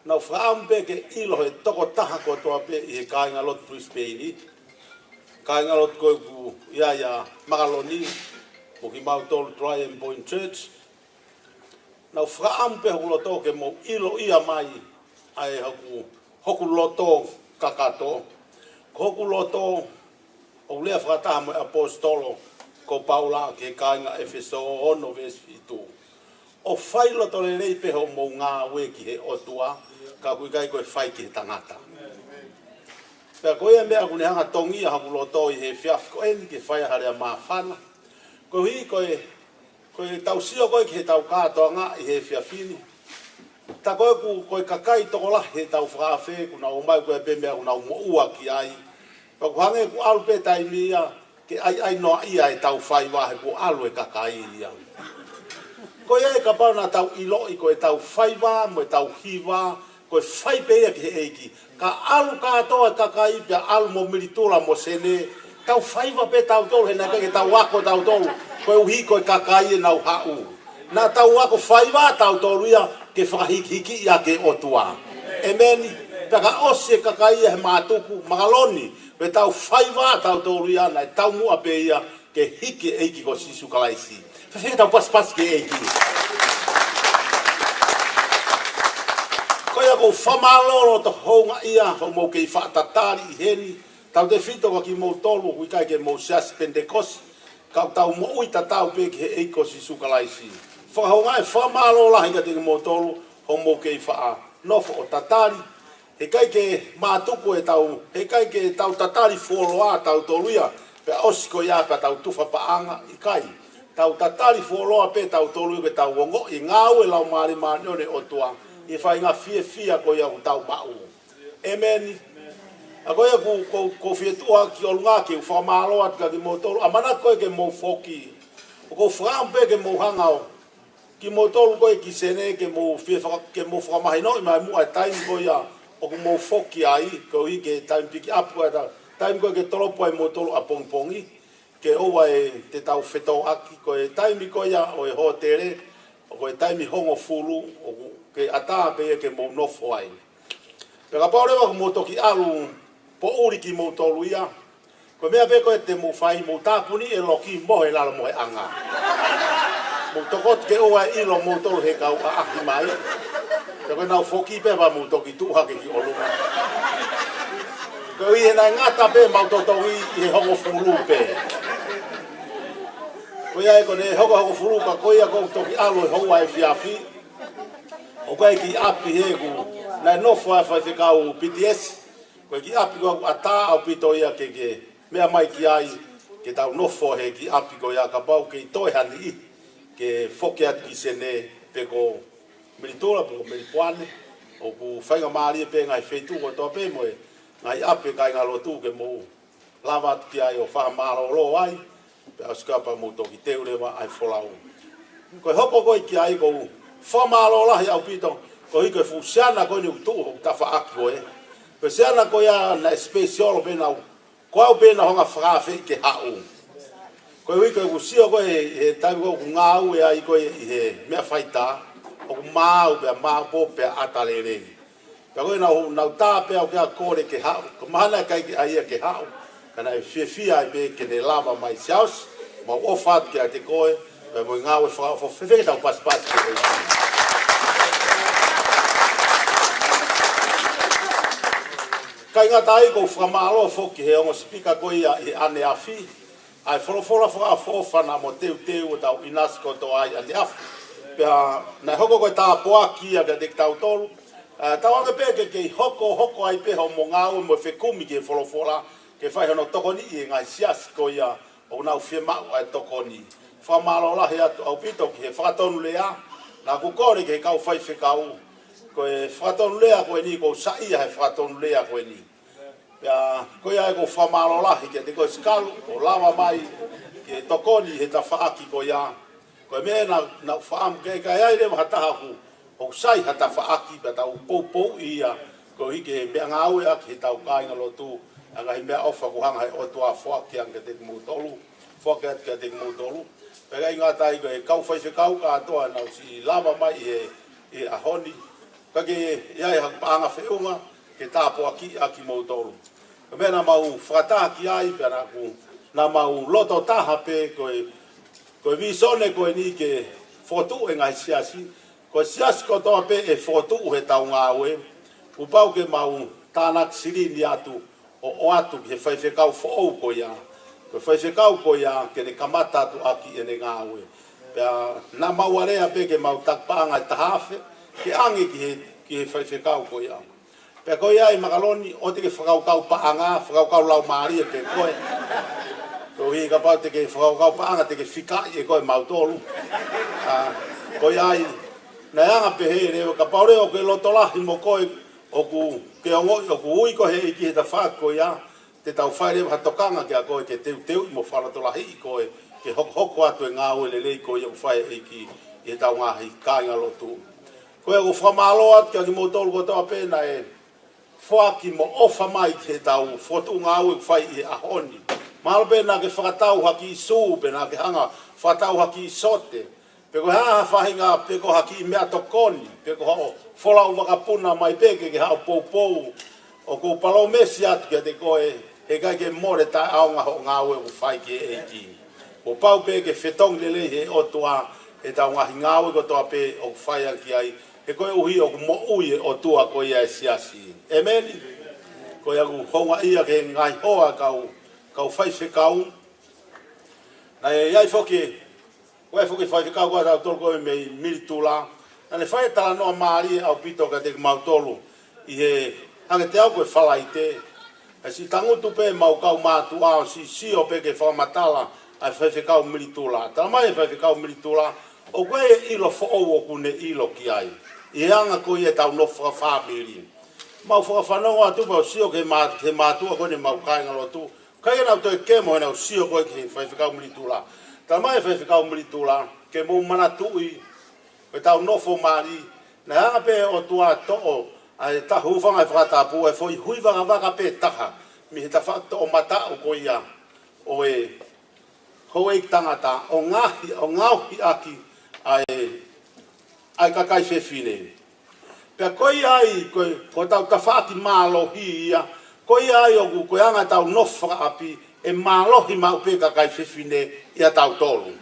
Nau whaamu pe ke ilo he toko taha ko toa pe i he kāinga lot Brisbane ni. Kāinga lot koe ku ia makaloni mo ki mau tolu Triumph Point Church. Nau whaamu pe hoku loto ke mo ilo ia mai ai hoku loto kakato. Hoku loto o lea whakataha mo apostolo ko Paula ke kāinga Efeso ono vesi tu. O whai loto le rei pe ho mo ngā we ki he otua ka kui kai koe whai ki he tangata. Pea koe mea kune hanga tongia haku loto i he whiaf ko eni ke whai harea maa whana. Koe hui koe tau sio koe ki he tau kātoanga i he whiafini. Ta koe koe kakai toko la he tau whakawhe kuna o mai koe pe mea kuna o mo ua ki ai. Pea ku hange ku alu pe tai mea ke ai noa ia e tau whai wahe ku alu e kakai ia. Koe e ka pau na tau ilo i koe tau whai wa mo e tau hiwa koe whai pe ia ki he eiki. Ka alu kātoa e kakai pia alu mo militula mo sene. Tau whaiva pe tau tolu he naka ke tau wako tau tolu. Koe uhi koe kakai e nau hau. Na tau wako whaiva tau tolu ia ke whakahiki ia ke otua. Emeni, peka osi e kakai e he mātuku magaloni. Pe tau whaiva tau tolu ia na tau mua pe ia ke hiki eiki ko sisu kalaisi. Whewheka tau pas ke eiki. Koe ako whamalolo to honga ia ho mo ke i whaatatari i heni. Tau te whito ka ki mou tolu kui kai ke mou Siasi Pentekosi. Kau tau mo ui tatau pe ki he eiko si sukalaisi. Whakahonga e whamalo lahi ka te mou tolu ho mou ke i whaa nofo o tatari. He kai ke mātuku e tau, he kai ke tau tatari fuoloa tau toluia. Pe osiko ia pa tau tufa paanga i kai. Tau tatari fuoloa pe tau toluia ke tau wongo i ngau e lau maari maanione o tua. I whai ngā fia ko ia u tau mau. Amen. Ako ia ko fietua ki olunga ki whamalo at ka ki motolu. Amana koe ke mo foki. O ko whampe ke mo hangao. Ki motolu koe ki sene ke mo whamahino i mai mua time koe ia. O ko mo foki ai. Ko i ke time piki up koe ta. Time koe ke tolopo ai motolu a pongpongi. Ke owa e te tau Fe'ofa'aki koe time koe ia o e ho tere. O koe time hongo fulu. O ke ata pe ke mo nofo ai. Peka paurewa ko mo toki alu. Po uri ki mo tolu ia. Ko mea beko e te mo whai mo tāpuni e loki mohe lala mohe anga. Mo tokot ke oa ilo mo tolu he kau a ahi mai. Te koe nau foki pepa mo toki tuhake ki olunga. Ko i e nai ngata pe mau totowi i he hongo fulu pe. Ko ia e kone hongo fulu ka koe ia kou toki alo e hongo ai fiafi. O koe ki api he ku nai nofo ai whai whikau PTS. Koe ki api koe ata au pito ia ke mea mai ki ai ke tau nofo he ki api koe ia ka pau ke i toi hani i ke whoke atu ki sene pe ko militora, pe ko milipuane o ku whainga maari e pe ngai whetu ko toa pe moe ngai api kai ngā lotu ke mo lava atu ki ai o whaha maro lo ai pe au skapa mo toki teurewa ai wholau. Koe hoko koe ki ai kou whamaro lahi au pito ko hiko e fusiana koe ni utu o tawhaaki koe. Pe se ana ko ia na special bena ko au bena honga frafe ke hau. Ko wi ko usio ko e tai ko ngau e ai ko e me faita o mau be mau po pe atalere. Ka ko na ta pe o ko ke hau. Ko mana kai ai ke hau. Kana e fia be ke ne lava mai saus, ma ofat ke ate ko e mo ngau fa fe ta pas ke. Kai ngā tai ko whamalo whoki he ongo spika ko ia i ane awhi. Ai wholofola whakawhofana mo teu o tau inasko to ai ane awhi. Pea nai hoko koe tā poaki a ka tek tau tolu. Tau anga pēke kei hoko ai peho mo ngāu mo whekumi ke wholofola. Ke whai hono tokoni i ngai siasi ko ia o nau whiemau ai tokoni. Whamalo lahi atu au pito ki he whakatonu lea. Nā kukore ke kau whai whekau. Ko e whakatonu lea koe ni, ko saia he whakatonu lea koe ni. Pea koe ai ko whamaro lahi ke te koe skalu, ko lava mai, ke tokoni he ta whaaki ko ia. Koe mea na whaam ke kai ai rewa hataha ku, o sai hata whaaki pe tau poupou ia, ko hike he mea ngāue aki he tau kāinga lotu, anga he mea ofa ku hanga he otua whaaki anga te kumutolu, whaaki ati ke te kumutolu. Pea kai ngā tai koe kau whaife kau kātoa, nau si lava mai he ahoni, kake iai hak paanga whiunga ke tāpo aki mautolu. Ka mea na mau whakataki ai pia na mau loto taha pe koe visone koe ni ke whotu e ngai siasi. Koe siasi ko toa pe e whotu he tau ngāwe. Ku pau ke mau tānak sirini atu o atu ke whaiwhekau whoou ko ia. Koe whaiwhekau ko ia ke ne kamata atu aki e ne ngāwe. Pia na mau area pe ke mau takpaanga i tahawhe. Ke angi ki he whaiwhekau ko ia. Pea koe ia i makaloni o te ke whakaukau paanga, whakaukau lau maari e pe koe. Ko hi ka pau te ke whakaukau paanga te ke whikai e koe mautolu. Koe ia i na anga pe he reo ka pau reo ke lotolahi mo koe o ke ongoi o ku ui ko he iki he ta whaak koe ia. Te tau whai reo hatokanga ke a koe ke teu i mo wharatolahi i koe ke hoko atu e ngā ue lelei koe i o whai iki i he tau ngahi kāinga lotu. Koe ko whamalo atu kia ki motolu ko toa pēna e whaaki mo ofa mai ke tau whotu ngā ue whai i ahoni. Mahalo pēna ke whakatau haki i sū, pēna ke hanga whakatau haki i sote. Peko haa whahinga peko haki i mea tokoni, peko hao wholau wakapuna mai peke ke hao poupou. O ko palo mesi atu kia te koe he kai ke more tai aonga ho ngā ue u whai ke eiki. Ko pau peke whetong lele he otua e tau ngahi ngā ue ko toa pe o whai aki ai. He koe uhi o mo ui o tua koe ia e siasi. Amen. Koe aku honga ia ke ngai hoa kau whaife kau. Na e iai whoke, koe whoke whaife kau kua tau tolu koe mei militula. Na ne whai tala noa maari au pito ka te mautolu. I he hange te au koe whalai te. E si tangutu pe mau kau mātu ao si o pe ke whamatala ai whaife kau militula. Tala mai e whaife kau militula. O koe ilo who'o o kune ilo ki ai. I anga koe e tau nofa whabiri. mau whakawhanonga atu mau sio ke mātua koe ne mau kāinga lo tu. Kai nau toi ke mo nau sio koe ke whaiwhikau mili tūla. Tā mai whaiwhikau mili tūla, ke mou mana tui, koe tau nofo maari, na hanga pe o tua to'o, ai ta hufanga e whakatapu, e foi huiwanga waka pe taha, mi he ta whakto o mata o koe ia, o e hoi tangata, o ngauhi aki, ai kakai whewhine. Pea koi ai, ko tau tawhati mālohi ia, koi ai o koe anga tau nofra api, e mālohi mau pe kakai whewhine ia tau tolu.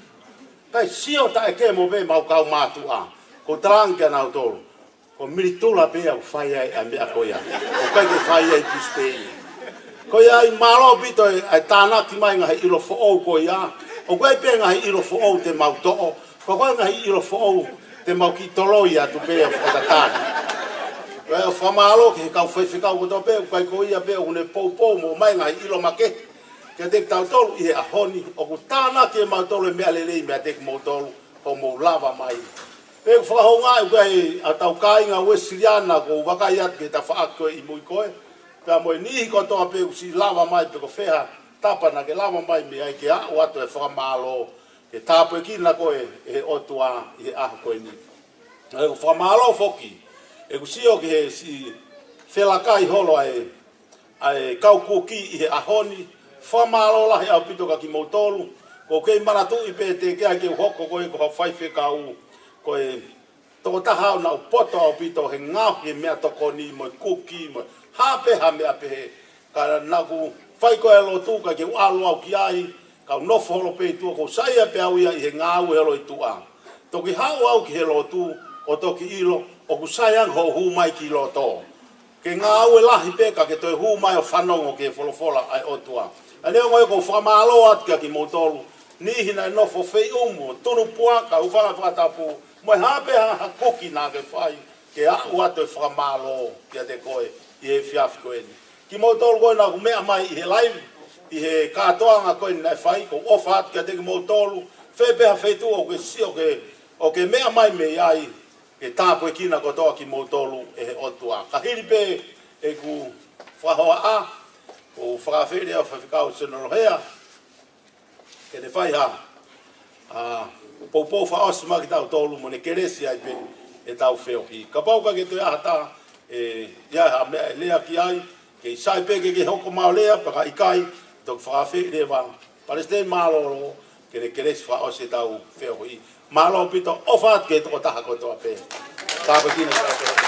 Kai sio ta e ke mo pe mau kau mātu a, ko tarangia nau tolu, ko miritula pe au whai ai a mea koia, o kai ke whai ai Brisbane. Koi ai mālo pito ai tānaki mai ngahi ilo fo'ou koi a, o koe pe ngahi ilo fo'ou te mau to'o, ko koe ngahi ilo fo'ou te mau ki toloi atu pe a whakatatani. Koe o whamalo ke he kau whaiwhikau koto pe, koe ko ia pe o ne pou mo mai ngahi ilo make, ke te tau tolu i he ahoni, o ku tānaki e mau tolu e mea lelei mea te mau tolu, o mo lava mai. Pe ku whakahonga e koe a tau kāinga Wesiliana ko wakai atu ke ta whaako i mui koe, pea moe nihi kotoa pe ku si lava mai pe ko wheha tapana ke lava mai me ai ke a o atu e whakamalo, ke tāpu e kina koe e otua i he aha koe ni. E ku whakamalo foki, e ku sio ke he si whelakai holo ai kaukuki i he ahoni, whamalo lahi au pito ka ki mautolu, ko kei manatu i pe te kea ke hoko koe ko hawhaiwhe ka u, koe toko taha au na upoto au pito he ngau he mea toko ni mo kuki, mo hape ha mea pehe, ka naku whai koe alo tu ka ke ualo au ki ai, ka nofo holo pe tua ko saia pe au ia i he ngau helo i tua. Toki hau au ki helo tu, o toki ilo, o ku saiang ho hu mai ki lo to. Ke ngau e lahi peka ke toi hu mai o whanongo ke wholofola ai o tua. A neo ngoi ko whamalo atu kia ki motolu, nihi nai nofo whei umu, tunu puaka, ufanga whatapu, moi hape ha koki nā ke whai, ke au atu e whamalo kia te koe, i he whiafi koe ni. Ki motolu koe nā ku mea mai i he live, i he kātoanga koe ni nai whai, ko ofa atu kia te ki motolu, whepeha wheitu o ke sio o ke mea mai me iai, ke tāpu e kina kotoa ki motolu e he otua. Ka hiri pe e ku whahoa a, o whakawhere au whawhikau senorohea, ke ne whai ha, poupou whaosi maki tau tolu mo ne keresi ai pe e tau wheohi. Ka pauka ke te ahata, ia ha mea lea ki ai, ke sai pe ke hoko mao lea, paka ikai, tok whakawhere wa Palestine maloro, ke ne keresi whaosi tau wheohi. Malo pito ofat ke toko taha kotoa pe. Tāpa kina tātoa.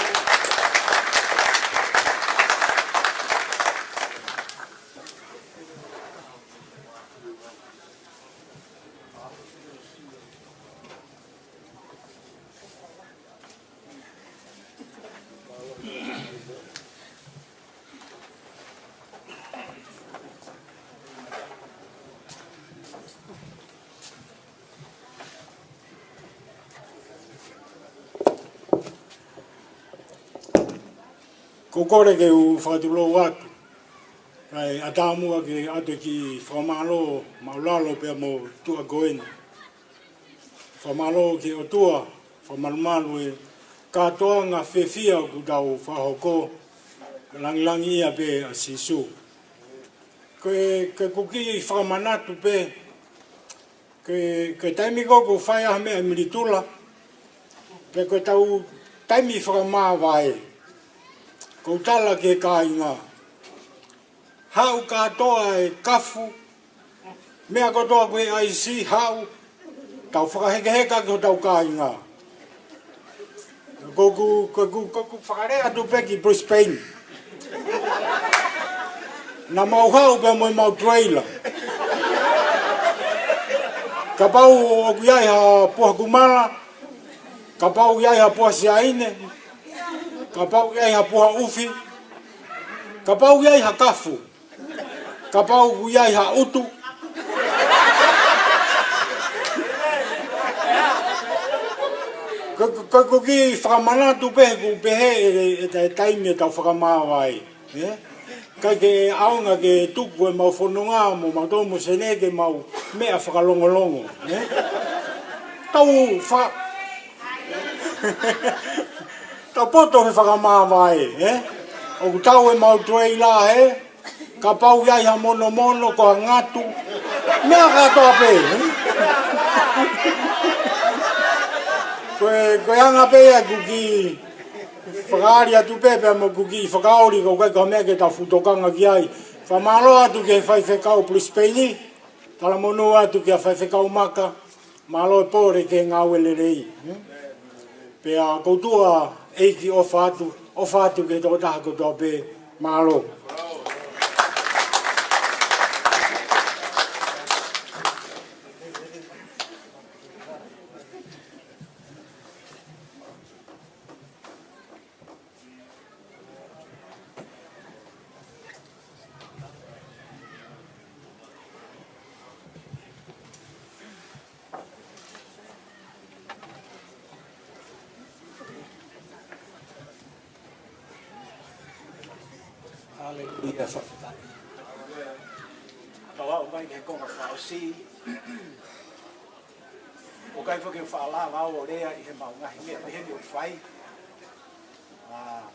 Ko kore ke u whatulo atu, kai atamua ke atu ki whamalo maulalo pia mo tua goeni. Whamalo ke o tua, whamalumalu e katoa ngā whewhia ku tau whahoko, langilangi ia pe a sisu. Ke kuki whamanatu pe, ke taimi koko whaia mea miritula, pe ke tau taimi whakamā vai, ko tala ke kāinga. Hau katoa e kafu, mea kotoa koe aisi hau, tau whakahekaheka ko tau kāinga. Koku whakarea tu peki Brisbane. Na mau hau pe moi mau trailer. Ka pau o kuiai ha puha kumala, ka pau iai ha puha siaine, ka pau iai ha puha ufi, ka pau iai ha kafu, ka pau iai ha utu. Ko ki whakamanatu pehe ku pehe e te taimi e tau whakamāwai. Kai ke aonga ke tuku e mau whanunga mo mau tōmu sene ke mau mea whakalongolongo. Tau Tau poto he whakamāwai. O tau e mau tuei la he. Ka pau iai ha mono mono ko ngatu. Mea katoa pe. Koe anga pe a kuki. Whakaari atu pepe mo kuki. Whakaori ko kai ka mea ke ta futokanga ki ai. Whamalo atu ke whaiwhekau Brisbane. Tala mono atu ke whaiwhekau maka. Malo e pōre ke ngāwele rei. Pea koutua eiki ofa atu ke tō taha koutua pe malo. Hallelujah. Kawau mai ke konga whaosi. O kai whake whaala wau o rea I he maungahi mea peheni o whai.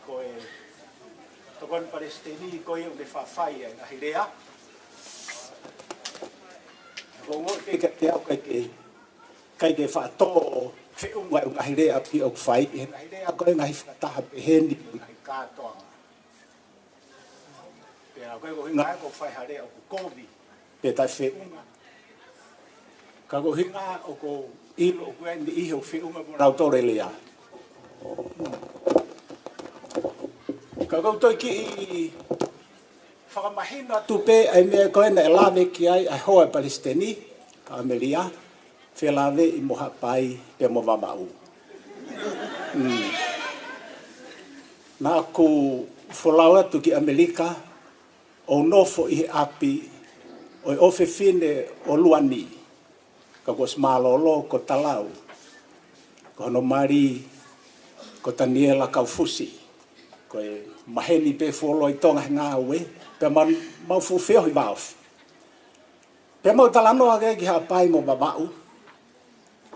Koe tokon Palestini koe o le whawhai e ngahi rea. Kongo ke te au kai ke whaato o whiunga o ngahi rea pi o whai. E ngahi rea koe ngahi whataha peheni o ngahi kātoanga. Pea koe ko hinga ko whai hare o ko kovi. Pe tai whiunga. Ka ko hinga o ko ilo o koe ni iho whiunga mo rau tore lea. Ka koutou ki I whakamahina tupe ai mea koe na e lawe ki ai hoa Palestini, ka Amelia, whelawe I moha pai pe mo wamau. Nā ku wholau atu ki Amerika, o nofo I he api, o ofe fine o luani, ka kos malolo ko talau, ko hono mari, ko Daniela Kaufusi, ko e maheni pe folo I tonga ngā ue, pe mau fufeo I waof. Pe mau talanoa ke ki hapai mo babau,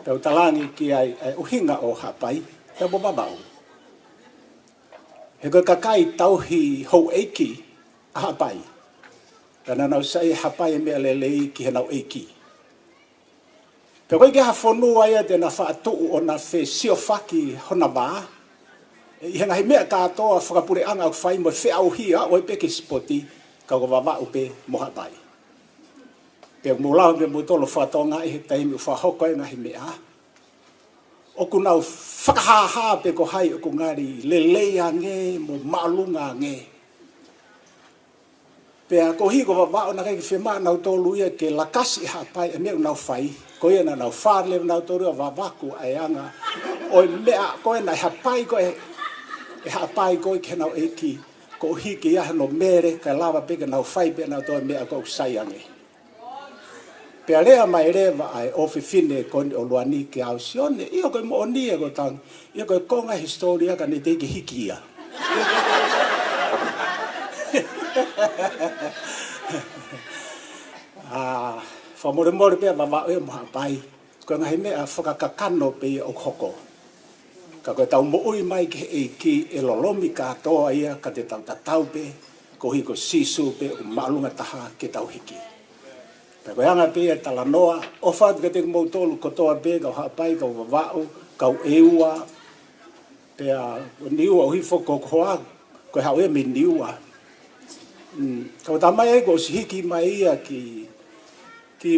pe o talangi ki ai uhinga o hapai, pe mo babau. He koe kakai tauhi hou eiki a hapai. Pena nau sai hapai mea lelei ki he nau eiki. Pe koe ki hawhonua ia te na whaatuu o na Fe'ofa'aki hona wā. I he ngahi mea kātoa whakapure anga o whai mo Fe'auhia o I peke spoti ka ko wawau pe mo hapai. Pe mulau me mutolo whatonga I he taimi o whahoko e ngahi mea. O ku nau whakahaha pe ko hai o ku ngari lelea nge mo maalunga nge. Pea ko hi ko wawao na kei whima nau tolu ia ke lakasi hapai e mea nau whai. Ko ia na nau whārle nau tolu ia wawaku ai anga. O mea ko e na hapai ko e hapai ko I ke nau eiki. Ko hi ke ia no mere ka lawa peke nau whai pe nau tolu mea ko usai ange. Pea lea mai rewa ai ofi fine koni o luani ki au sione. Ia koe mo oni e ko tang. Ia koe konga historia ka ne teki hiki ia. Whamore pea wawa e moha pai. Koe ngahi mea whakakakano pe o koko. Ka koe tau mo ui mai ke eiki e lolomi katoa ia ka te tau tatau pe. Ko hi ko sisu pe o maalunga taha ke tau hiki. Pea koe anga pe e talanoa, o whaat ka te mautolu kotoa pe, kau hapai, kau wawao, kau eua, pea niua o hifo kokoa, koe hau e me niua. Kau tamai e ko sihiki mai ia ki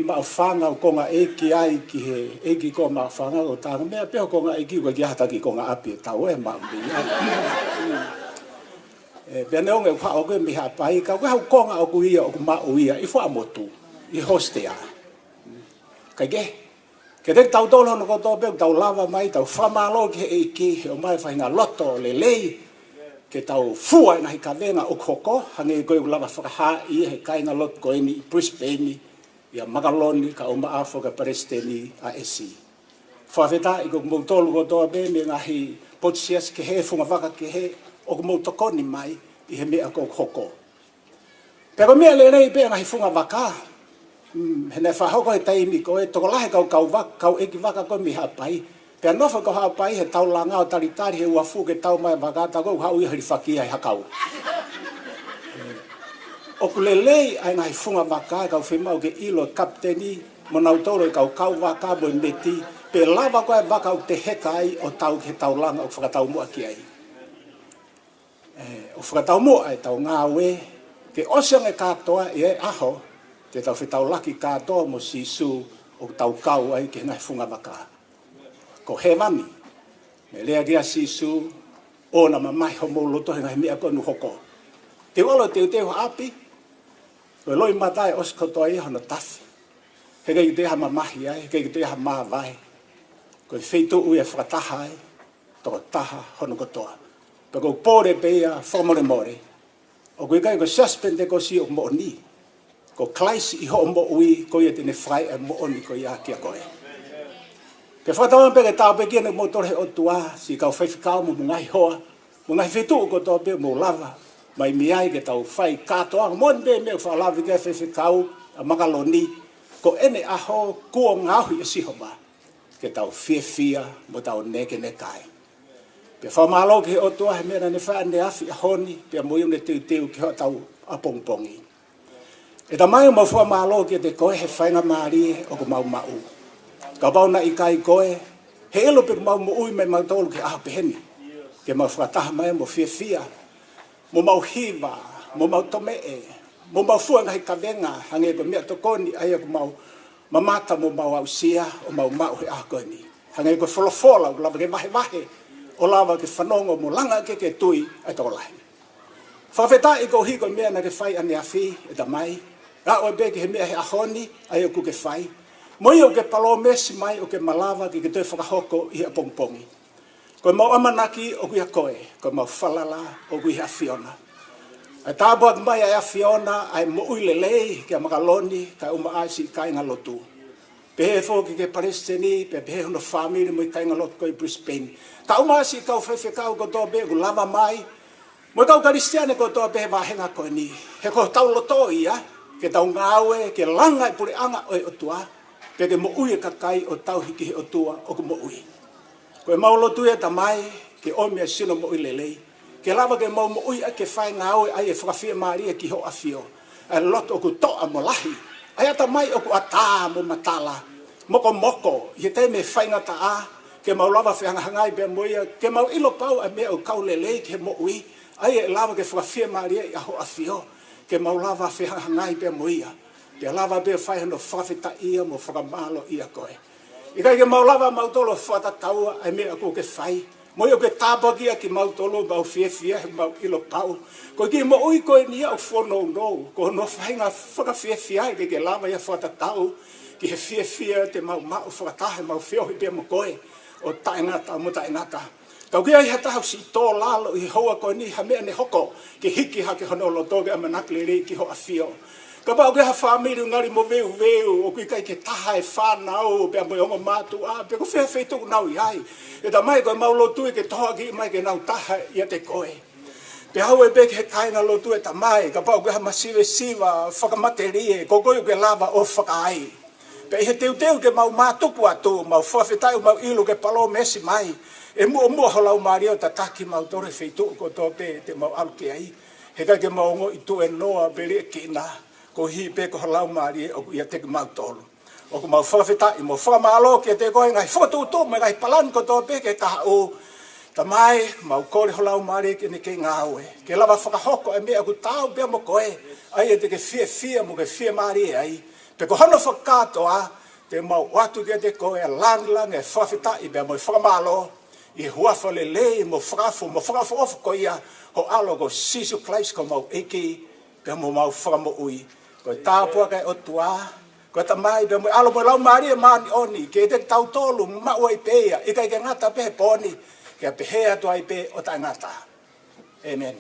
maafanga o konga eki ai ki he eki ko maafanga o tanga mea pea konga eki ko ki hata ki konga api e tau e maumbi ai. Pea neonge wha o koe mi hapai, kau koe hau konga o kuia o kumau ia, I wha amotu. I hostea. Kai ke? Ke te tau tolo no koto pe, tau lava mai, tau whamalo ki he eiki, he o mai whainga loto le lei, ke tau fua ina hi kawenga o koko, hange koe lava whakaha I he kainga lot koe ni Brisbane, ia makaloni ka o maafo ka Palestini a esi. Whawheta I ko kumau tolu koto pe, me ngahi potsias ke he, funga waka ke he, o kumau tokoni mai, I he mea ko koko. Pero mea le rei pe ngahi funga waka, hene whahoko he taimi ko e toko lahe kau eki waka ko mi hapai. Pea nofa ko hapai he tau langa o taritari he uafu ke tau mai waka ta ko hau I hari whaki ai hakau. o ku lelei ai ngai funga waka kau whemau ke ilo kapteni mo nau toro kau waka mo neti pe lava koe waka o te heka ai o tau ke tau langa o whakatau mua ki ai. O whakatau mua ai tau ngā we ke oseanga katoa e aho te tau whetau laki katoa mo sisu o tau kau ai ke ngai funga waka. Ko he mani, me lea ria sisu o na mamai ho mo loto he ngai mea konu hoko. Te olo te api, ko loi matai os kotoa i hono tafi. He kei te ha mamahi ai, he kei te ha maa vai. Ko wheitu ui e whakataha ai, toko taha hono kotoa. Pa ko pōre peia whamore more. O koe kai ko suspende ko si o mo ni. Ko klaisi i ho mo ui ko ia tene whai e mo ni ko ia kia koe. Ke whatawa peke tau peke ane mo tore o tua, si kau whaiwhikau mo ngai hoa, mo ngai whetu ko tō pe mo lava, mai miai ke tau whai katoa, mon pe me whalavi ke whaiwhikau a makaloni, ko ene aho kua ngāhui e sihoma, ke tau whiawhia mo tau neke ne kai. Pe whamalo ke o tua he mera ne wha ane afi a honi, pe mo iu ne teu ke ho tau apongpongi. E ta mai mo whamalo ke te koe he whainga maari o ko mau mau. Ka pau na i kai koe, he elo pe mau mo ui me mau tolu ke aho peheni. Ke mau whakataha mai mo whiawhia, mo mau hiva, mo mau tomee, mo mau fuanga he kawenga, hange ko mea tokoni, aia ko mau mamata mo mau ausia, o mau mau he aho koe ni. Hange ko wholofola, o lava ke vahe, o lava ke whanongo mo langa ke tui, ai toko lahi. Whawheta i ko hiko mea na ke whai ane awhi, e ta mai, a oe be ke he mea he ahoni, aia ku ke whai, moi o ke palo mesi mai o ke malava ki ke toi whakahoko i a pongpongi. Koe mau amanaki o kui a koe, koe mau whalala o kui a Fiona. Ai tābuak mai a Fiona ai mo ui lelei ke a makaloni kai uma aisi kai ngā lotu. Pehe fōki ke Palestini, pehe hono whamiri mo i kai ngā lotu ko i Brisbane. Ka uma aisi kau whewhekau ko tō be ku lava mai, mo kau karistiane ko tō be wahenga koe ni. He ko tau loto ia, ke tau ngāwe, ke langa i puri anga oi o tua, peke mo ui e kakai o tau hiki he o tua o ku mo ui. Koe maulo tu e tamai ke omi a sino mo ui lelei. Ke lava ke mau mo ui a ke whai ngā oi ai e whakawhia maari e ki ho a fio. Ai loto o ku toa mo lahi. Ai a tamai o ku ata mo matala. Moko moko, i te me whai ngata a. Ke mau lava whianga hangai bea moia. Ke mau ilo pau a mea o kau lelei ke mo ui. Ai e lava ke whakawhia maari e a ho a fio. Ke mau lava whianga hangai bea moia. Te lava be whai hano whawhita ia mo whakamalo ia koe. I kai ke maulava mautolo whatataua ai mea ko ke whai. Moi o ke tāpakia ki mautolo mau whiawhia he mau ilo pau. Ko ki mo ui koe nia o whono no. Ko no whainga whakawhiawhia ke lava ia whatatau. Ki he whiawhia te mau whakatahe mau whiohi pia mo koe. O tainata mo tainata. Kau kia i hatahau si tō lalo i hoa koe ni ha mea ne hoko. Ke hiki hake hono lo toge a manakle rei ki hoa whio. Ka pau ke ha whamiri ngari mo veu, o kui kai ke taha e whanau, pe amoi ongo mātu a, pe ko whewhei tuku nau i ai. E ta mai koe maulo tui ke toha ki mai ke nau taha i a te koe. Pe hau e be ke he kainga lo tui e ta mai, ka pau ke ha masiwe siwa, whakamaterie, ko koe ke lava o whakai. Pe he teu ke mau mātupu atu, mau whawhetai mau ilu ke palo mesi mai. E mua holau maari o ta taki mau tore wheitu ko tō pe te mau aluke ai. He kai ke mau ngo i tu e noa beri e ki na. Ko hi pe ko halau maari o ia te mau tolu. O ko mau whawheta i mo whamalo ki te koe ngai whakatutu me ngai palan ko tō pe ke kaha o. Ta mai mau kore halau maari ki ne ke ngāwe. Ke lava whakahoko e mea ku tāu pia mo koe. Ai e te ke whia mo ke whia maari e ai. Pe ko hano whakatoa te mau watu ki te koe lang e whawheta i pia mo whamalo. I huafa le lei mo whakafu ofu ko ia. Ho alo ko sisu klais ko mau eki. Pia mo mau whakamo ui. Ko tāpua kai o tua, ko ta mai be mo alo mo lau mari e mani oni, ke te tau tolu ma ua i pea, i kai ke ngata pe poni, ke a pehea tua i pe o ta ngata. Amen.